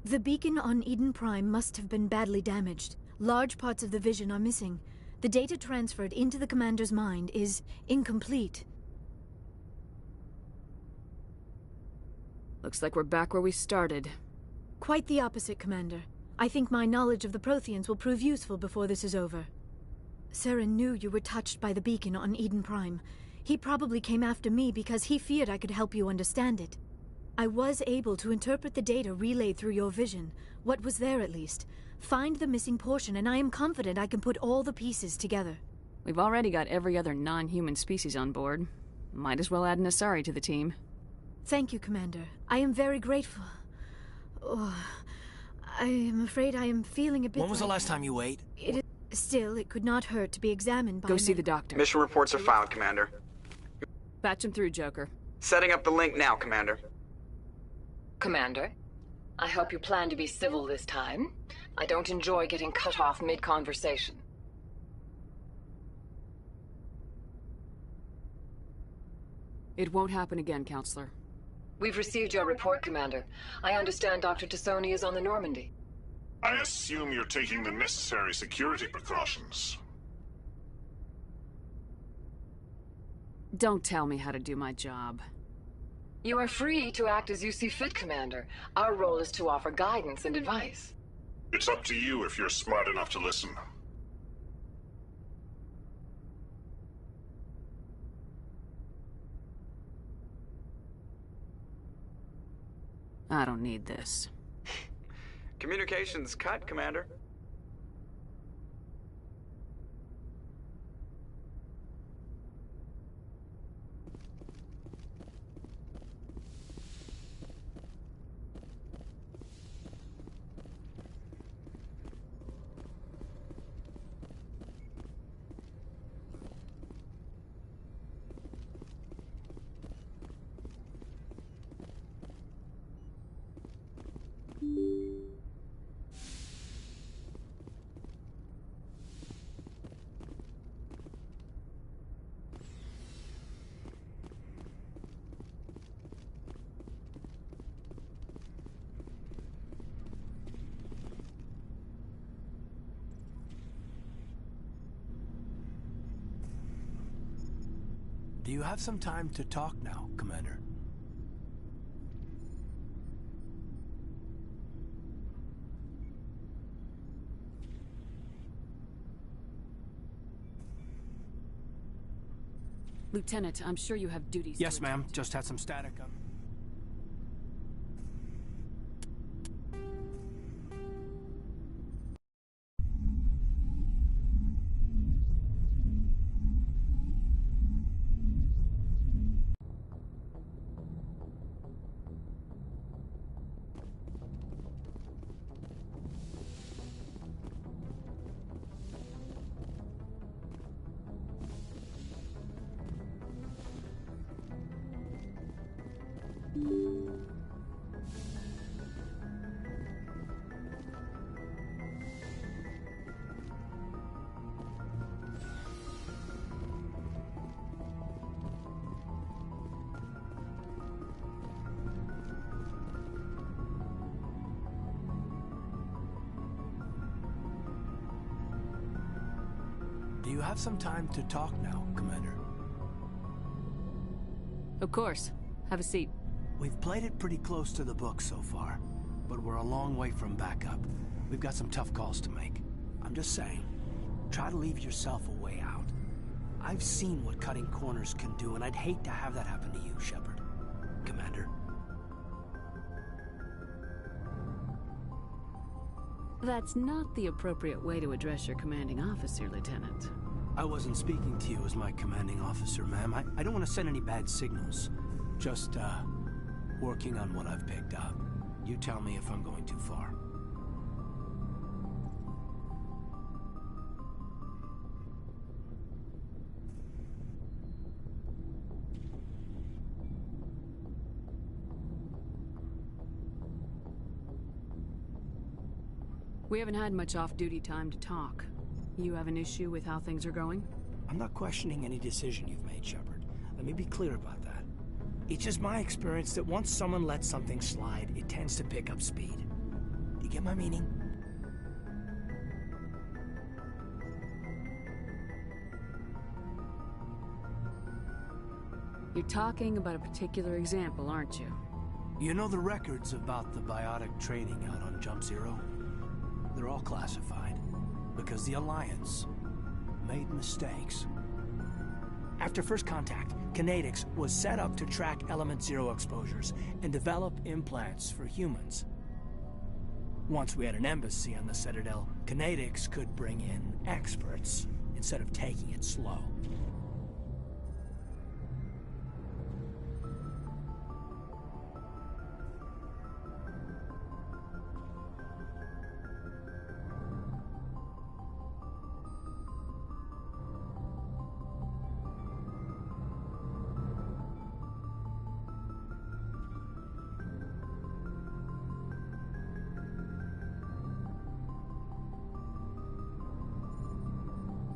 The beacon on Eden Prime must have been badly damaged. Large parts of the vision are missing. The data transferred into the Commander's mind is incomplete. Looks like we're back where we started. Quite the opposite, Commander. I think my knowledge of the Protheans will prove useful before this is over. Saren knew you were touched by the beacon on Eden Prime. He probably came after me because he feared I could help you understand it. I was able to interpret the data relayed through your vision, what was there at least, find the missing portion, and I am confident I can put all the pieces together. We've already got every other non-human species on board. Might as well add an Asari to the team. Thank you, Commander. I am very grateful. Oh, I am afraid I am feeling a bit. When was the last time you ate? Still, it could not hurt to be examined by. Go see the doctor. Mission reports are filed, Commander. Patch him through, Joker. Setting up the link now, Commander. Commander, I hope you plan to be civil this time. I don't enjoy getting cut off mid-conversation. It won't happen again, Counselor. We've received your report, Commander. I understand Dr. Tassoni is on the Normandy. I assume you're taking the necessary security precautions. Don't tell me how to do my job. You are free to act as you see fit, Commander. Our role is to offer guidance and advice. It's up to you if you're smart enough to listen. I don't need this. Communications cut, Commander. Do you have some time to talk now, Commander? Lieutenant, I'm sure you have duties. Yes, ma'am. Just had some static on. Do you have some time to talk now, Commander? Of course. Have a seat. We've played it pretty close to the book so far, but we're a long way from backup. We've got some tough calls to make. I'm just saying, try to leave yourself a way out. I've seen what cutting corners can do, and I'd hate to have that happen to you, Shepard. Commander. That's not the appropriate way to address your commanding officer, Lieutenant. I wasn't speaking to you as my commanding officer, ma'am. I don't want to send any bad signals. Just, working on what I've picked up. You tell me if I'm going too far. We haven't had much off-duty time to talk. You have an issue with how things are going? I'm not questioning any decision you've made, Shepard. Let me be clear about that. It's just my experience that once someone lets something slide, it tends to pick up speed. Do you get my meaning? You're talking about a particular example, aren't you? You know the records about the biotic trading out on Jump Zero? They're all classified, because the Alliance made mistakes. After first contact, Kinetics was set up to track Element Zero exposures and develop implants for humans. Once we had an embassy on the Citadel, Kinetics could bring in experts instead of taking it slow.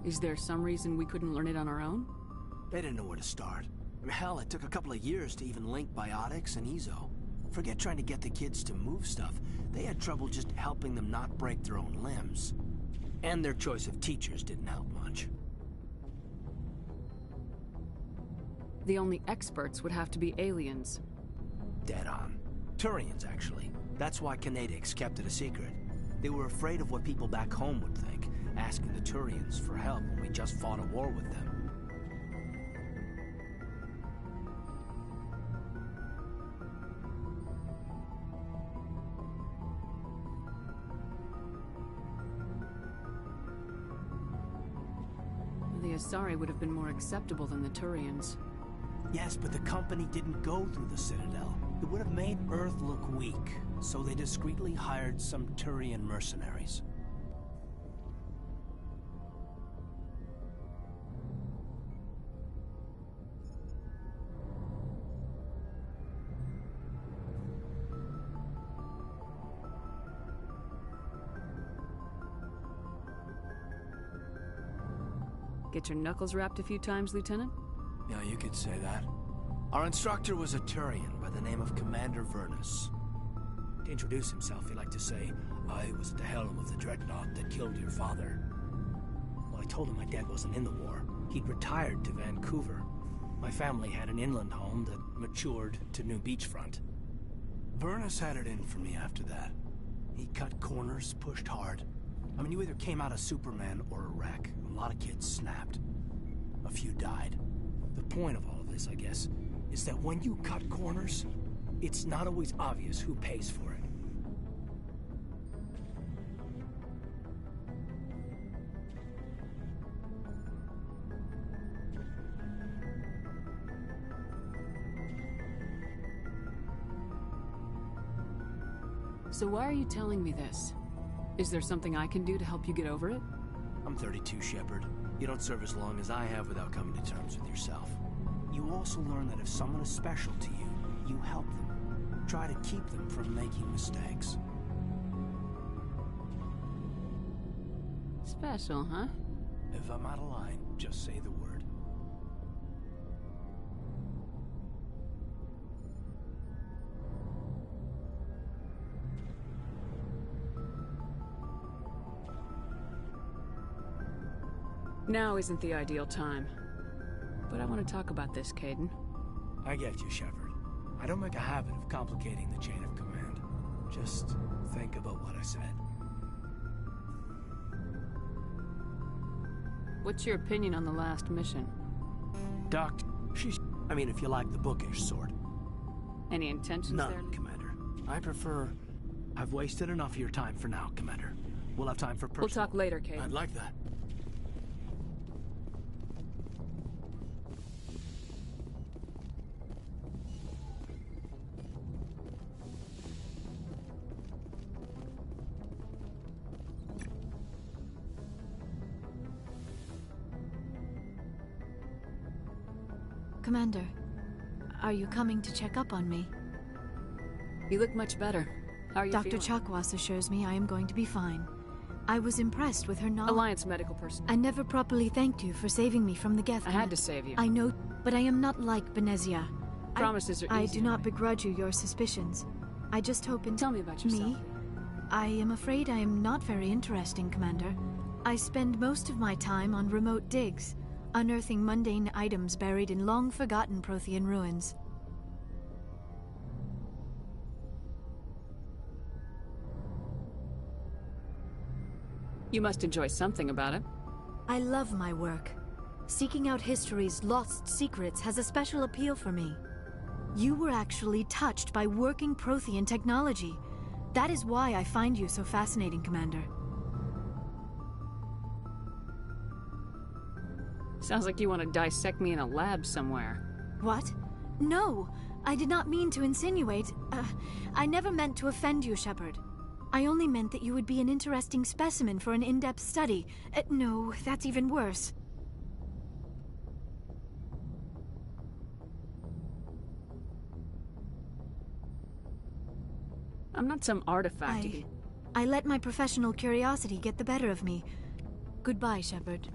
Is there some reason we couldn't learn it on our own? They didn't know where to start. I mean, hell, it took a couple of years to even link biotics and Ezo. Forget trying to get the kids to move stuff. They had trouble just helping them not break their own limbs. And their choice of teachers didn't help much. The only experts would have to be aliens. Dead on. Turians, actually. That's why Kinetics kept it a secret. They were afraid of what people back home would think, asking the Turians for help when we just fought a war with them. The Asari would have been more acceptable than the Turians. Yes, but the company didn't go through the Citadel. It would have made Earth look weak, so they discreetly hired some Turian mercenaries. Get your knuckles rapped a few times, Lieutenant? Yeah, you could say that. Our instructor was a Turian by the name of Commander Vernus. To introduce himself, he liked to say, "I was at the helm of the dreadnought that killed your father." Well, I told him my dad wasn't in the war. He'd retired to Vancouver. My family had an inland home that matured to new beachfront. Vernus had it in for me after that. He cut corners, pushed hard. I mean, you either came out a Superman or a wreck. A lot of kids snapped. A few died. The point of all of this, I guess, is that when you cut corners, it's not always obvious who pays for it. So why are you telling me this? Is there something I can do to help you get over it? I'm 32, Shepard. You don't serve as long as I have without coming to terms with yourself. You also learn that if someone is special to you, you help them. Try to keep them from making mistakes. Special, huh? If I'm out of line, just say the word. Now isn't the ideal time. But I want to talk about this, Caden. I get you, Shepard. I don't make a habit of complicating the chain of command. Just think about what I said. What's your opinion on the last mission? Doc, I mean, if you like the bookish sort. Any intentions there? None, Commander. I prefer... I've wasted enough of your time for now, Commander. We'll have time for personal... We'll talk later, Caden. I'd like that. Commander, are you coming to check up on me? You look much better. How are you Dr. feeling? Chakwas assures me I am going to be fine. I was impressed with her knowledge. Alliance medical personnel. I never properly thanked you for saving me from the Geth. I had to save you. I know, but I am not like Benezia. Promises are easy. I do not begrudge you your suspicions. I just hope in... Tell me about yourself. Me? I am afraid I am not very interesting, Commander. I spend most of my time on remote digs, unearthing mundane items buried in long-forgotten Prothean ruins. You must enjoy something about it. I love my work. Seeking out history's lost secrets has a special appeal for me. You were actually touched by working Prothean technology. That is why I find you so fascinating, Commander. Sounds like you want to dissect me in a lab somewhere. What? No! I did not mean to insinuate. I never meant to offend you, Shepard. I only meant that you would be an interesting specimen for an in-depth study. No, that's even worse. I'm not some artifact you can... I let my professional curiosity get the better of me. Goodbye, Shepard.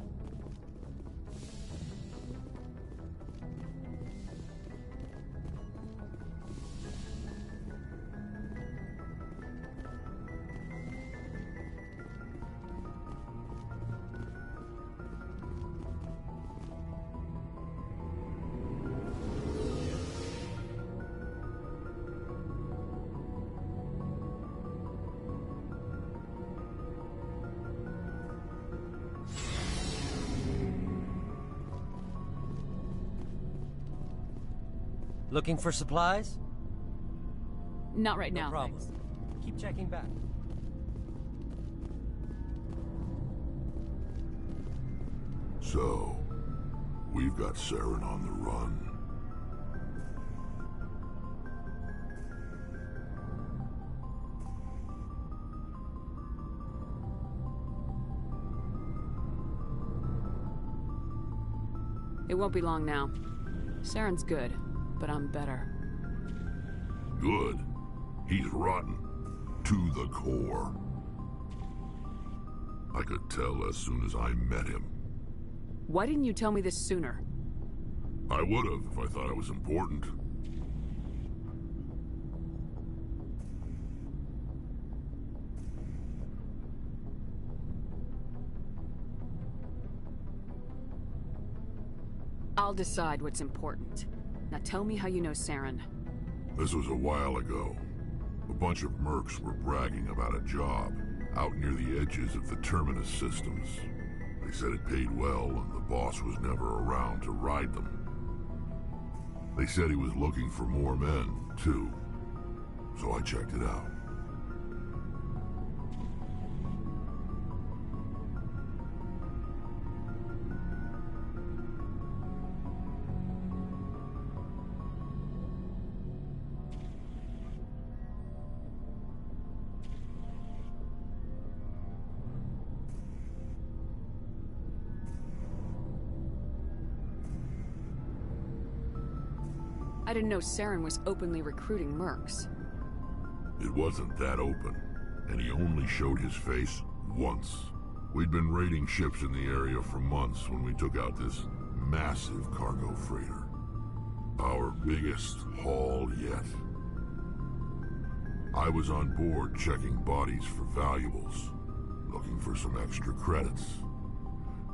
Looking for supplies? Not right No now, problem. thanks. Keep checking back. So, we've got Saren on the run. It won't be long now. Saren's good, but I'm better. Good. He's rotten. To the core. I could tell as soon as I met him. Why didn't you tell me this sooner? I would have if I thought it was important. I'll decide what's important. Now tell me how you know Saren. This was a while ago. A bunch of mercs were bragging about a job out near the edges of the Terminus systems. They said it paid well and the boss was never around to ride them. They said he was looking for more men, too. So I checked it out. I didn't know Saren was openly recruiting mercs. It wasn't that open, and he only showed his face once. We'd been raiding ships in the area for months when we took out this massive cargo freighter. Our biggest haul yet. I was on board checking bodies for valuables, looking for some extra credits.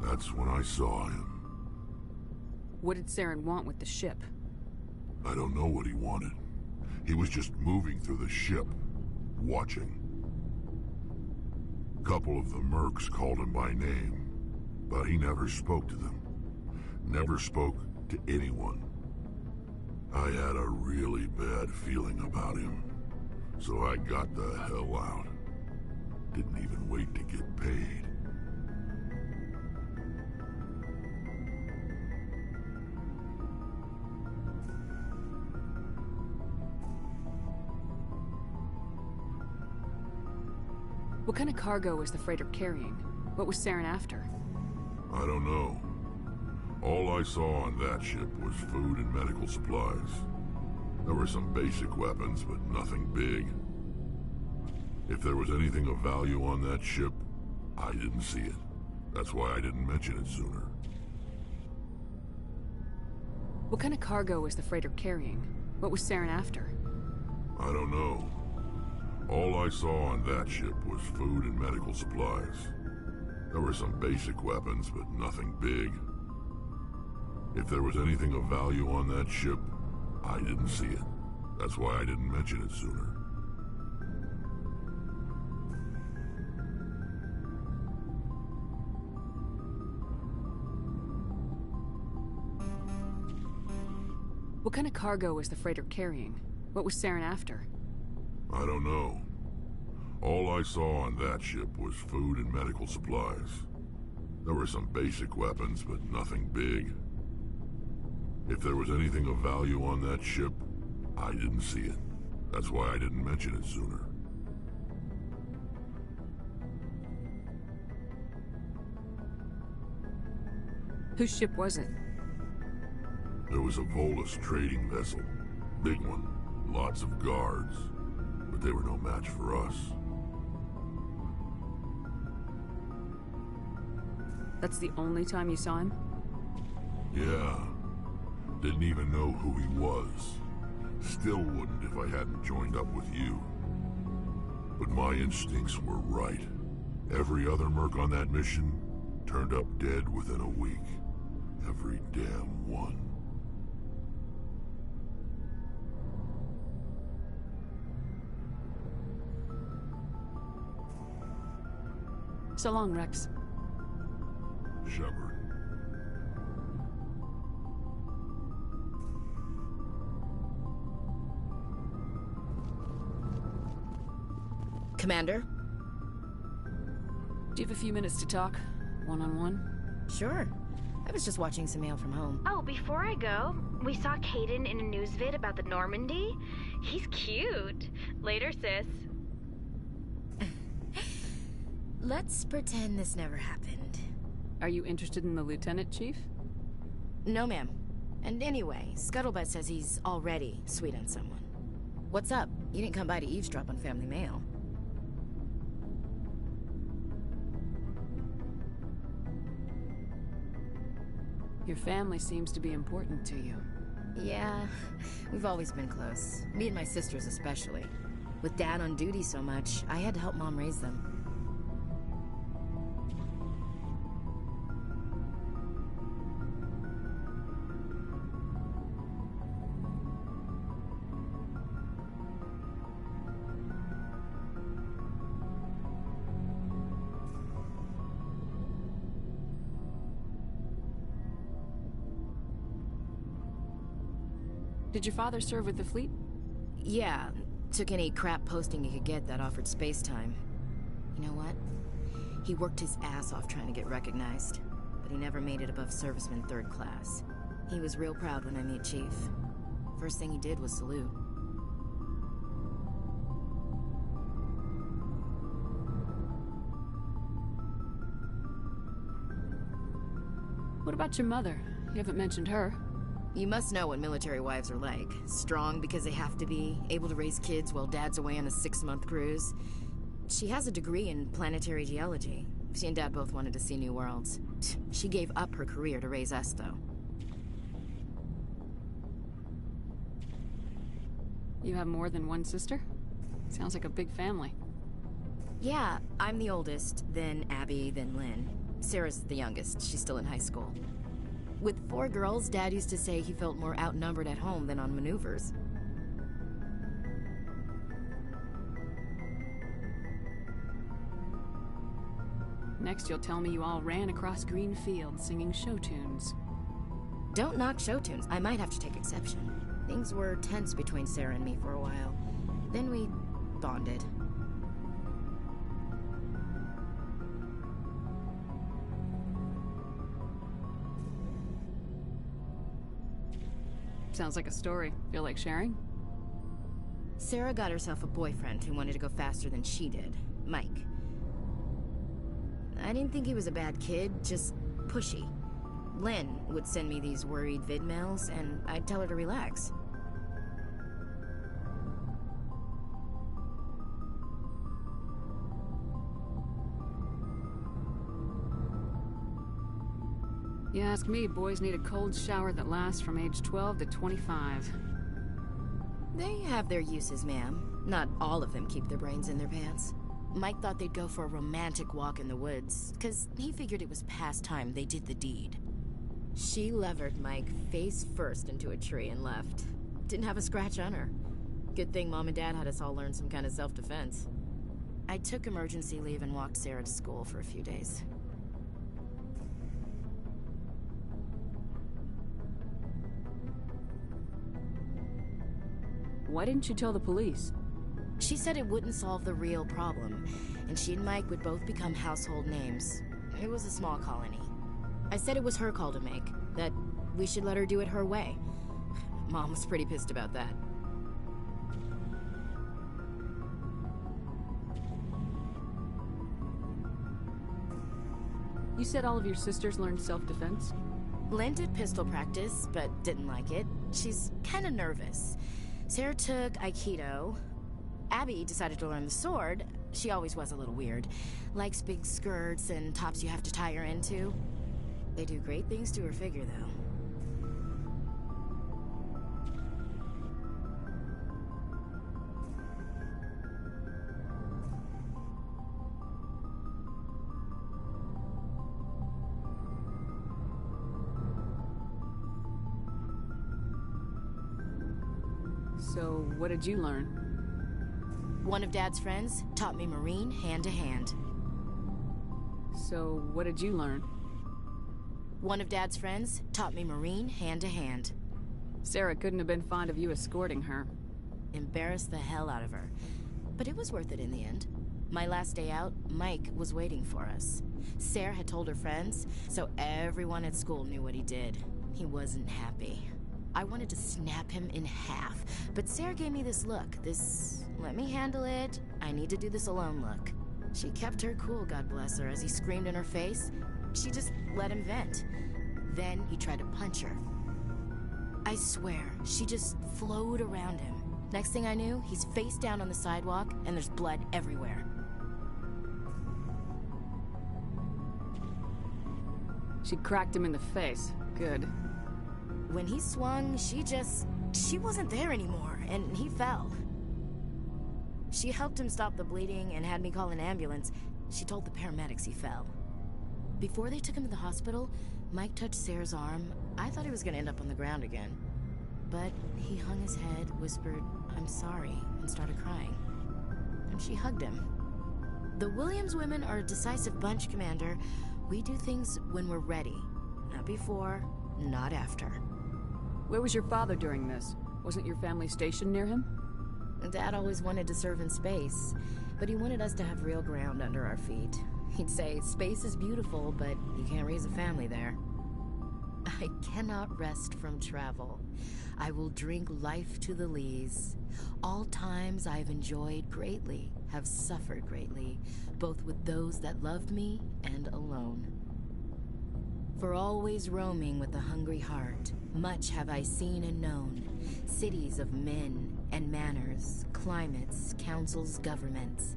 That's when I saw him. What did Saren want with the ship? I don't know what he wanted. He was just moving through the ship, watching. A couple of the mercs called him by name, but he never spoke to them. Never spoke to anyone. I had a really bad feeling about him, so I got the hell out. Didn't even wait to get paid. What kind of cargo was the freighter carrying? What was Saren after? I don't know. All I saw on that ship was food and medical supplies. There were some basic weapons, but nothing big. If there was anything of value on that ship, I didn't see it. That's why I didn't mention it sooner. What kind of cargo was the freighter carrying? What was Saren after? I don't know. All I saw on that ship was food and medical supplies. There were some basic weapons, but nothing big. If there was anything of value on that ship, I didn't see it. That's why I didn't mention it sooner. What kind of cargo was the freighter carrying? What was Saren after? I don't know. All I saw on that ship was food and medical supplies. There were some basic weapons, but nothing big. If there was anything of value on that ship, I didn't see it. That's why I didn't mention it sooner. Whose ship was it? It was a Volus trading vessel. Big one. Lots of guards. But they were no match for us. That's the only time you saw him? Yeah. Didn't even know who he was. Still wouldn't if I hadn't joined up with you. But my instincts were right. Every other merc on that mission turned up dead within a week. Every damn one. So long, Rex. Shepard. Commander? Do you have a few minutes to talk? One-on-one? Sure. I was just watching some mail from home. Oh, before I go, we saw Caden in a news vid about the Normandy. He's cute. Later, sis. Let's pretend this never happened. Are you interested in the Lieutenant, Chief? No, ma'am. And anyway, Scuttlebutt says he's already sweet on someone. What's up? You didn't come by to eavesdrop on family mail. Your family seems to be important to you. Yeah, we've always been close. Me and my sisters especially. With Dad on duty so much, I had to help Mom raise them. Did your father serve with the fleet? Yeah, took any crap posting he could get that offered space time. You know what? He worked his ass off trying to get recognized, but he never made it above serviceman 3rd class. He was real proud when I met Chief. First thing he did was salute. What about your mother? You haven't mentioned her. You must know what military wives are like. Strong because they have to be, able to raise kids while Dad's away on a 6-month cruise. She has a degree in planetary geology. She and Dad both wanted to see new worlds. She gave up her career to raise us, though. You have more than one sister? Sounds like a big family. Yeah, I'm the oldest, then Abby, then Lynn. Sarah's the youngest. She's still in high school. With 4 girls, Dad used to say he felt more outnumbered at home than on maneuvers. Next, you'll tell me you all ran across green fields singing show tunes. Don't knock show tunes. I might have to take exception. Things were tense between Sarah and me for a while. Then we bonded. Sounds like a story. Feel like sharing? Sarah got herself a boyfriend who wanted to go faster than she did, Mike. I didn't think he was a bad kid, just pushy. Lynn would send me these worried vid mails, and I'd tell her to relax. You ask me, boys need a cold shower that lasts from age 12 to 25. They have their uses, ma'am. Not all of them keep their brains in their pants. Mike thought they'd go for a romantic walk in the woods, because he figured it was past time they did the deed. She levered Mike face first into a tree and left. Didn't have a scratch on her. Good thing Mom and Dad had us all learn some kind of self-defense. I took emergency leave and walked Sarah to school for a few days. Why didn't you tell the police? She said it wouldn't solve the real problem, and she and Mike would both become household names. It was a small colony. I said it was her call to make, that we should let her do it her way. Mom was pretty pissed about that. You said all of your sisters learned self-defense? Lynn did pistol practice, but didn't like it. She's kind of nervous. Sarah took Aikido. Abby decided to learn the sword. She always was a little weird. Likes big skirts and tops you have to tie her into. They do great things to her figure, though. So, what did you learn? One of Dad's friends taught me Marine hand-to-hand. So, what did you learn? One of Dad's friends taught me Marine hand-to-hand. Sarah couldn't have been fond of you escorting her. Embarrassed the hell out of her. But it was worth it in the end. My last day out, Mike was waiting for us. Sarah had told her friends, so everyone at school knew what he did. He wasn't happy. I wanted to snap him in half, but Sarah gave me this look, this let me handle it, I need to do this alone look. She kept her cool, God bless her, as he screamed in her face. She just let him vent. Then he tried to punch her. I swear, she just flowed around him. Next thing I knew, he's face down on the sidewalk, and there's blood everywhere. She cracked him in the face. Good. When he swung, she wasn't there anymore, and he fell. She helped him stop the bleeding and had me call an ambulance. She told the paramedics he fell. Before they took him to the hospital, Mike touched Sarah's arm. I thought he was gonna end up on the ground again. But he hung his head, whispered, "I'm sorry," and started crying. And she hugged him. The Williams women are a decisive bunch, Commander. We do things when we're ready. Not before, not after. Where was your father during this? Wasn't your family stationed near him? Dad always wanted to serve in space, but he wanted us to have real ground under our feet. He'd say, space is beautiful, but you can't raise a family there. I cannot rest from travel. I will drink life to the lees. All times I have enjoyed greatly, have suffered greatly, both with those that loved me and alone. For always roaming with a hungry heart, much have I seen and known, cities of men and manners, climates, councils, governments.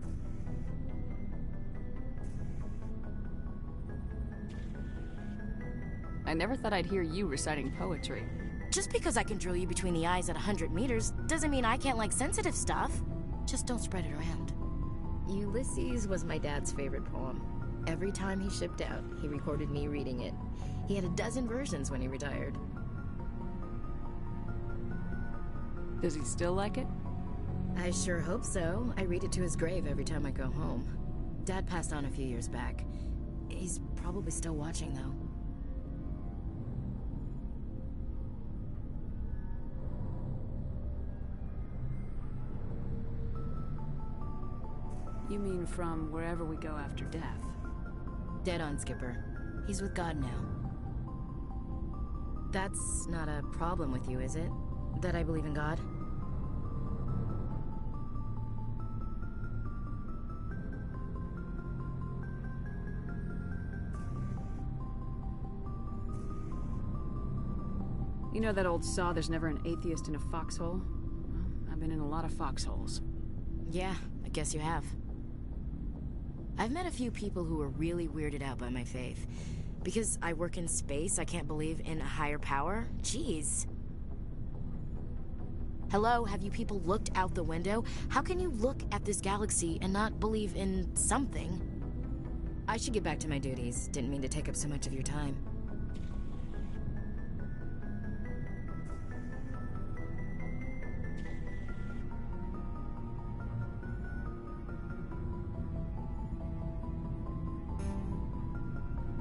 I never thought I'd hear you reciting poetry. Just because I can drill you between the eyes at 100 meters doesn't mean I can't like sensitive stuff. Just don't spread it around. Ulysses was my dad's favorite poem. Every time he shipped out, he recorded me reading it. He had a dozen versions when he retired. Does he still like it? I sure hope so. I read it to his grave every time I go home. Dad passed on a few years back. He's probably still watching, though. You mean from wherever we go after death? Dead on, Skipper. He's with God now. That's not a problem with you, is it? That I believe in God? You know that old saw, there's never an atheist in a foxhole? Well, I've been in a lot of foxholes. Yeah, I guess you have. I've met a few people who were really weirded out by my faith. Because I work in space, I can't believe in a higher power? Jeez. Hello, have you people looked out the window? How can you look at this galaxy and not believe in something? I should get back to my duties. Didn't mean to take up so much of your time.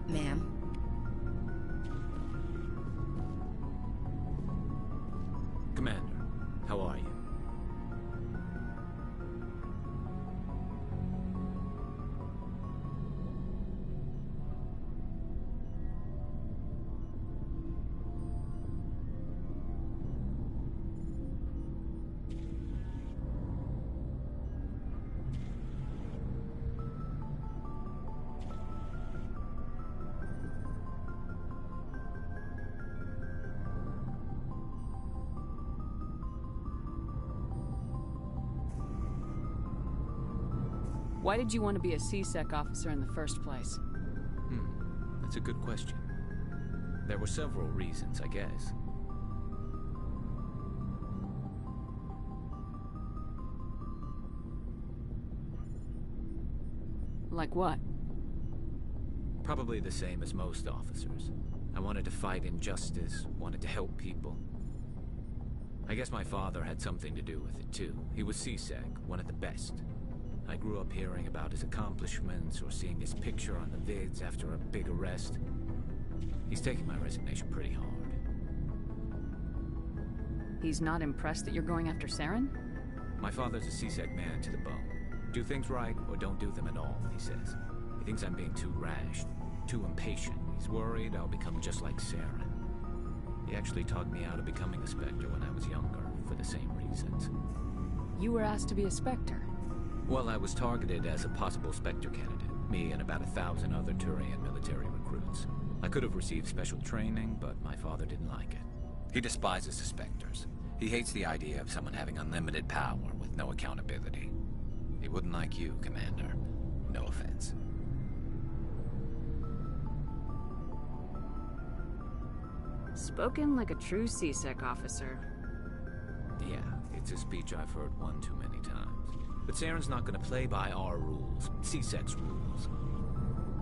Ma'am? Commander, how are you? Why did you want to be a CSEC officer in the first place? That's a good question. There were several reasons, I guess. Like what? Probably the same as most officers. I wanted to fight injustice, wanted to help people. I guess my father had something to do with it too. He was CSEC, one of the best. I grew up hearing about his accomplishments or seeing his picture on the vids after a big arrest. He's taking my resignation pretty hard. He's not impressed that you're going after Saren? My father's a CSEC man to the bone. Do things right or don't do them at all, he says. He thinks I'm being too rash, too impatient. He's worried I'll become just like Saren. He actually talked me out of becoming a Spectre when I was younger, for the same reasons. You were asked to be a Spectre? Well, I was targeted as a possible Spectre candidate, me and about 1,000 other Turian military recruits. I could have received special training, but my father didn't like it. He despises the Spectres. He hates the idea of someone having unlimited power with no accountability. He wouldn't like you, Commander. No offense. Spoken like a true C-Sec officer. Yeah, it's a speech I've heard one too many times. But Saren's not gonna play by our rules, C-Sec's rules.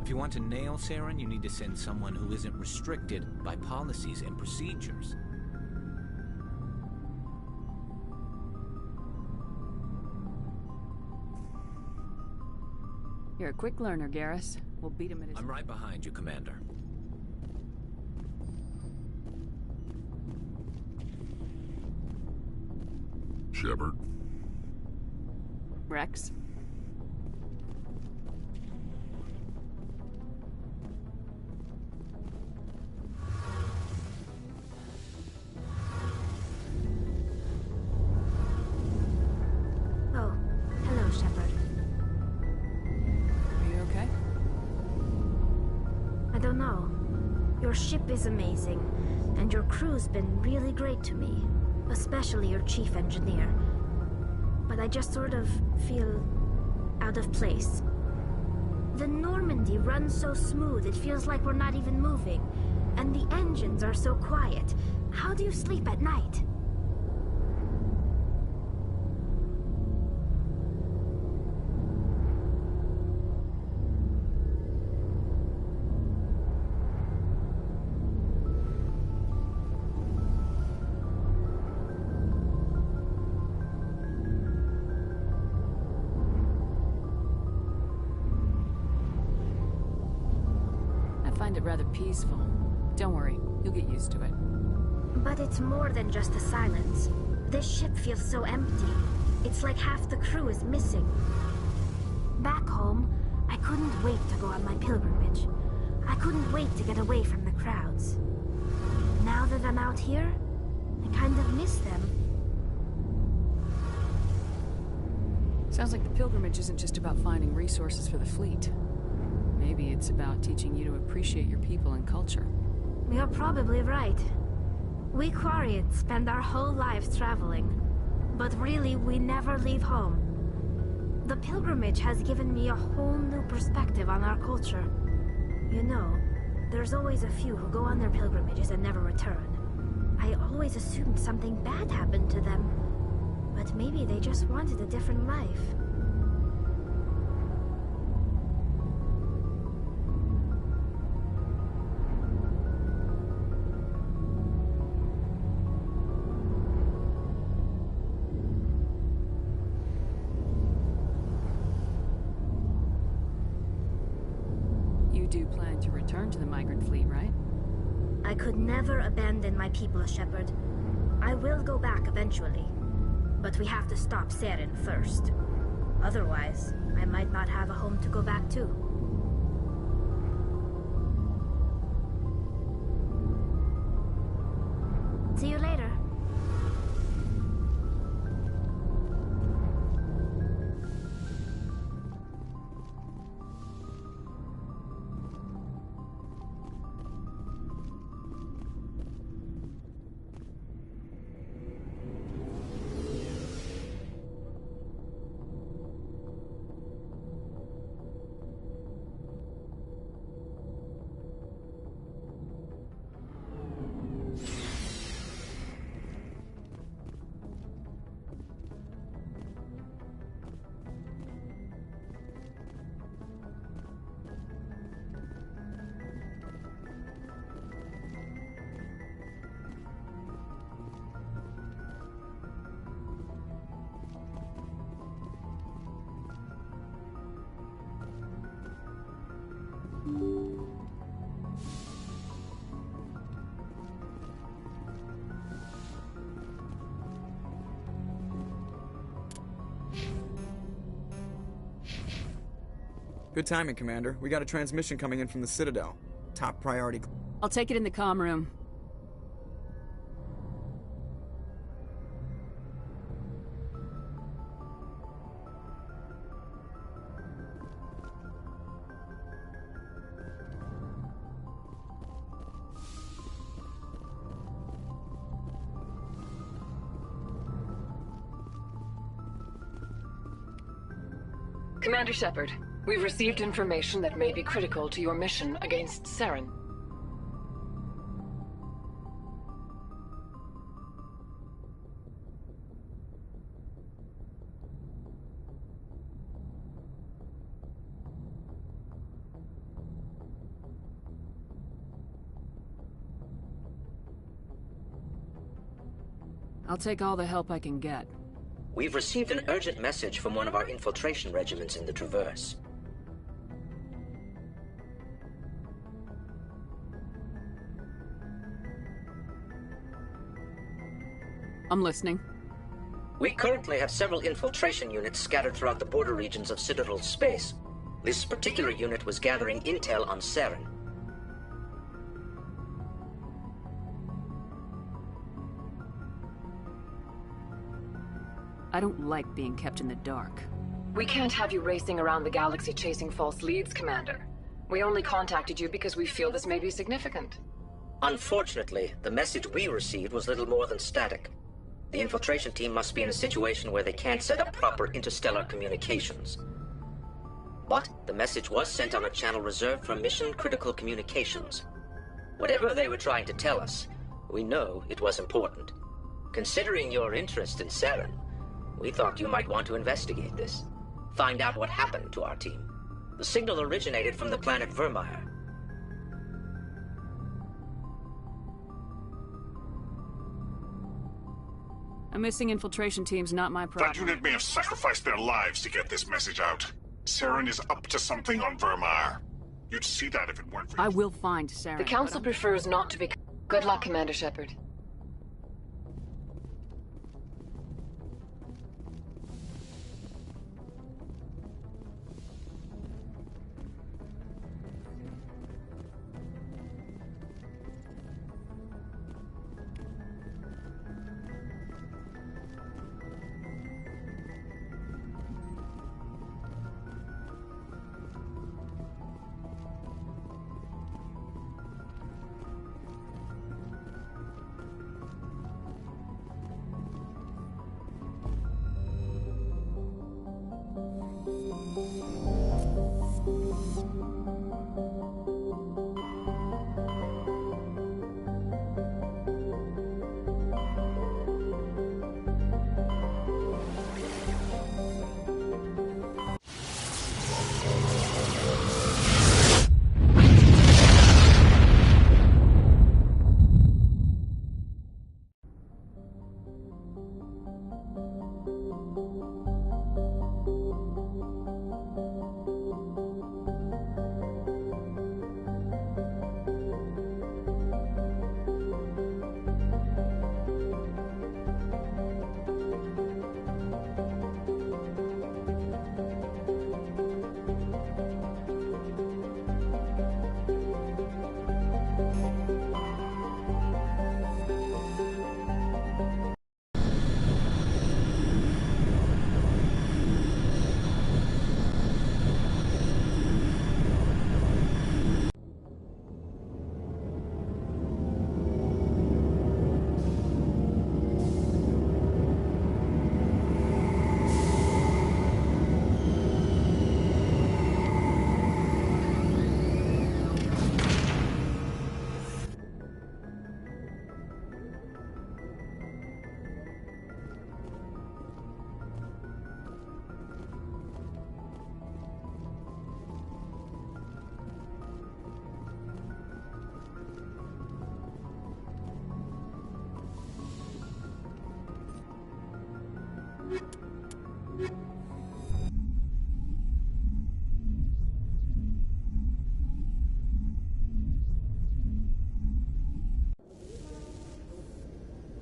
If you want to nail Saren, you need to send someone who isn't restricted by policies and procedures. You're a quick learner, Garrus. We'll beat him at his... I'm right behind you, Commander. Shepard. Rex. Oh, hello, Shepard. Are you okay? I don't know. Your ship is amazing, and your crew's been really great to me. Especially your chief engineer. But I just sort of feel out of place. The Normandy runs so smooth, it feels like we're not even moving. And the engines are so quiet. How do you sleep at night? I find it rather peaceful. Don't worry, you'll get used to it. But it's more than just the silence. This ship feels so empty. It's like half the crew is missing. Back home, I couldn't wait to go on my pilgrimage. I couldn't wait to get away from the crowds. Now that I'm out here, I kind of miss them. Sounds like the pilgrimage isn't just about finding resources for the fleet. Maybe it's about teaching you to appreciate your people and culture. You're probably right. We Quarians spend our whole lives traveling, but really we never leave home. The pilgrimage has given me a whole new perspective on our culture. You know, there's always a few who go on their pilgrimages and never return. I always assumed something bad happened to them, but maybe they just wanted a different life. You do plan to return to the migrant fleet, right? I could never abandon my people, Shepard. I will go back eventually, but we have to stop Saren first. Otherwise, I might not have a home to go back to. See you later. Good timing, Commander. We got a transmission coming in from the Citadel. Top priority. I'll take it in the comm room. Commander Shepard, we've received information that may be critical to your mission against Saren. I'll take all the help I can get. We've received an urgent message from one of our infiltration regiments in the Traverse. I'm listening. We currently have several infiltration units scattered throughout the border regions of Citadel space. This particular unit was gathering intel on Saren. I don't like being kept in the dark. We can't have you racing around the galaxy chasing false leads, Commander. We only contacted you because we feel this may be significant. Unfortunately, the message we received was little more than static. The infiltration team must be in a situation where they can't set up proper interstellar communications. But the message was sent on a channel reserved for mission-critical communications. Whatever they were trying to tell us, we know it was important. Considering your interest in Saren, we thought you might want to investigate this. Find out what happened to our team. The signal originated from the planet Vermeer. A missing infiltration team's not my problem. That unit may have sacrificed their lives to get this message out. Saren is up to something on Vermeer. You'd see that if it weren't for... I will find Saren. The Council prefers not to be... Good luck, Commander Shepard.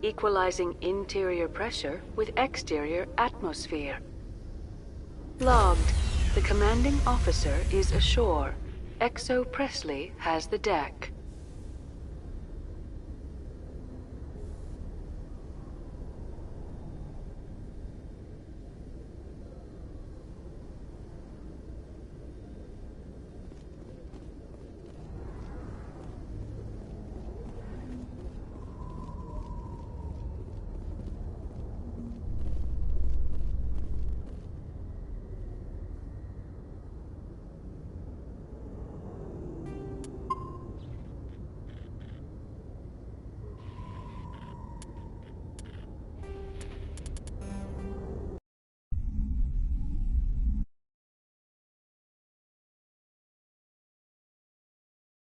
Equalizing interior pressure with exterior atmosphere. Logged. The commanding officer is ashore. Exo Presley has the deck.